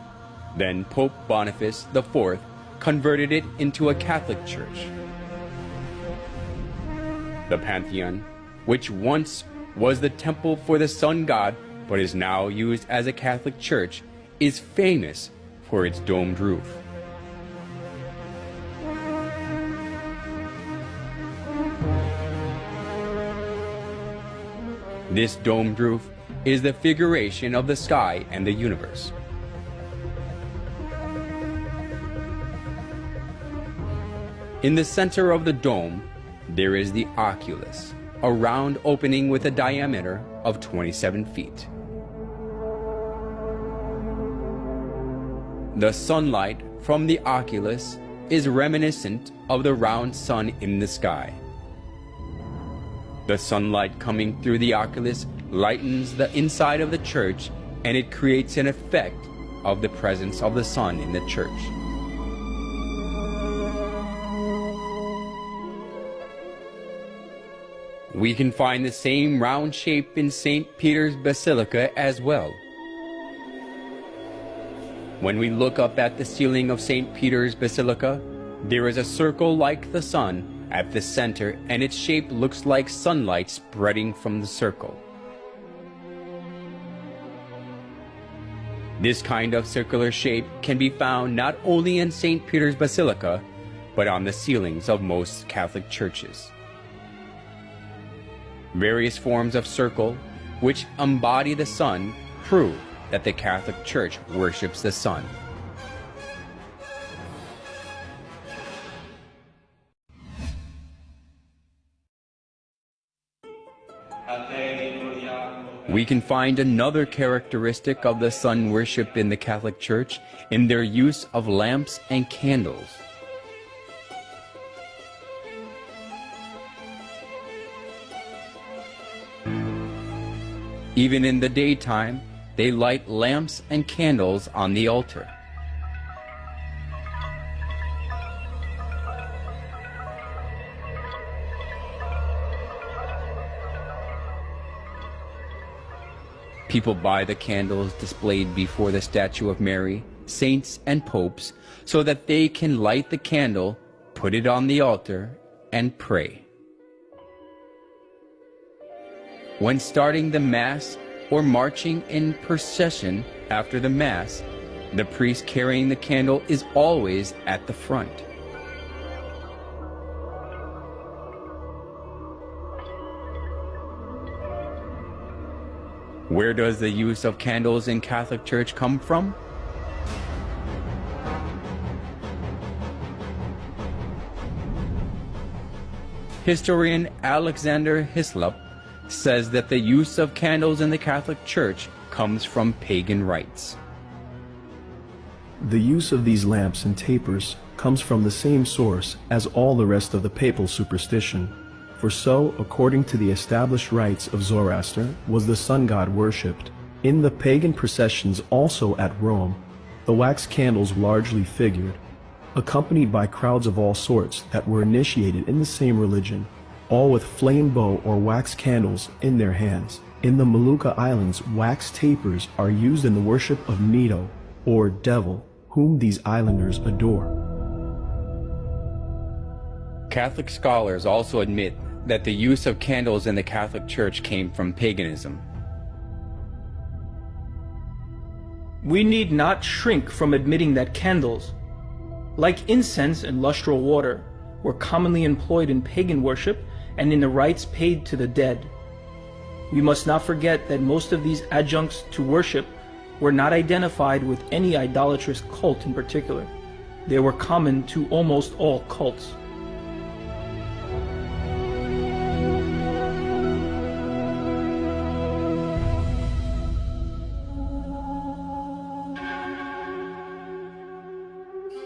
Then Pope Boniface IV converted it into a Catholic church. The Pantheon, which once was the temple for the sun god but is now used as a Catholic church, is famous for its domed roof. This domed roof is the figuration of the sky and the universe. In the center of the dome, there is the oculus, a round opening with a diameter of 27 feet. The sunlight from the oculus is reminiscent of the round sun in the sky. The sunlight coming through the oculus lightens the inside of the church, and it creates an effect of the presence of the sun in the church. We can find the same round shape in St. Peter's Basilica as well. When we look up at the ceiling of St. Peter's Basilica, there is a circle like the sun at the center, and its shape looks like sunlight spreading from the circle. This kind of circular shape can be found not only in St. Peter's Basilica, but on the ceilings of most Catholic churches. Various forms of circle, which embody the sun, prove that the Catholic Church worships the sun. We can find another characteristic of the sun worship in the Catholic Church in their use of lamps and candles. Even in the daytime, they light lamps and candles on the altar. People buy the candles displayed before the statue of Mary, saints, and popes so that they can light the candle, put it on the altar, and pray. When starting the Mass or marching in procession after the Mass, the priest carrying the candle is always at the front. Where does the use of candles in Catholic Church come from? Historian Alexander Hislop says that the use of candles in the Catholic Church comes from pagan rites. The use of these lamps and tapers comes from the same source as all the rest of the papal superstition. For so, according to the established rites of Zoroaster, was the sun god worshipped. In the pagan processions also at Rome, the wax candles largely figured, accompanied by crowds of all sorts that were initiated in the same religion, all with flame bow or wax candles in their hands. In the Molucca Islands, wax tapers are used in the worship of Nito, or devil, whom these islanders adore. Catholic scholars also admit that the use of candles in the Catholic Church came from paganism. We need not shrink from admitting that candles, like incense and lustral water, were commonly employed in pagan worship and in the rites paid to the dead. We must not forget that most of these adjuncts to worship were not identified with any idolatrous cult in particular. They were common to almost all cults.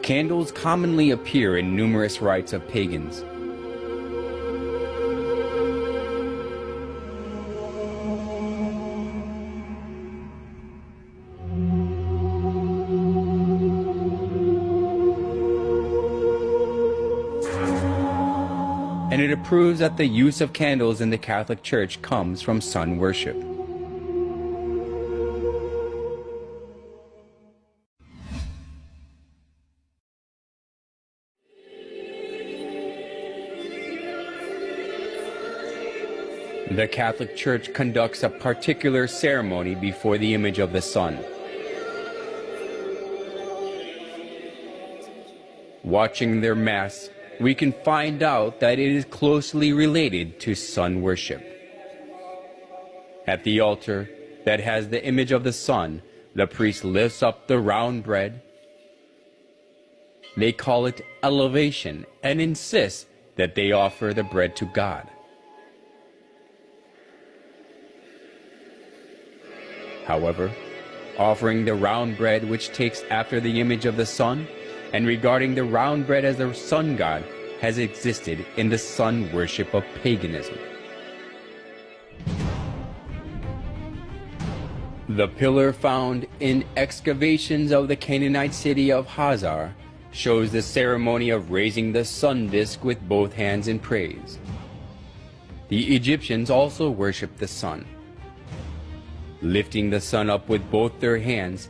Candles commonly appear in numerous rites of pagans. And it proves that the use of candles in the Catholic Church comes from sun worship. The Catholic Church conducts a particular ceremony before the image of the sun. Watching their Mass, we can find out that it is closely related to sun worship. At the altar that has the image of the sun, the priest lifts up the round bread. They call it elevation and insist that they offer the bread to God. However, offering the round bread which takes after the image of the sun, and regarding the round bread as the sun god, has existed in the sun worship of paganism. The pillar found in excavations of the Canaanite city of Hazar shows the ceremony of raising the sun disk with both hands in praise. The Egyptians also worshipped the sun, lifting the sun up with both their hands.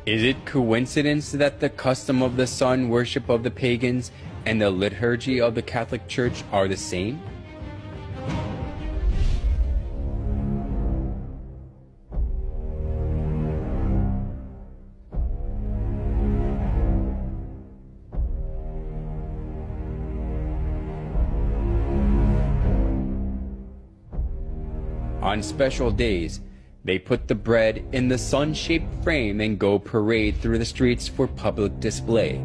Is it coincidence that the custom of the sun worship of the pagans and the liturgy of the Catholic Church are the same? On special days, they put the bread in the sun-shaped frame and go parade through the streets for public display.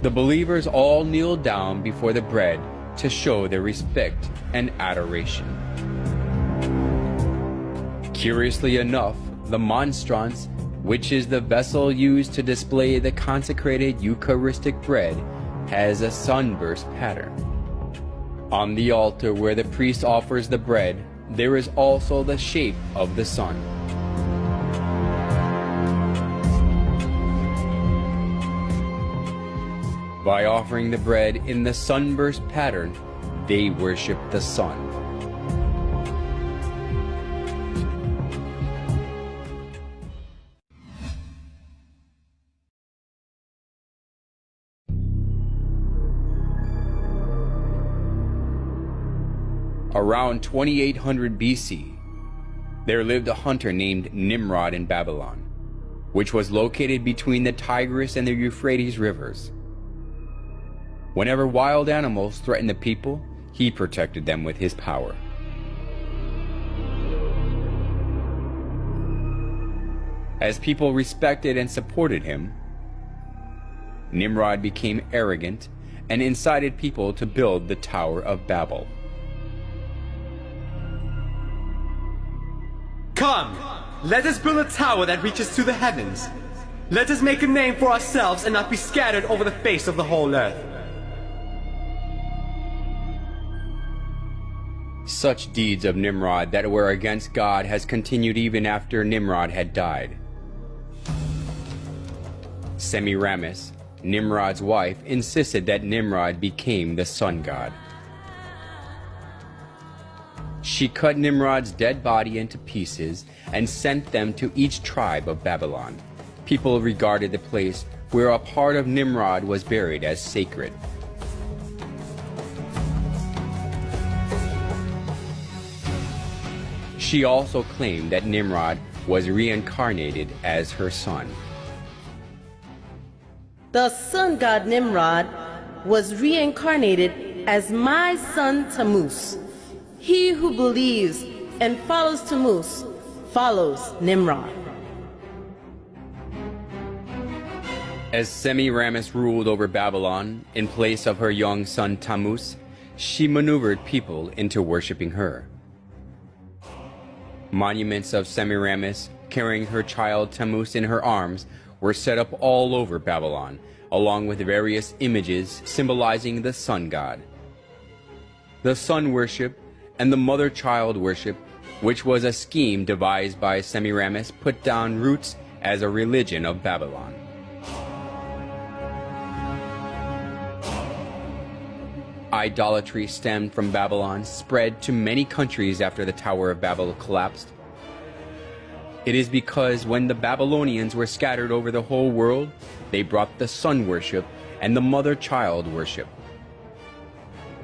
The believers all kneel down before the bread to show their respect and adoration. Curiously enough, the monstrance, which is the vessel used to display the consecrated Eucharistic bread, has a sunburst pattern. On the altar where the priest offers the bread, there is also the shape of the sun. By offering the bread in the sunburst pattern, they worship the sun. Around 2800 BC, there lived a hunter named Nimrod in Babylon, which was located between the Tigris and the Euphrates rivers. Whenever wild animals threatened the people, he protected them with his power. As people respected and supported him, Nimrod became arrogant and incited people to build the Tower of Babel. Come, let us build a tower that reaches to the heavens. Let us make a name for ourselves and not be scattered over the face of the whole earth. Such deeds of Nimrod that were against God has continued even after Nimrod had died. Semiramis, Nimrod's wife, insisted that Nimrod became the sun god. She cut Nimrod's dead body into pieces and sent them to each tribe of Babylon. People regarded the place where a part of Nimrod was buried as sacred. She also claimed that Nimrod was reincarnated as her son. The sun god Nimrod was reincarnated as my son Tammuz. He who believes and follows Tammuz follows Nimrod. As Semiramis ruled over Babylon in place of her young son Tammuz, she maneuvered people into worshiping her. Monuments of Semiramis carrying her child Tammuz in her arms, were set up all over Babylon, along with various images symbolizing the sun god. The sun worship and the mother-child worship, which was a scheme devised by Semiramis, put down roots as a religion of Babylon. Idolatry stemmed from Babylon, spread to many countries after the Tower of Babel collapsed. It is because when the Babylonians were scattered over the whole world, they brought the sun worship and the mother-child worship.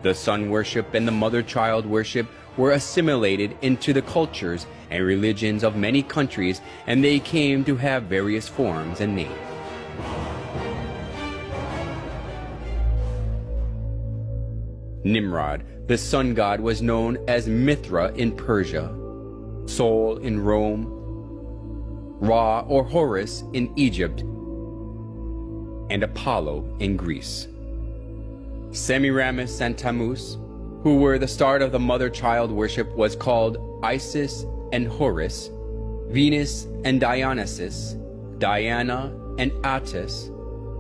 The sun worship and the mother-child worship were assimilated into the cultures and religions of many countries, and they came to have various forms and names. Nimrod, the sun god, was known as Mithra in Persia, Sol in Rome, Ra or Horus in Egypt, and Apollo in Greece. Semiramis and Tammuz, who were the start of the mother-child worship, was called Isis and Horus, Venus and Dionysus, Diana and Attis,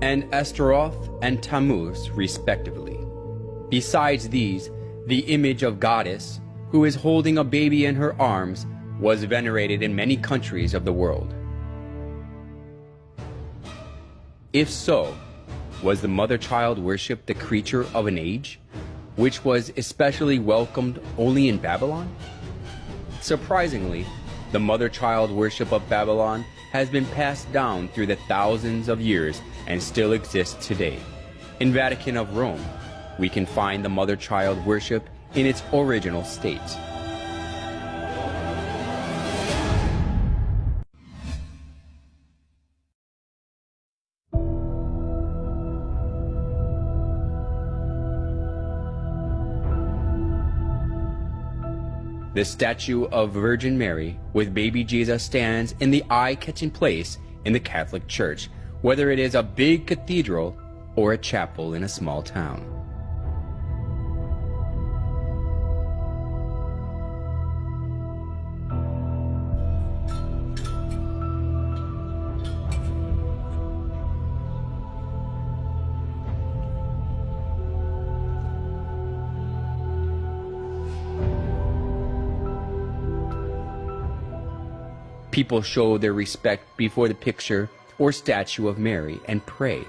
and Astaroth and Tammuz, respectively. Besides these, the image of goddess, who is holding a baby in her arms, was venerated in many countries of the world. If so, was the mother-child worship the creature of an age, which was especially welcomed only in Babylon? Surprisingly, the mother-child worship of Babylon has been passed down through the thousands of years and still exists today. In Vatican of Rome, we can find the mother-child worship in its original state. The statue of Virgin Mary with baby Jesus stands in the eye-catching place in the Catholic Church, whether it is a big cathedral or a chapel in a small town. People show their respect before the picture or statue of Mary and pray.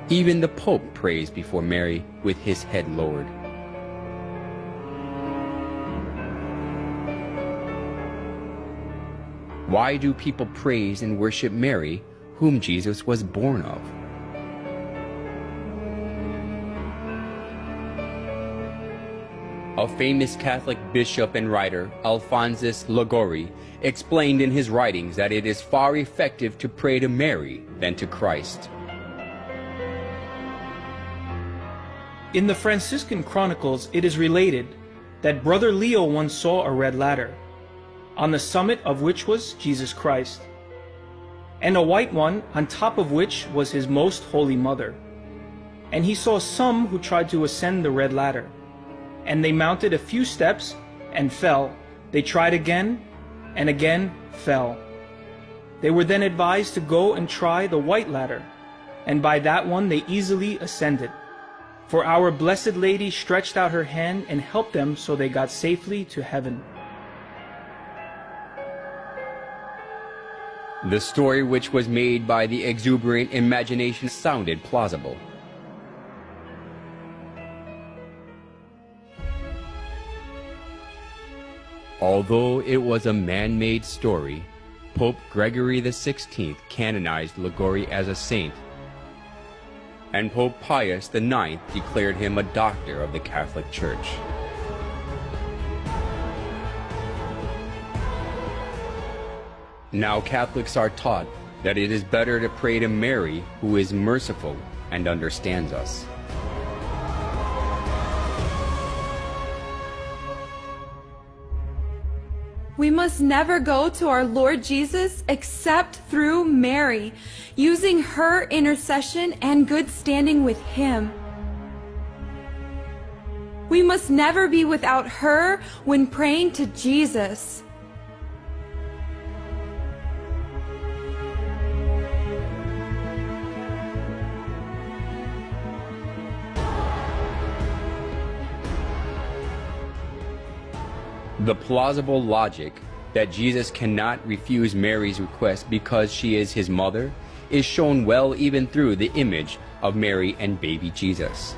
Even the Pope prays before Mary with his head lowered. Why do people praise and worship Mary, whom Jesus was born of? A famous Catholic bishop and writer, Alphonsus Liguori, explained in his writings that it is far effective to pray to Mary than to Christ. In the Franciscan Chronicles, it is related that Brother Leo once saw a red ladder, on the summit of which was Jesus Christ, and a white one on top of which was his most holy mother. And he saw some who tried to ascend the red ladder, and they mounted a few steps and fell. They tried again and again fell. They were then advised to go and try the white ladder, and by that one they easily ascended. For our Blessed Lady stretched out her hand and helped them, so they got safely to heaven. The story, which was made by the exuberant imagination, sounded plausible. Although it was a man-made story, Pope Gregory XVI canonized Liguori as a saint, and Pope Pius IX declared him a doctor of the Catholic Church. Now Catholics are taught that it is better to pray to Mary, who is merciful and understands us. We must never go to our Lord Jesus except through Mary, using her intercession and good standing with Him. We must never be without her when praying to Jesus. The plausible logic that Jesus cannot refuse Mary's request because she is his mother is shown well even through the image of Mary and baby Jesus.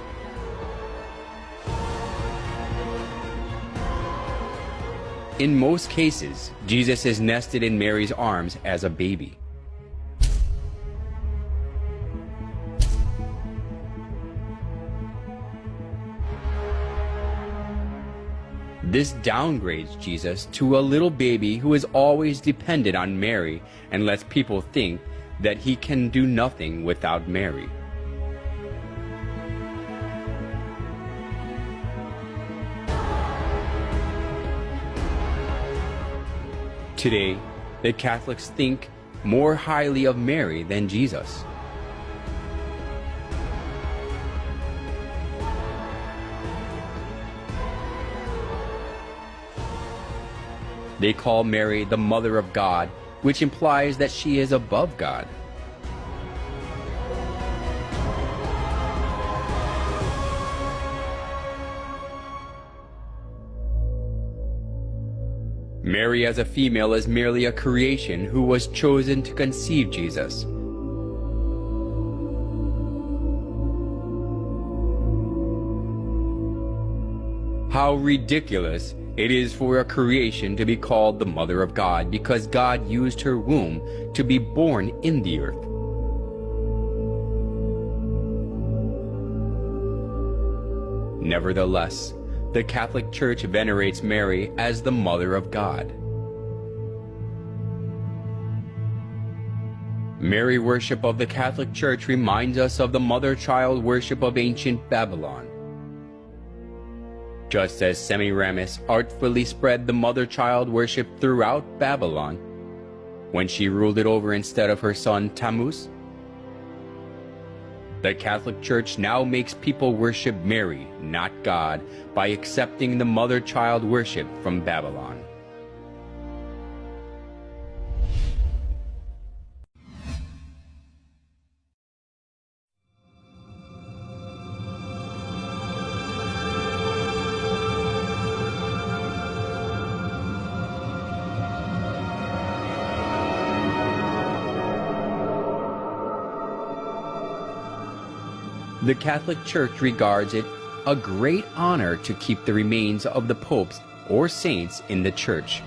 In most cases, Jesus is nested in Mary's arms as a baby. This downgrades Jesus to a little baby who is always dependent on Mary and lets people think that he can do nothing without Mary. Today, the Catholics think more highly of Mary than Jesus. They call Mary the Mother of God, which implies that she is above God. Mary as a female is merely a creation who was chosen to conceive Jesus. How ridiculous it is for a creation to be called the Mother of God because God used her womb to be born in the earth. Nevertheless, the Catholic Church venerates Mary as the Mother of God. Mary worship of the Catholic Church reminds us of the mother-child worship of ancient Babylon. Just as Semiramis artfully spread the mother-child worship throughout Babylon when she ruled it over instead of her son Tammuz, the Catholic Church now makes people worship Mary, not God, by accepting the mother-child worship from Babylon. The Catholic Church regards it a great honor to keep the remains of the popes or saints in the church.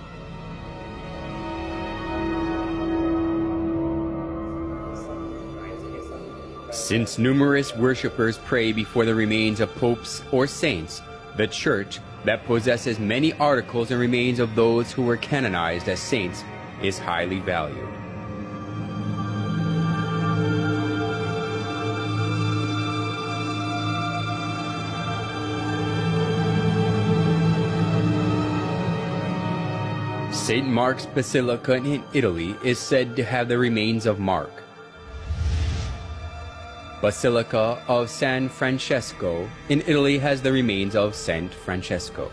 Since numerous worshippers pray before the remains of popes or saints, the church that possesses many articles and remains of those who were canonized as saints is highly valued. St. Mark's Basilica in Italy is said to have the remains of Mark. Basilica of San Francesco in Italy has the remains of Saint Francesco.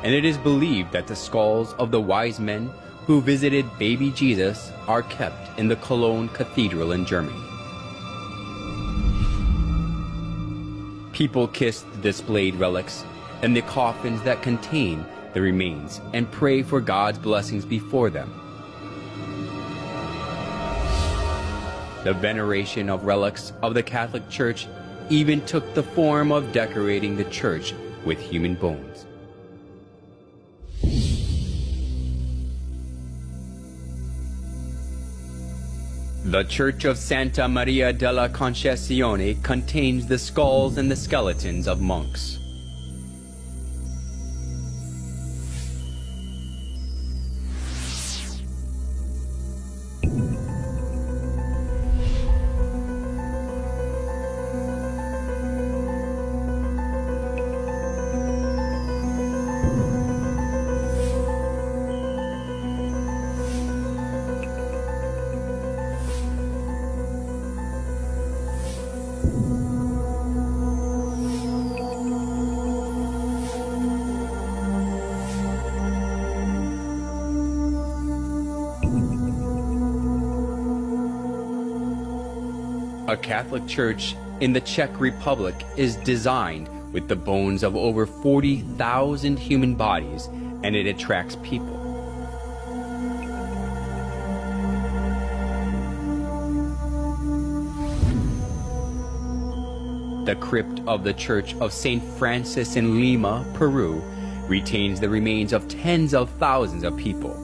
And it is believed that the skulls of the wise men who visited baby Jesus are kept in the Cologne Cathedral in Germany. People kiss the displayed relics and the coffins that contain the remains and pray for God's blessings before them. The veneration of relics of the Catholic Church even took the form of decorating the church with human bones. The Church of Santa Maria della Concessione contains the skulls and the skeletons of monks. A Catholic church in the Czech Republic is designed with the bones of over 40,000 human bodies, and it attracts people. The crypt of the Church of St. Francis in Lima, Peru, retains the remains of tens of thousands of people.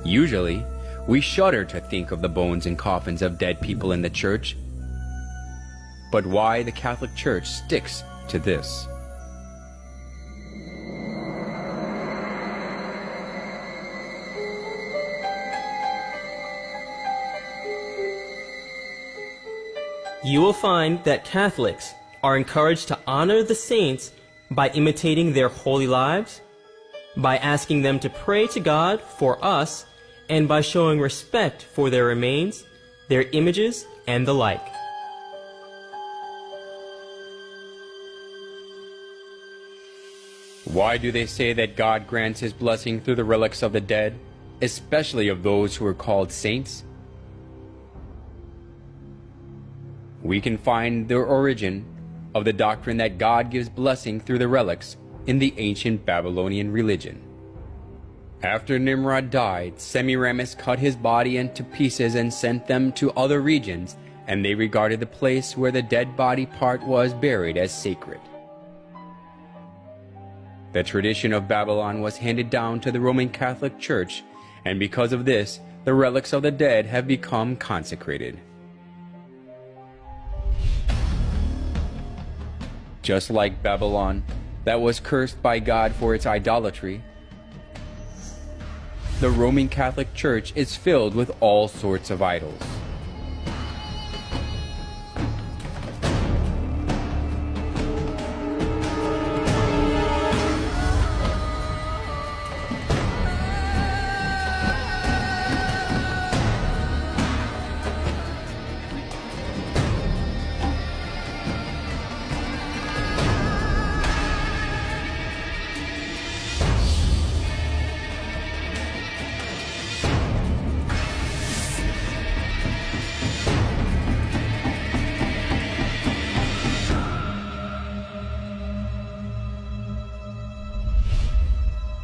Usually, we shudder to think of the bones and coffins of dead people in the church. But why the Catholic Church sticks to this? You will find that Catholics are encouraged to honor the saints by imitating their holy lives, by asking them to pray to God for us, and by showing respect for their remains, their images, and the like. Why do they say that God grants his blessing through the relics of the dead, especially of those who are called saints? We can find the origin of the doctrine that God gives blessing through the relics in the ancient Babylonian religion. After Nimrod died, Semiramis cut his body into pieces and sent them to other regions, and they regarded the place where the dead body part was buried as sacred. The tradition of Babylon was handed down to the Roman Catholic Church, and because of this, the relics of the dead have become consecrated. Just like Babylon, that was cursed by God for its idolatry, the Roman Catholic Church is filled with all sorts of idols.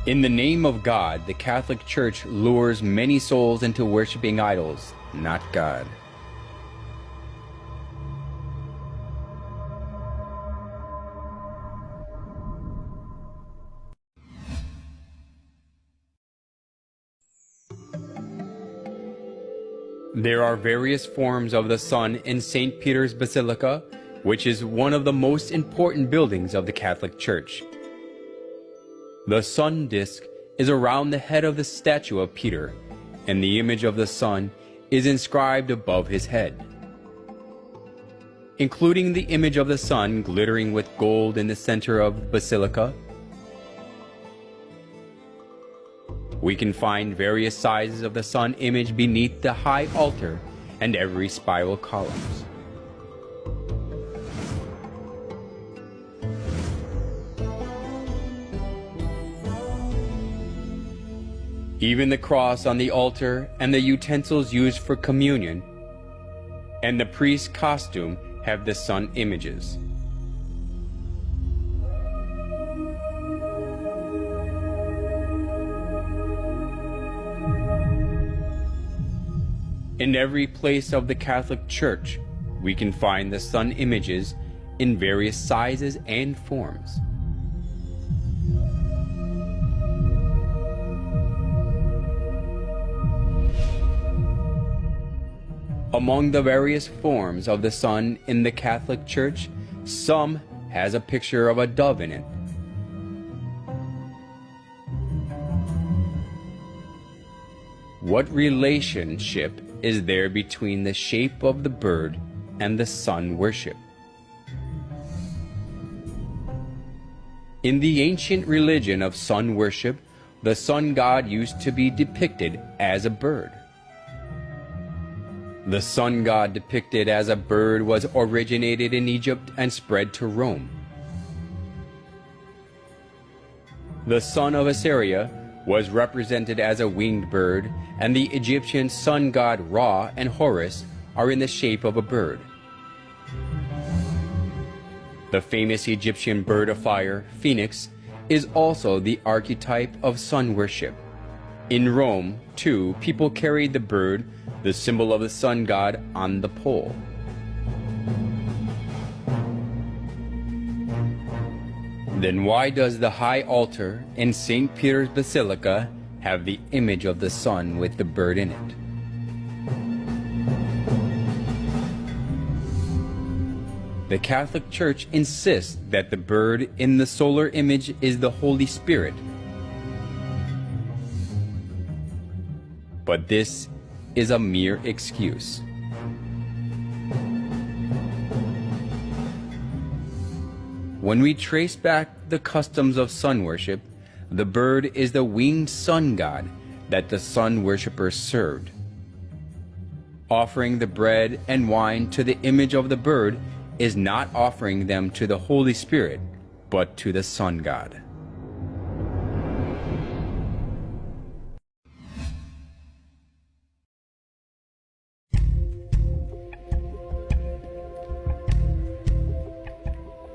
In the name of God, the Catholic Church lures many souls into worshiping idols, not God. There are various forms of the sun in St. Peter's Basilica, which is one of the most important buildings of the Catholic Church. The sun disk is around the head of the statue of Peter, and the image of the sun is inscribed above his head. Including the image of the sun glittering with gold in the center of the basilica, we can find various sizes of the sun image beneath the high altar and every spiral columns. Even the cross on the altar and the utensils used for communion and the priest's costume have the sun images. In every place of the Catholic Church, we can find the sun images in various sizes and forms. Among the various forms of the sun in the Catholic Church, some has a picture of a dove in it. What relationship is there between the shape of the bird and the sun worship? In the ancient religion of sun worship, the sun god used to be depicted as a bird. The sun god depicted as a bird was originated in Egypt and spread to Rome. The son of Assyria was represented as a winged bird, and the Egyptian sun god Ra and Horus are in the shape of a bird. The famous Egyptian bird of fire, Phoenix, is also the archetype of sun worship. In Rome, too, people carried the bird, the symbol of the sun god, on the pole. Then why does the high altar in St. Peter's Basilica have the image of the sun with the bird in it? The Catholic Church insists that the bird in the solar image is the Holy Spirit. But this is a mere excuse. When we trace back the customs of sun worship, the bird is the winged sun god that the sun worshippers served. Offering the bread and wine to the image of the bird is not offering them to the Holy Spirit, but to the sun god.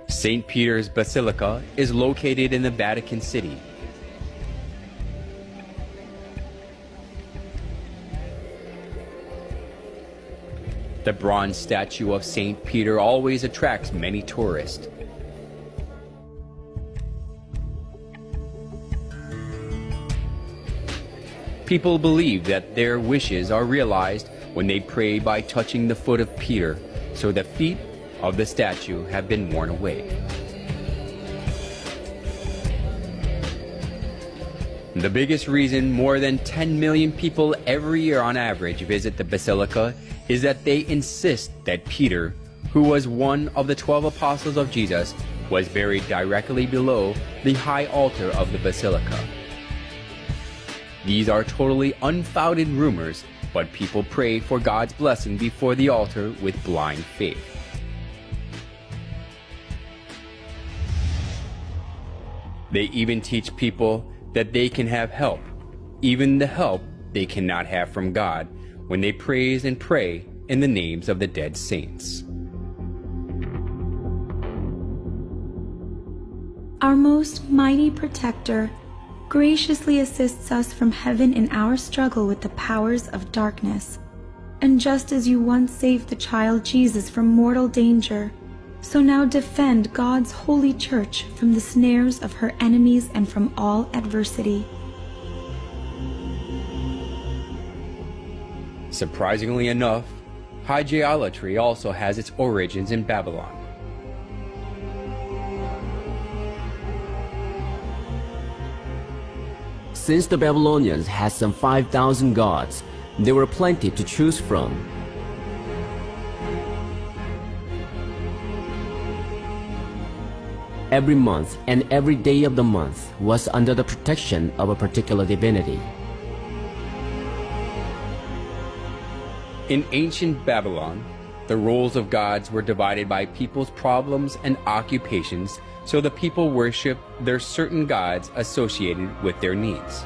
St. Peter's Basilica is located in the Vatican City. The bronze statue of St. Peter always attracts many tourists. People believe that their wishes are realized when they pray by touching the foot of Peter, so the feet of the statue have been worn away. The biggest reason more than 10 million people every year on average visit the Basilica is that they insist that Peter, who was one of the 12 apostles of Jesus, was buried directly below the high altar of the Basilica. These are totally unfounded rumors, but people pray for God's blessing before the altar with blind faith. They even teach people that they can have help, even the help they cannot have from God, when they praise and pray in the names of the dead saints. Our most mighty protector graciously assists us from heaven in our struggle with the powers of darkness. And just as you once saved the child Jesus from mortal danger, so now defend God's holy church from the snares of her enemies and from all adversity. Surprisingly enough, hygielatry also has its origins in Babylon. Since the Babylonians had some 5,000 gods, there were plenty to choose from. Every month and every day of the month was under the protection of a particular divinity. In ancient Babylon, the roles of gods were divided by people's problems and occupations, so the people worshiped their certain gods associated with their needs.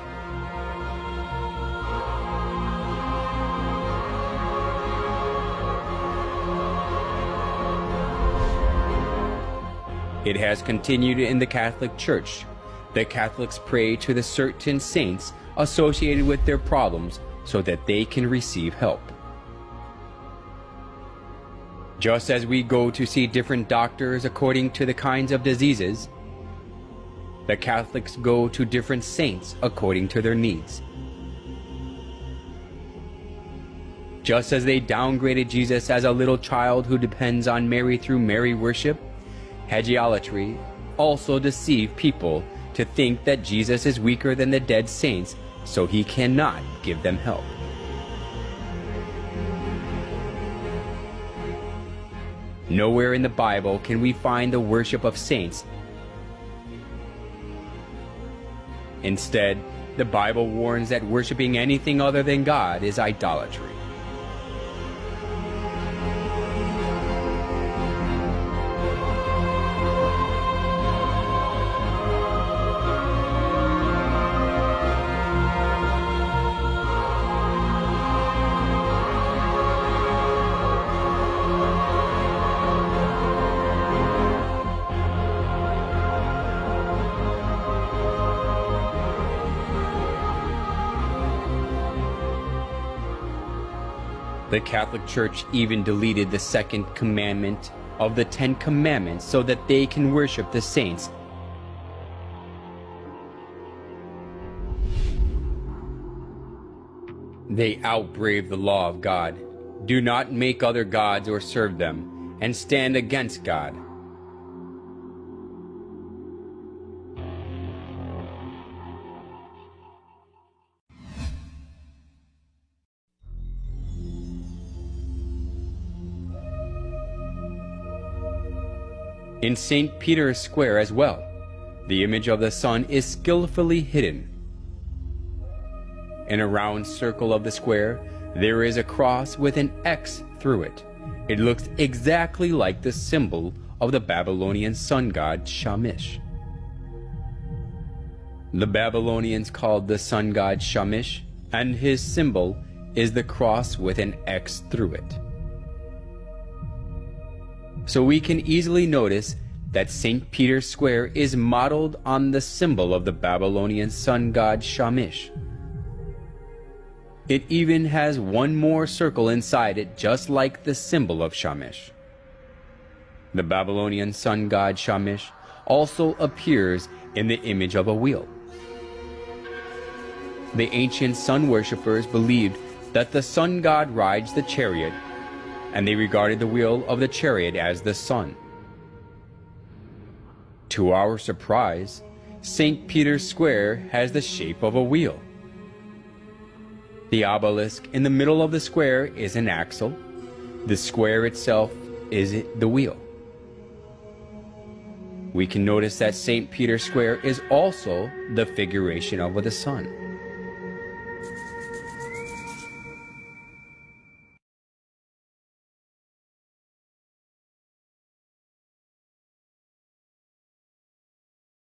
It has continued in the Catholic Church. The Catholics pray to the certain saints associated with their problems so that they can receive help. Just as we go to see different doctors according to the kinds of diseases, the Catholics go to different saints according to their needs. Just as they downgraded Jesus as a little child who depends on Mary through Mary worship, hygielatry also deceived people to think that Jesus is weaker than the dead saints, so he cannot give them help. Nowhere in the Bible can we find the worship of saints. Instead, the Bible warns that worshiping anything other than God is idolatry. The Catholic Church even deleted the second commandment of the 10 Commandments so that they can worship the saints. They outbrave the law of God. Do not make other gods or serve them, and stand against God. In St. Peter's Square as well, the image of the sun is skillfully hidden. In a round circle of the square, there is a cross with an X through it. It looks exactly like the symbol of the Babylonian sun god Shamash. The Babylonians called the sun god Shamash, and his symbol is the cross with an X through it. So we can easily notice that St. Peter's Square is modeled on the symbol of the Babylonian sun god Shamash. It even has one more circle inside it, just like the symbol of Shamash. The Babylonian sun god Shamash also appears in the image of a wheel. The ancient sun worshippers believed that the sun god rides the chariot, and they regarded the wheel of the chariot as the sun. To our surprise, St. Peter's Square has the shape of a wheel. The obelisk in the middle of the square is an axle. The square itself is the wheel. We can notice that St. Peter's Square is also the figuration of the sun.